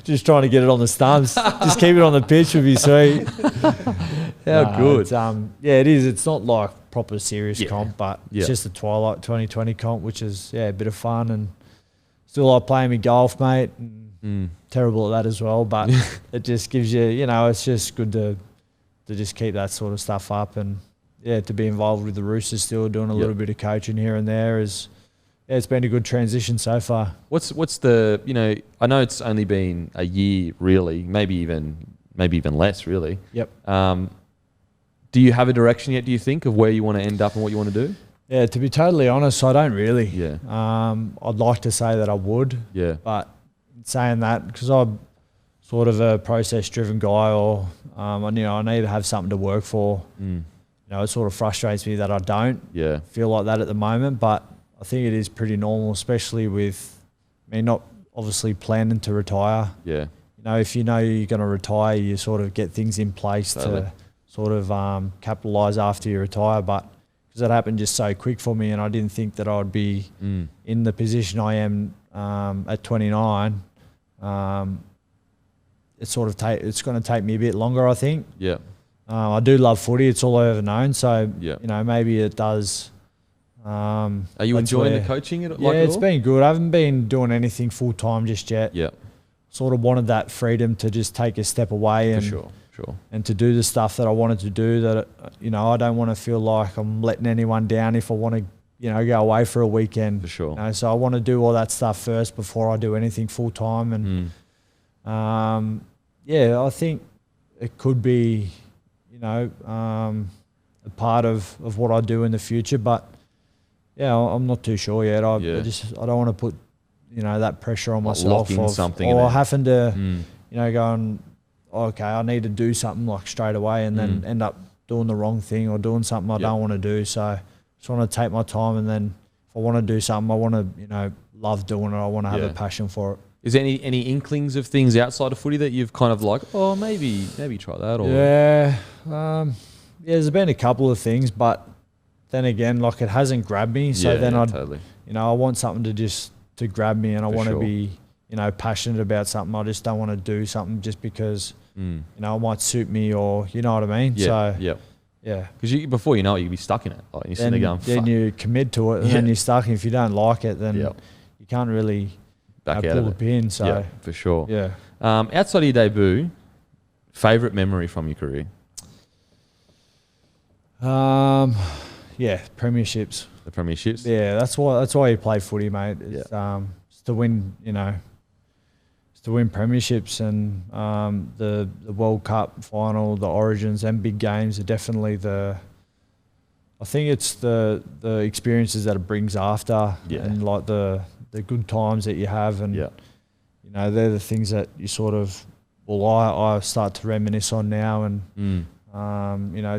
Just trying to get it on the stumps. Just keep it on the pitch would be sweet. How good. It's, it is. It's not like proper serious comp, but Yeah. it's just the Twilight 2020 comp, which is a bit of fun, and still like playing me golf, mate. And terrible at that as well, but it just gives you, it's just good to just keep that sort of stuff up, and to be involved with the Roosters still, doing a little bit of coaching here and there is. Yeah, it's been a good transition so far. What's the I know it's only been a year really, maybe even less really. Yep. Do you have a direction yet? Do you think of where you want to end up and what you want to do? Yeah, to be totally honest, I don't really. Yeah. I'd like to say that I would. Yeah. But saying that, because I'm sort of a process-driven guy, or I need to have something to work for. It sort of frustrates me that I don't feel like that at the moment, but I think it is pretty normal, especially with me not obviously planning to retire. Yeah. If you know you're going to retire, you sort of get things in place to sort of capitalise after you retire. But because that happened just so quick for me, and I didn't think that I'd be in the position I am at 29, it's going to take me a bit longer, I think. Yeah. I do love footy. It's all I've ever known. So, maybe it does. Are you enjoying the coaching? It's been good. I haven't been doing anything full time just yet. Yeah. Sort of wanted that freedom to just take a step away and sure. And to do the stuff that I wanted to do. That I don't want to feel like I'm letting anyone down if I want to go away for a weekend. For sure. So I want to do all that stuff first before I do anything full time. And I think it could be a part of what I do in the future, but. Yeah, I'm not too sure yet. I don't want to put, that pressure on myself. Locking something or having to, going, okay, I need to do something like straight away and then end up doing the wrong thing or doing something I don't want to do. So I just want to take my time, and then if I want to do something, I want to, love doing it. I want to have a passion for it. Is there any inklings of things outside of footy that you've kind of like, oh, maybe try that? Or there's been a couple of things, but then again, like it hasn't grabbed me. So I want something to grab me, and I want to be, passionate about something. I just don't want to do something just because, it might suit me, or you know what I mean? Yeah. Because before you know it, you'll be stuck in it. Like you're sitting there going, then you commit to it, and then you're stuck. And if you don't like it, then you can't really back pull the pin. So yeah, for sure. Yeah. Outside of your debut, favourite memory from your career? Premierships. The premierships. Yeah, that's why you play footy, mate. It's to win, it's to win premierships, and the World Cup final, the Origins, and big games are definitely I think it's the experiences that it brings after, and like the good times that you have, and they're the things that you sort of, I start to reminisce on now, and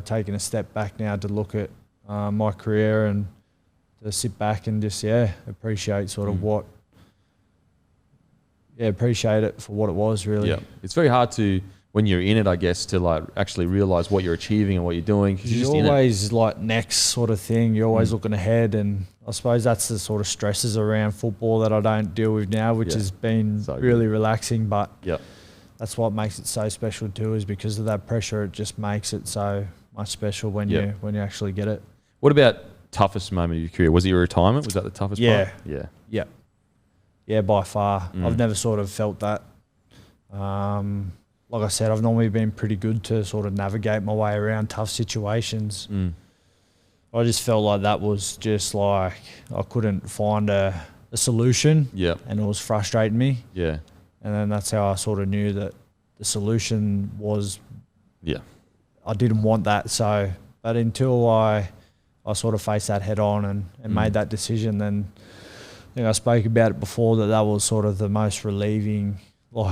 taking a step back now to look at my career and to sit back and just appreciate sort of appreciate it for what it was, really. Yeah, it's very hard to, when you're in it, I guess, to like actually realize what you're achieving and what you're doing. You're always like next sort of thing. You're always looking ahead, and I suppose that's the sort of stresses around football that I don't deal with now, which has been really relaxing. But that's what makes it so special too, is because of that pressure. It just makes it so much special when you actually get it. What about toughest moment of your career? Was it your retirement? Was that the toughest part? Yeah, by far. I've never sort of felt that. Like I said, I've normally been pretty good to sort of navigate my way around tough situations. I just felt like that was just like I couldn't find a solution, and it was frustrating me. And then that's how I sort of knew that the solution was, I didn't want that. So, but until I sort of faced that head on and made that decision, then I think I spoke about it before, that was sort of the most relieving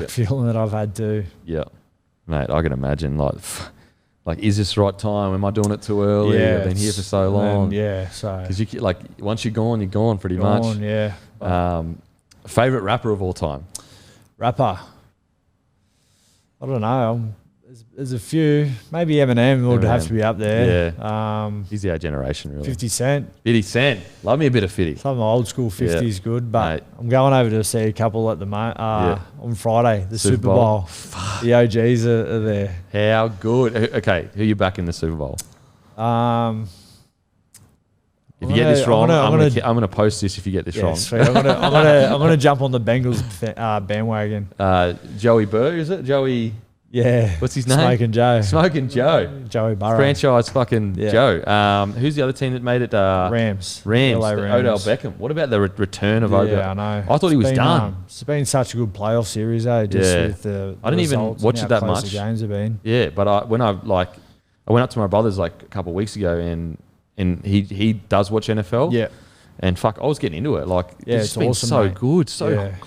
feeling that I've had to. Yeah, mate, I can imagine like, is this the right time? Am I doing it too early? I've been here for so long. So because you like once you're gone pretty much. Favorite rapper of all time? Rapper, I don't know. There's a few. Maybe Eminem would have Eminem. to be up there. He's our generation, really. 50 Cent. 50 Cent. Love me a bit of 50. Some old school 50s Yeah. good, but Mate. I'm going over to see a couple at the on Friday, the Super Bowl. The OGs are there. How good. Okay, who you back in the Super Bowl? If you get this wrong, I'm gonna post this if you get this wrong. Sweet. I'm gonna jump on the Bengals bandwagon. Joey Burr, is it? Joey... Yeah. What's his name? Smoking Joe. Smoking Joe. Joey Burrow. Franchise fucking Joe. Who's the other team that made it? Rams. Rams. LA Rams. Odell Beckham. What about the return of Odell? Yeah, I know. I thought he was done. It's been such a good playoff series, with the I didn't even results watch and it how that close much. The games have been. Yeah, but I went up to my brother's like a couple of weeks ago, and he does watch NFL. Yeah. And fuck, I was getting into it. Like, it's been awesome, so mate. good,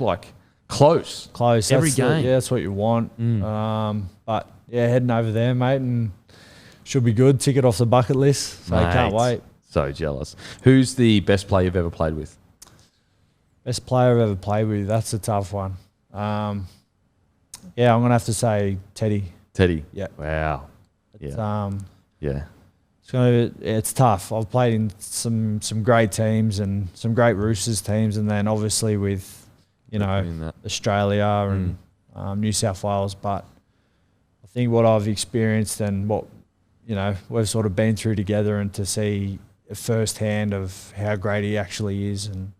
like close. Every game. That's what you want. But yeah, heading over there, mate, and should be good. Tick it off the bucket list. So I can't wait. So jealous. Who's the best player you've ever played with? Best player I've ever played with. That's a tough one. I'm gonna have to say Teddy. Teddy. Yeah. Wow. Yeah. It's tough. I've played in some great teams and some great Roosters teams, and then obviously with Australia and New South Wales. But I think what I've experienced and what we've sort of been through together, and to see firsthand of how great he actually is, and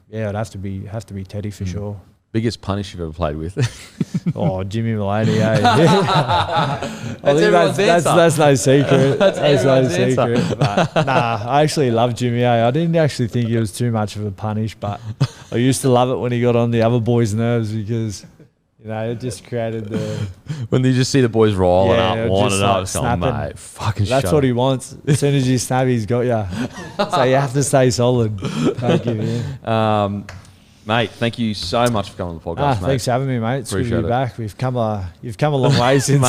it'd have to be Teddy for sure. Biggest punish you've ever played with? Jimmy Maloney, I everyone's think that's no secret. That's no secret. But I actually love Jimmy. I didn't actually think it was too much of a punish, but I used to love it when he got on the other boys' nerves, because it just created the... When you just see the boys rolling up, winding up, snapping. mate, fucking That's what he wants. As soon as you snap, he's got you. So you have to stay solid. Don't give in. Mate, thank you so much for coming on the podcast, mate. Thanks for having me, mate. It's good to Appreciate be it. back. You've come a long way since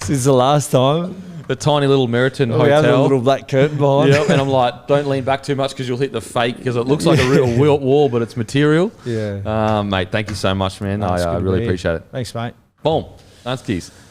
since the last time. The tiny little Meriton We have a hotel. little black curtain behind. Yep, and I'm like, don't lean back too much because you'll hit the fake, because it looks like a real wall, but it's material. Yeah. Mate, thank you so much, man. It's I good to really be here. appreciate it. Thanks, mate. Boom. That's keys.